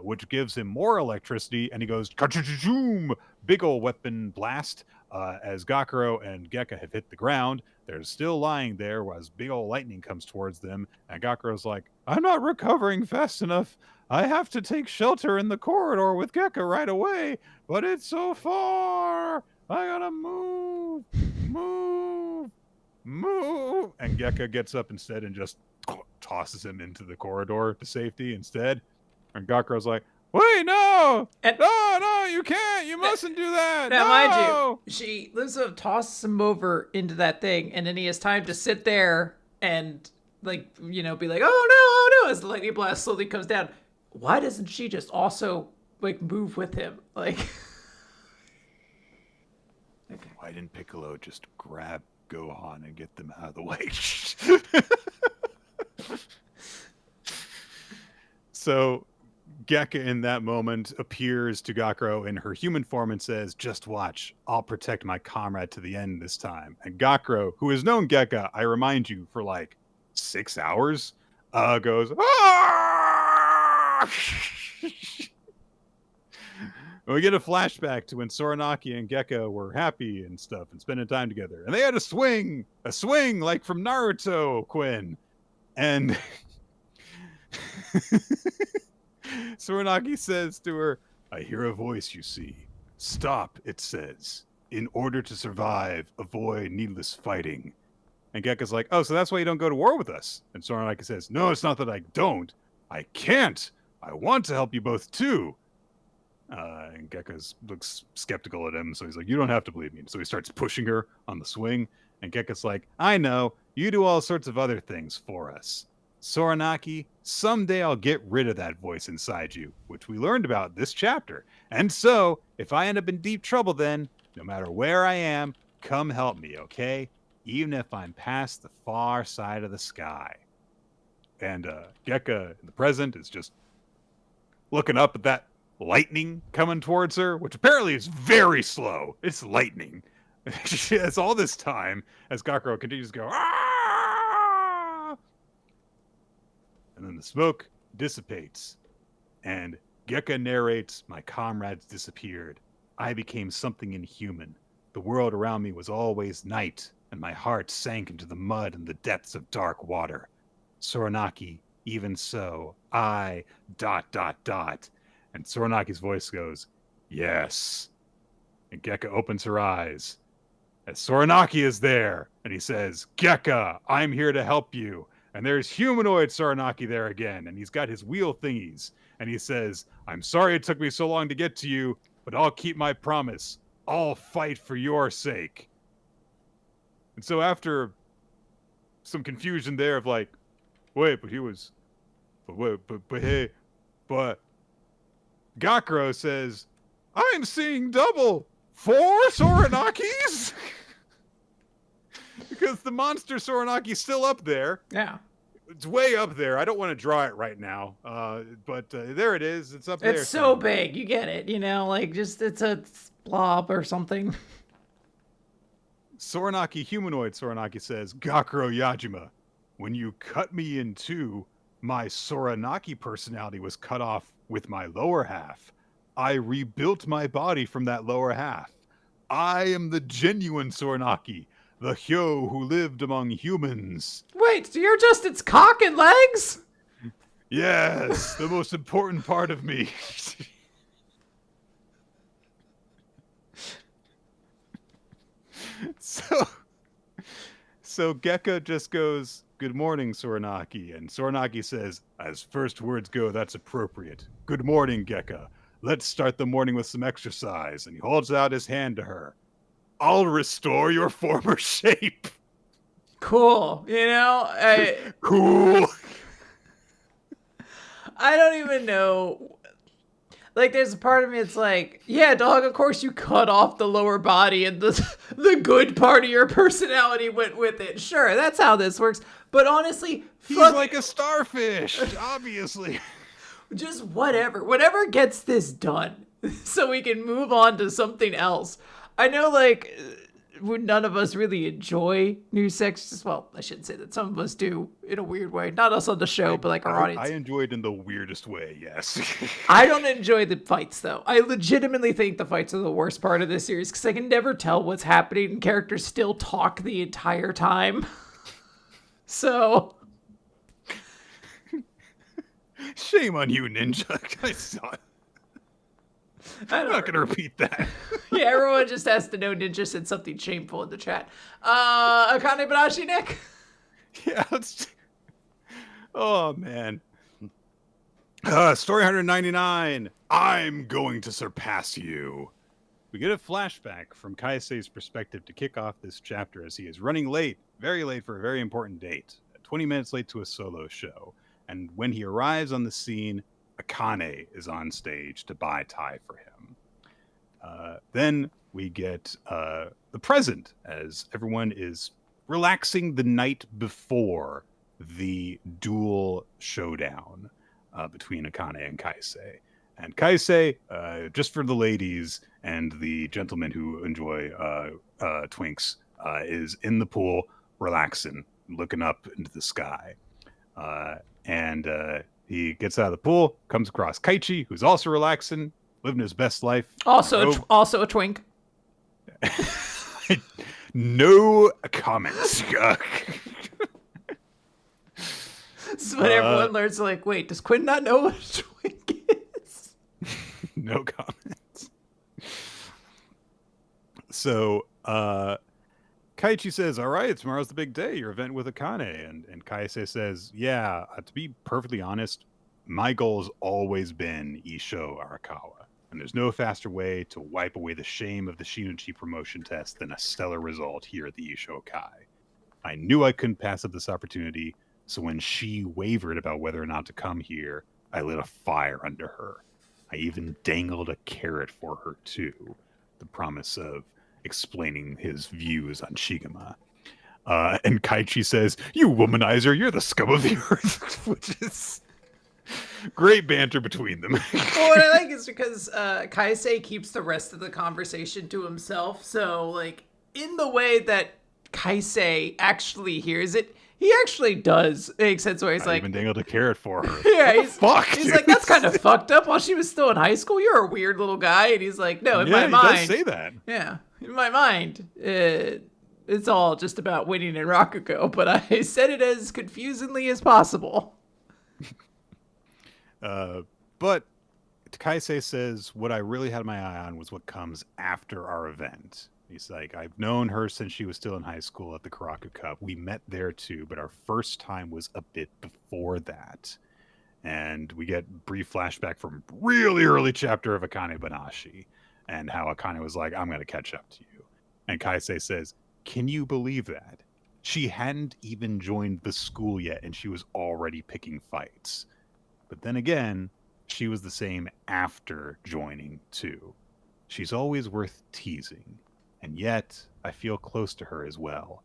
which gives him more electricity. And he goes, "Ka-cha-cha-choom!" Big ol' weapon blast. As Gakuro and Gekka have hit the ground, they're still lying there as big ol' lightning comes towards them. And Gakuro's like, I'm not recovering fast enough. I have to take shelter in the corridor with Gekka right away, but it's so far. I gotta move. And Gekka gets up instead and just tosses him into the corridor to safety instead. And Gakuro's like, wait, no! no, no, you can't. You mustn't do that. Now, no. mind you, Lizzo tosses him over into that thing, and then he has time to sit there and, like, you know, be like, oh no, as the lightning blast slowly comes down. Why doesn't she just also, like, move with him? Like, okay. Why didn't Piccolo just grab Gohan and get them out of the way? So Gekka in that moment appears to Gakuro in her human form and says, just watch, I'll protect my comrade to the end this time. And Gakuro, who has known Gekka, I remind you, for like 6 hours, goes, ah! We get a flashback to when Soranaki and Gekka were happy and stuff and spending time together. And they had a swing like from Naruto, Quinn. And Soranaki says to her, I hear a voice, you see. Stop, it says. In order to survive, avoid needless fighting. And Gekka's like, oh, so that's why you don't go to war with us? And Soranaki says, no, it's not that I don't. I can't. I want to help you both, too. And Gekka looks skeptical at him, so he's like, you don't have to believe me. So he starts pushing her on the swing, and Gekka's like, I know, you do all sorts of other things for us. Soranaki, someday I'll get rid of that voice inside you, which we learned about this chapter. And so, if I end up in deep trouble then, no matter where I am, come help me, okay? Even if I'm past the far side of the sky. And Gekka in the present is just looking up at that lightning coming towards her, which apparently is very slow. It's lightning. She has all this time as Gakuro continues to go, ah! And then the smoke dissipates. And Gekka narrates, my comrades disappeared. I became something inhuman. The world around me was always night, and my heart sank into the mud and the depths of dark water. Soranaki, even so, I... ... And Soranaki's voice goes, yes. And Gekka opens her eyes. As Soranaki is there, and he says, Gekka, I'm here to help you. And there's humanoid Soranaki there again, and he's got his wheel thingies. And he says, I'm sorry it took me so long to get to you, but I'll keep my promise. I'll fight for your sake. And so after some confusion there of like, wait, but he was, but hey, but Gakuro says, I'm seeing double. 4 Soranakis? Because the monster Soranaki's still up there. Yeah. It's way up there. I don't want to draw it right now. But there it is. It's up there. It's so big. You get it. You know, like just it's a blob or something. Soranaki, humanoid Soranaki says, Gakuro Yajima, when you cut me in two, my Soranaki personality was cut off with my lower half. I rebuilt my body from that lower half. I am the genuine Soranaki, the Hyo who lived among humans. Wait, so you're just its cock and legs? Yes, the most important part of me. So Gekka just goes, good morning, Soranaki. And Soranaki says, as first words go, that's appropriate. Good morning, Gekka. Let's start the morning with some exercise. And he holds out his hand to her. I'll restore your former shape. Cool. You know, cool. I don't even know. Like, there's a part of me that's like, yeah, dog, of course you cut off the lower body and the good part of your personality went with it. Sure, that's how this works. But honestly, he's like a starfish, obviously. Just whatever. Whatever gets this done so we can move on to something else. I know, like, none of us really enjoy new sex. Well, I shouldn't say that. Some of us do in a weird way. Not us on the show, but like our audience. I enjoy it in the weirdest way, yes. I don't enjoy the fights, though. I legitimately think the fights are the worst part of this series because I can never tell what's happening and characters still talk the entire time. So... Shame on you, Ninja. I saw it. I'm not going to repeat that. Yeah, everyone just has to know Ninja said something shameful in the chat. Akane-banashi, Nick? Yeah, oh, man. Story 199. I'm going to surpass you. We get a flashback from Kaisei's perspective to kick off this chapter as he is running late, very late for a very important date, 20 minutes late to a solo show. And when he arrives on the scene, Akane is on stage to buy tie for him. Then we get the present as everyone is relaxing the night before the duel showdown between Akane and Kaisei. And Kaisei, just for the ladies and the gentlemen who enjoy twinks, is in the pool relaxing, looking up into the sky. And he gets out of the pool, comes across Kaichi, who's also relaxing, living his best life. Also a twink. No comments. So when everyone learns, like, wait, does Quinn not know what a twink is? No comments. So Kaichi says, all right, tomorrow's the big day, your event with Akane. And Kaisei says, yeah, to be perfectly honest, my goal has always been Isho Arakawa. And there's no faster way to wipe away the shame of the Shinichi promotion test than a stellar result here at the Isho Kai. I knew I couldn't pass up this opportunity, so when she wavered about whether or not to come here, I lit a fire under her. I even dangled a carrot for her, too. The promise of explaining his views on Shigema. And Kaichi says, you womanizer, you're the scum of the earth, which is great banter between them. Well, what I like is because Kaisei keeps the rest of the conversation to himself. So, like, in the way that Kaisei actually hears it, he actually does make sense where he's I like, even dangled a carrot for her. Yeah, He's like, that's kind of fucked up. While she was still in high school, you're a weird little guy. And he's like, no, in my mind, he does say that. Yeah, in my mind, it's all just about winning in Rakugo. But I said it as confusingly as possible. But Kaisei says, what I really had my eye on was what comes after our event. He's like, I've known her since she was still in high school at the Karaku Cup. We met there too, but our first time was a bit before that. And we get brief flashback from really early chapter of Akane-banashi and how Akane was like, I'm going to catch up to you. And Kaisei says, can you believe that? She hadn't even joined the school yet, and she was already picking fights. But then again, she was the same after joining too. She's always worth teasing. And yet, I feel close to her as well.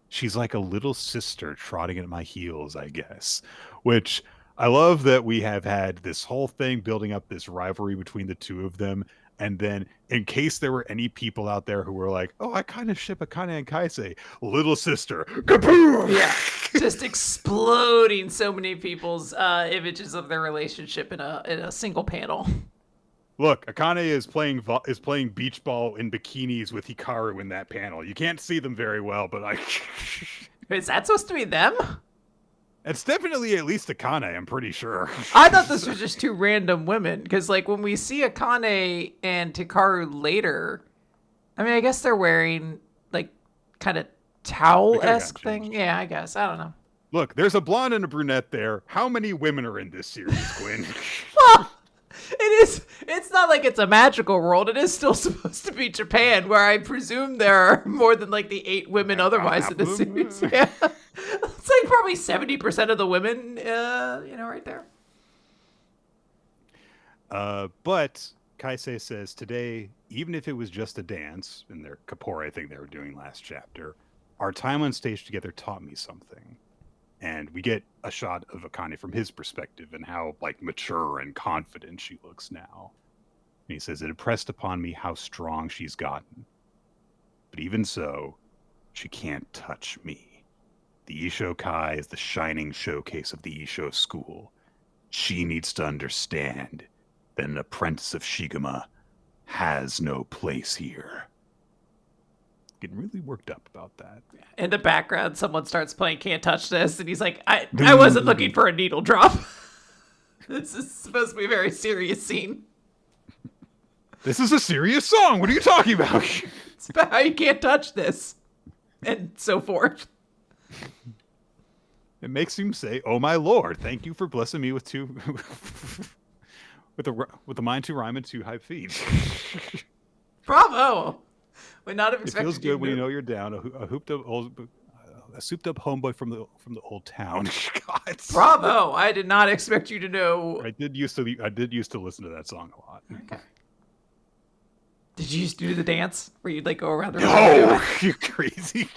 She's like a little sister trotting at my heels, I guess. Which, I love that we have had this whole thing building up this rivalry between the two of them. And then, in case there were any people out there who were like, oh, I kind of ship Akane and Kaisei. Little sister. Kaboom! Yeah. Just exploding so many people's images of their relationship in a single panel. Look, Akane is playing beach ball in bikinis with Hikaru in that panel. You can't see them very well, but Is that supposed to be them? It's definitely at least Akane, I'm pretty sure. I thought this was just two random women, because, like, when we see Akane and Hikaru later, I mean, I guess they're wearing, like, kind of towel-esque thing. Yeah, I guess. I don't know. Look, there's a blonde and a brunette there. How many women are in this series, Quinn? Well, it's not like it's a magical world. It is still supposed to be Japan, where I presume there are more than like the 8 women otherwise in the series. Yeah. It's like probably 70% of the women, right there. But Kaisei says today, even if it was just a dance in their Kapore thing they were doing last chapter, our time on stage together taught me something. And we get a shot of Akane from his perspective and how, like, mature and confident she looks now. And he says, it impressed upon me how strong she's gotten. But even so, she can't touch me. The Isho Kai is the shining showcase of the Isho school. She needs to understand that an apprentice of Shigema has no place here. Getting really worked up about that. In the background, someone starts playing Can't Touch This, and he's like, I wasn't looking for a needle drop. This is supposed to be a very serious scene. This is a serious song. What are you talking about? It's about how you can't touch this. And so forth. It makes him say, "Oh my lord, thank you for blessing me with two, with a mind to rhyme and 2 high feet." Bravo! Would not have expected. It feels good when you know you're down. A souped up homeboy from the old town. God. Bravo! I did not expect you to know. I did used to listen to that song a lot. Okay. Did you used to do the dance where you'd like go around the room? No, you're crazy.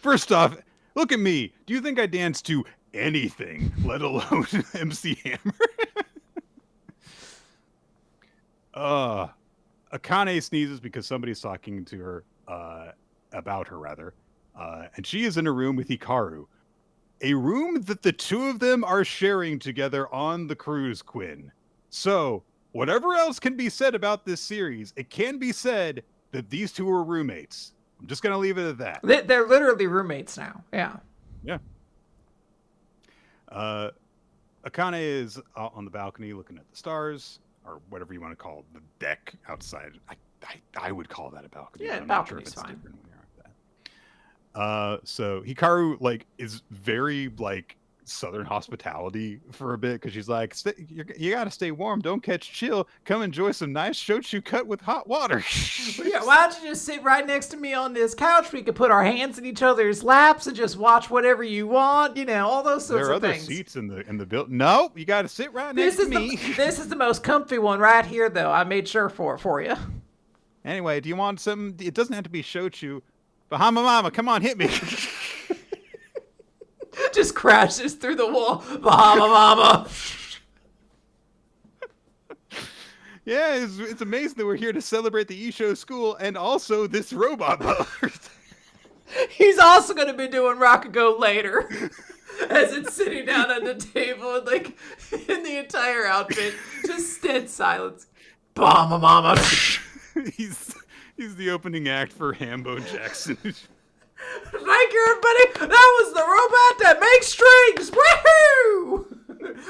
First off, look at me. Do you think I dance to anything, let alone MC Hammer? Akane sneezes because somebody's talking to her, about her rather, and she is in a room with Hikaru. A room that the two of them are sharing together on the cruise, Quinn. So, whatever else can be said about this series, it can be said that these two are roommates. I'm just going to leave it at that. They're literally roommates now. Yeah. Yeah. Akane is out on the balcony looking at the stars, or whatever you want to call the deck outside. I would call that a balcony. Yeah, I'm balcony's not sure if it's fine. different when you're at that. So Hikaru is very Southern hospitality for a bit, because she's like, you got to stay warm, don't catch chill, come enjoy some nice shochu cut with hot water. Yeah, why don't you just sit right next to me on this couch? We could put our hands in each other's laps and just watch whatever you want, all those sorts of things. There are other seats in the building. No, you got to sit right next to me. This is the most comfy one right here, though. I made sure for you. Anyway, do you want some? It doesn't have to be shochu. Bahama mama, come on, hit me. Just crashes through the wall. Bahama mama. Yeah, it's amazing that we're here to celebrate the Isho school and also this robot lover. He's also going to be doing Rakugo later. As it's sitting down at the table and in the entire outfit, just dead silence. Bahama mama. He's the opening act for Hambo Jackson. Thank you, everybody. That was the robot that makes strings. Woohoo!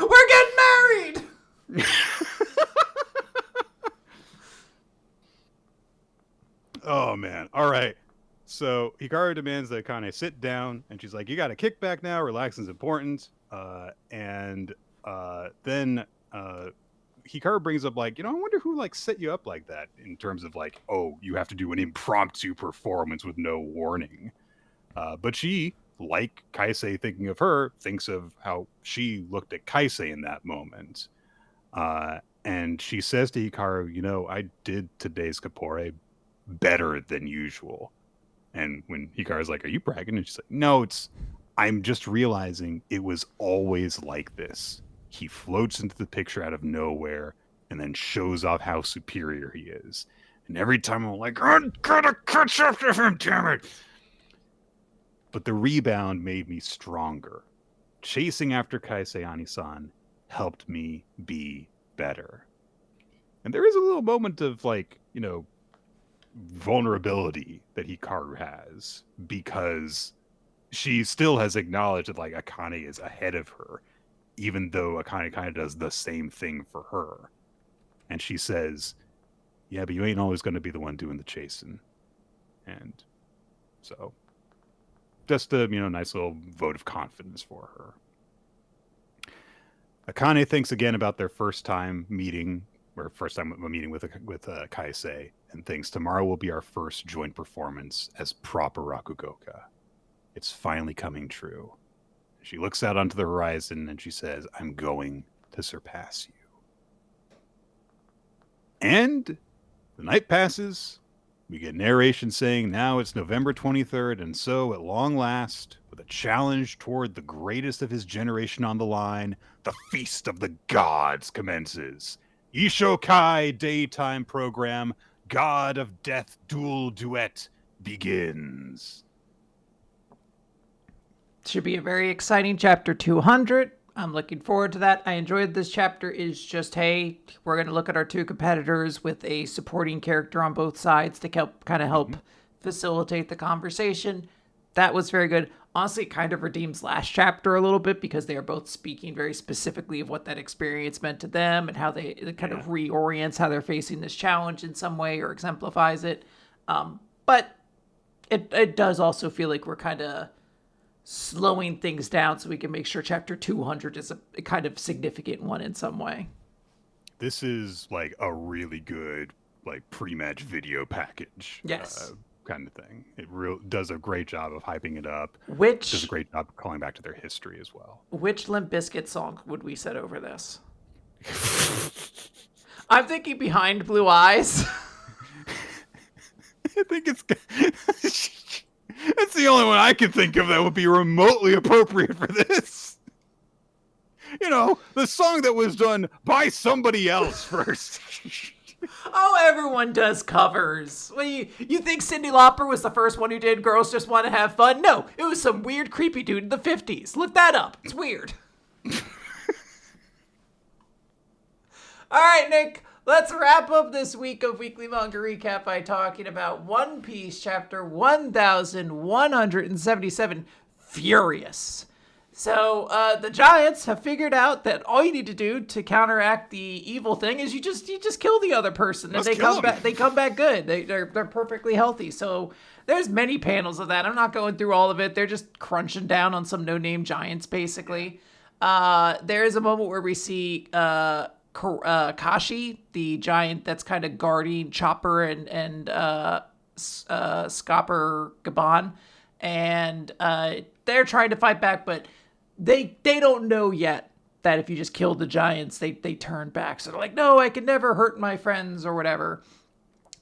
We're getting married. Oh man! All right. So Hikaru demands that Akane sit down, and she's like, "You got to kick back now. Relaxing's important." Then Hikaru brings up I wonder who set you up like that in terms of oh, you have to do an impromptu performance with no warning. But she, like Kaisei thinking of her, thinks of how she looked at Kaisei in that moment. And she says to Hikaru, I did today's Kapore better than usual. And when Hikaru's like, "Are you bragging?" And she's like, "No, I'm just realizing it was always like this. He floats into the picture out of nowhere and then shows off how superior he is. And every time I'm like, I'm gonna catch up to him, damn it." But the rebound made me stronger. Chasing after Kaisei Ani-san helped me be better. And there is a little moment of vulnerability that Hikaru has, because she still has acknowledged that Akane is ahead of her, even though Akane kind of does the same thing for her. And she says, "Yeah, but you ain't always going to be the one doing the chasing." And so, just a nice little vote of confidence for her. Akane thinks again about their first time meeting with Kaisei, and thinks tomorrow will be our first joint performance as proper Rakugoka. It's finally coming true. She looks out onto the horizon and she says, "I'm going to surpass you." And the night passes. We get narration saying now it's November 23rd, and so at long last, with a challenge toward the greatest of his generation on the line, the Feast of the Gods commences. Ishokai daytime program, God of Death Duel Duet begins. Should be a very exciting chapter 200. I'm looking forward to that. I enjoyed this chapter. Is just, hey, we're going to look at our two competitors with a supporting character on both sides to help facilitate the conversation. That was very good. Honestly, it kind of redeems last chapter a little bit, because they are both speaking very specifically of what that experience meant to them and how it kind of reorients how they're facing this challenge in some way, or exemplifies it. But it does also feel like we're kind of slowing things down so we can make sure chapter 200 is a kind of significant one in some way. This is like a really good like pre-match video package. Yes. Kind of thing. It does a great job of hyping it up. Does a great job of calling back to their history as well. Which Limp Bizkit song would we set over this? I'm thinking Behind Blue Eyes. I think it's the only one I can think of that would be remotely appropriate for this. You know, the song that was done by somebody else first. Oh, everyone does covers. Well, you think Cyndi Lauper was the first one who did Girls Just Want to Have Fun? No, it was some weird creepy dude in the 50s. Look that up. It's weird. All right, Nick, let's wrap up this week of Weekly Manga Recap by talking about One Piece chapter 1177, Furious. So the Giants have figured out that all you need to do to counteract the evil thing is you just kill the other person, and they come back good. They're perfectly healthy. So there's many panels of that. I'm not going through all of it. They're just crunching down on some no-name giants, basically. There is a moment where we see Kashi, the giant that's kind of guarding Chopper and Scopper Gaban, and they're trying to fight back, but they don't know yet that if you just kill the giants, they turn back. So they're like, no, I can never hurt my friends or whatever.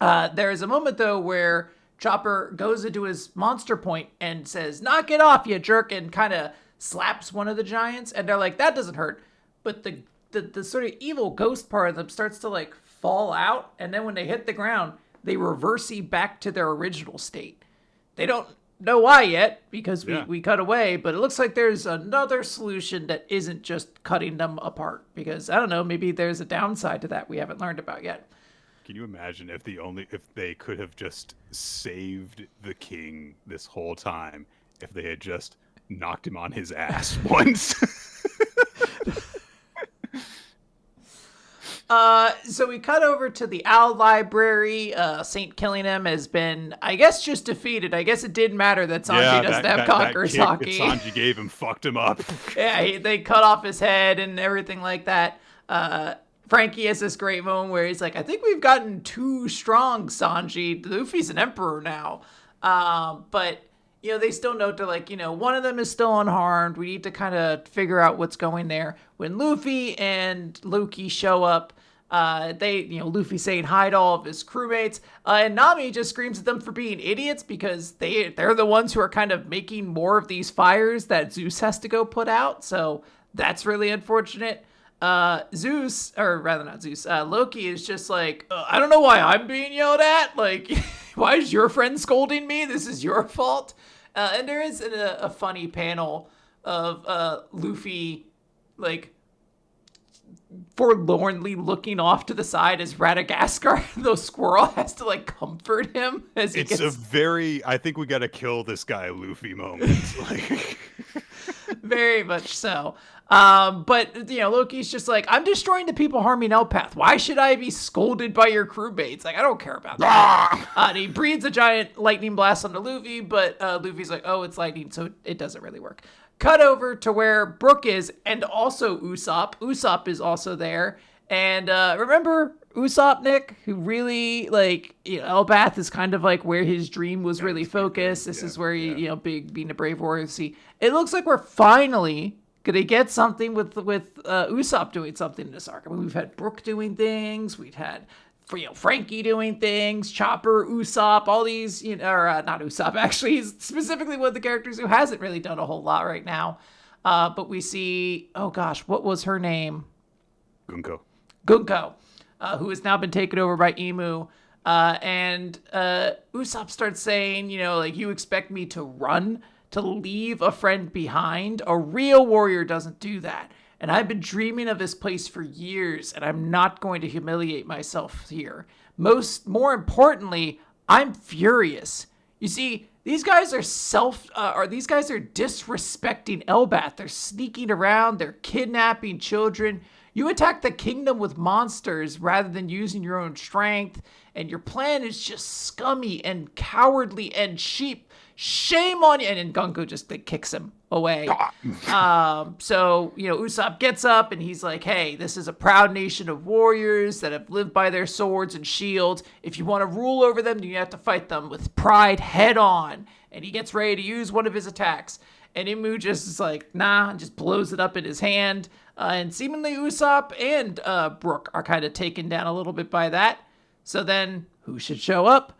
There is a moment, though, where Chopper goes into his monster point and says, knock it off, you jerk, and kind of slaps one of the giants. And they're like, that doesn't hurt. But the sort of evil ghost part of them starts to like fall out. And then when they hit the ground, they reverse back to their original state. They don't know why yet, because we cut away, but it looks like there's another solution that isn't just cutting them apart, because I don't know, maybe there's a downside to that we haven't learned about yet. Can you imagine if they could have just saved the king this whole time if they had just knocked him on his ass once? So we cut over to the Owl Library. Saint Killingham has been, I guess, just defeated. I guess it didn't matter that Sanji doesn't have Conqueror's Haki. That Sanji gave him fucked him up. Yeah, they cut off his head and everything like that. Frankie has this great moment where he's like, I think we've gotten too strong, Sanji. Luffy's an emperor now. But, you know, they still note they're like, you know, one of them is still unharmed. We need to kind of figure out what's going there. When Luffy and Loki show up, Luffy saying hi to all of his crewmates, and Nami just screams at them for being idiots because they're the ones who are kind of making more of these fires that Zeus has to go put out. So that's really unfortunate. Loki is just like, I don't know why I'm being yelled at. Like, why is your friend scolding me? This is your fault. And there is a funny panel of Luffy, like, forlornly looking off to the side as Radagast, the squirrel, has to like comfort him as he gets... I think we gotta kill this guy Luffy moment. Like... Very much so. But, you know, Loki's just like, I'm destroying the people harming Elpath. Why should I be scolded by your crewmates? Like, I don't care about that. And he breathes a giant lightning blast onto Luffy, but Luffy's like, oh, it's lightning, so it doesn't really work. Cut over to where Brook is, and also Usopp. Usopp is also there. And remember Usopp, Nick, who really, like, you know, Elbath is kind of like where his dream was really focused. This is where he, you know, being a brave warrior. See, it looks like we're finally gonna get something with Usopp doing something in this arc. I mean, we've had Brook doing things. We've had, Frankie doing things, Chopper, Usopp, all these, you know, or not Usopp, actually. He's specifically one of the characters who hasn't really done a whole lot right now. But we see, oh gosh, what was her name? Gunko, who has now been taken over by Emu. And Usopp starts saying, you know, like, you expect me to run, to leave a friend behind? A real warrior doesn't do that. And I've been dreaming of this place for years, and I'm not going to humiliate myself here. More importantly, I'm furious. You see, these guys are disrespecting Elbath. They're sneaking around, they're kidnapping children. You attack the kingdom with monsters rather than using your own strength, and your plan is just scummy and cowardly and sheep. shame on you. And then Gunko just like, kicks him away. So, Usopp gets up and he's like, hey, this is a proud nation of warriors that have lived by their swords and shields. If you want to rule over them, you have to fight them with pride head on. And he gets ready to use one of his attacks. And Imu just is like, nah, and just blows it up in his hand. And seemingly Usopp and Brook are kind of taken down a little bit by that. So then, who should show up?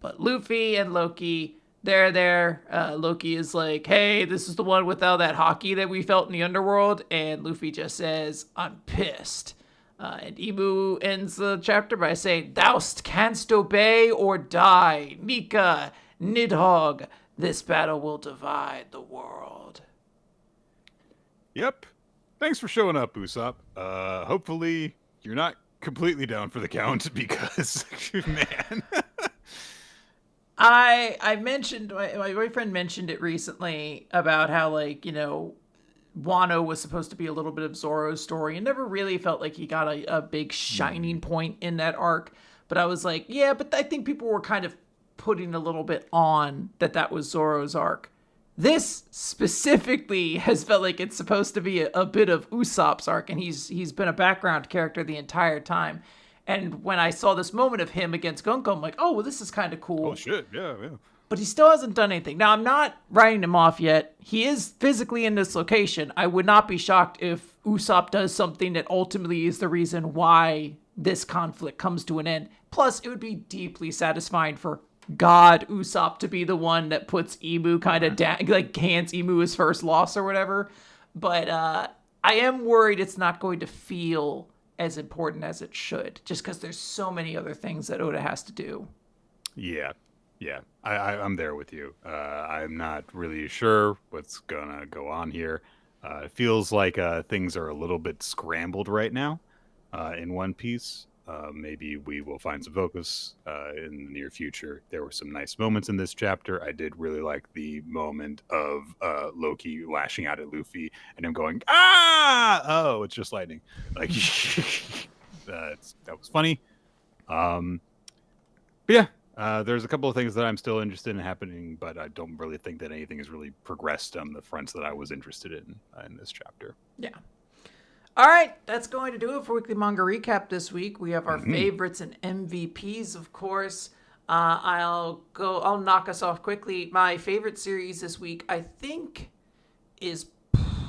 But Luffy and Loki, they're there. Loki is like, hey, this is the one with all that hockey that we felt in the underworld. And Luffy just says, I'm pissed. And Imu ends the chapter by saying, thou'st canst obey or die. Nika, Nidhogg, this battle will divide the world. Yep. Thanks for showing up, Usopp. Hopefully you're not completely down for the count because, man. I mentioned, my boyfriend mentioned it recently about how, like, Wano was supposed to be a little bit of Zoro's story and never really felt like he got a big shining point in that arc. But I was like, yeah, but I think people were kind of putting a little bit on that was Zoro's arc. This specifically has felt like it's supposed to be a bit of Usopp's arc, and he's been a background character the entire time. And when I saw this moment of him against Gunko, I'm like, oh, well, this is kind of cool. Oh, shit, yeah. But he still hasn't done anything. Now, I'm not writing him off yet. He is physically in this location. I would not be shocked if Usopp does something that ultimately is the reason why this conflict comes to an end. Plus, it would be deeply satisfying for God Usopp to be the one that puts Imu kind of down, like hands Imu his first loss or whatever. But I am worried it's not going to feel as important as it should, just because there's so many other things that Oda has to do. Yeah. I'm there with you. I'm not really sure what's gonna go on here. It feels like things are a little bit scrambled right now in One Piece. Maybe we will find some focus in the near future. There were some nice moments in this chapter. I did really like the moment of Loki lashing out at Luffy and him going, ah! Oh, it's just lightning. Like, that was funny. But yeah, there's a couple of things that I'm still interested in happening, but I don't really think that anything has really progressed on the fronts that I was interested in this chapter. Yeah. All right, that's going to do it for Weekly Manga Recap this week. We have our favorites and MVPs, of course. I'll knock us off quickly. My favorite series this week, I think, is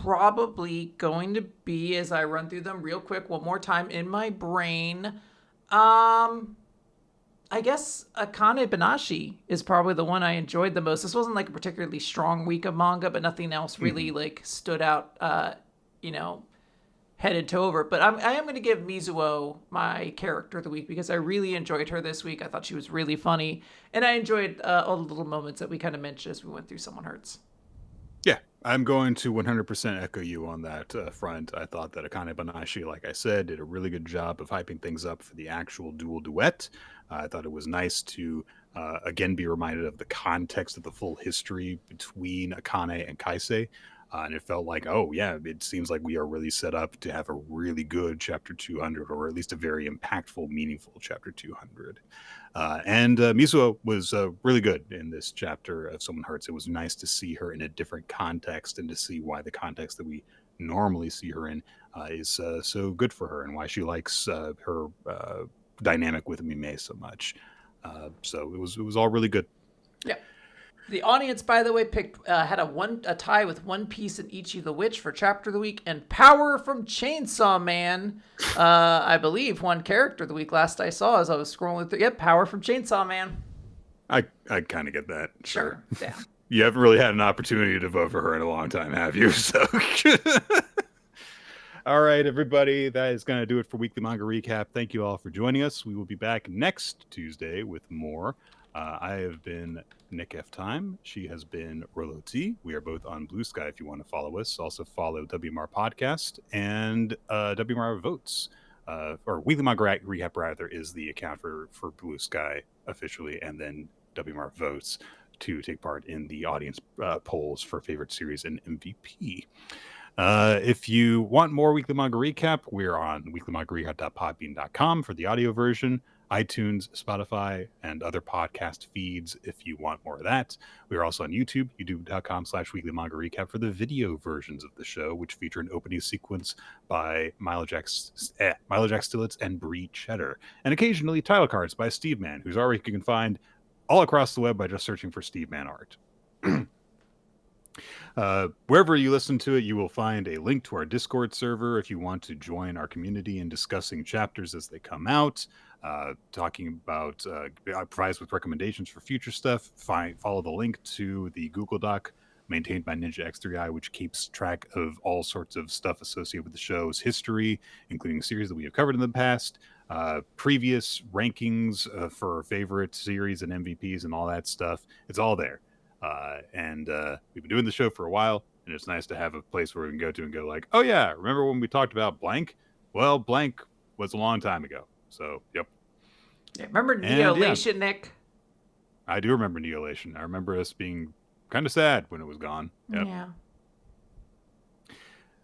probably going to be, as I run through them real quick one more time in my brain, I guess Akane-banashi is probably the one I enjoyed the most. This wasn't like a particularly strong week of manga, but nothing else really like stood out, head and toe over. But I am going to give Mizuo my character of the week because I really enjoyed her this week. I thought she was really funny. And I enjoyed all the little moments that we kind of mentioned as we went through Someone Hurts. Yeah, I'm going to 100% echo you on that front. I thought that Akane-banashi, like I said, did a really good job of hyping things up for the actual dual duet. I thought it was nice to, again, be reminded of the context of the full history between Akane and Kaisei. And it felt like, oh, yeah, it seems like we are really set up to have a really good Chapter 200, or at least a very impactful, meaningful Chapter 200. And Mizuo was really good in this chapter of Someone Hurts. It was nice to see her in a different context and to see why the context that we normally see her in is so good for her and why she likes her dynamic with Mime so much. So it was all really good. Yeah. The audience, by the way, picked had a tie with One Piece and Ichi the Witch for Chapter of the Week, and Power from Chainsaw Man, I believe, one Character of the Week last I saw as I was scrolling through. Yep, Power from Chainsaw Man. I kind of get that. Sure. Yeah. You haven't really had an opportunity to vote for her in a long time, have you? So, all right, everybody, that is going to do it for Weekly Manga Recap. Thank you all for joining us. We will be back next Tuesday with more. I have been Nick F. Time. She has been Rolo T. We are both on BlueSky if you want to follow us. Also follow WMR Podcast and WMR Votes. Or Weekly Manga Recap, rather, is the account for BlueSky officially, and then WMR Votes to take part in the audience polls for favorite series and MVP. If you want more Weekly Manga Recap, we're on weeklymangarecap.podbean.com for the audio version. iTunes, Spotify, and other podcast feeds if you want more of that. We are also on YouTube, youtube.com/weekly manga recap for the video versions of the show, which feature an opening sequence by Milo Jack Stillitz and Bree Cheddar, and occasionally title cards by Steve Man, whose art you can find all across the web by just searching for Steve Man art. Wherever you listen to it, you will find a link to our Discord server if you want to join our community in discussing chapters as they come out, talking about provides with recommendations for future stuff. Follow the link to the Google Doc maintained by Ninja X3i, which keeps track of all sorts of stuff associated with the show's history, including series that we have covered in the past, previous rankings for favorite series and MVPs and all that stuff. It's all there. And we've been doing the show for a while, and it's nice to have a place where we can go to and go like, oh yeah, remember when we talked about blank? Well, blank was a long time ago. So, yep. Yeah, remember Neolation, Nick? I do remember Neolation. I remember us being kind of sad when it was gone. Yep. Yeah.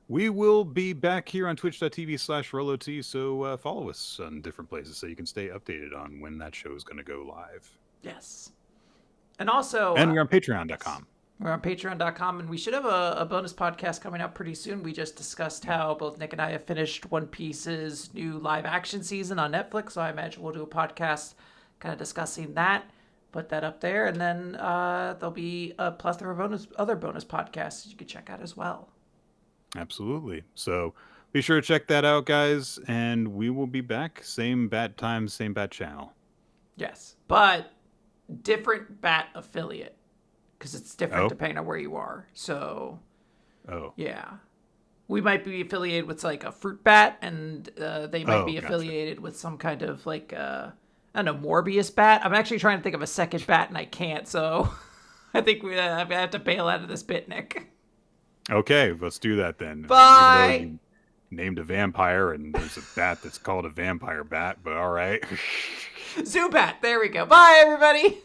We will be back here on twitch.tv/RoloT, so follow us on different places so you can stay updated on when that show is going to go live. Yes. And also... And we're on patreon.com. We're on patreon.com, and we should have a bonus podcast coming out pretty soon. We just discussed how both Nick and I have finished One Piece's new live action season on Netflix, so I imagine we'll do a podcast kind of discussing that. Put that up there, and then there'll be a plethora of other bonus podcasts you can check out as well. Absolutely. So be sure to check that out, guys, and we will be back. Same bat time, same bat channel. Yes, but different bat affiliate, because it's different depending on where you are. So, yeah. We might be affiliated with like a fruit bat, and they might be affiliated with some kind of like, I don't know, Morbius bat. I'm actually trying to think of a second bat, and I can't, so I think I have to bail out of this bit, Nick. Okay, let's do that then. Bye! You named a vampire, and there's a bat that's called a vampire bat, but all right. Zubat, there we go. Bye, everybody!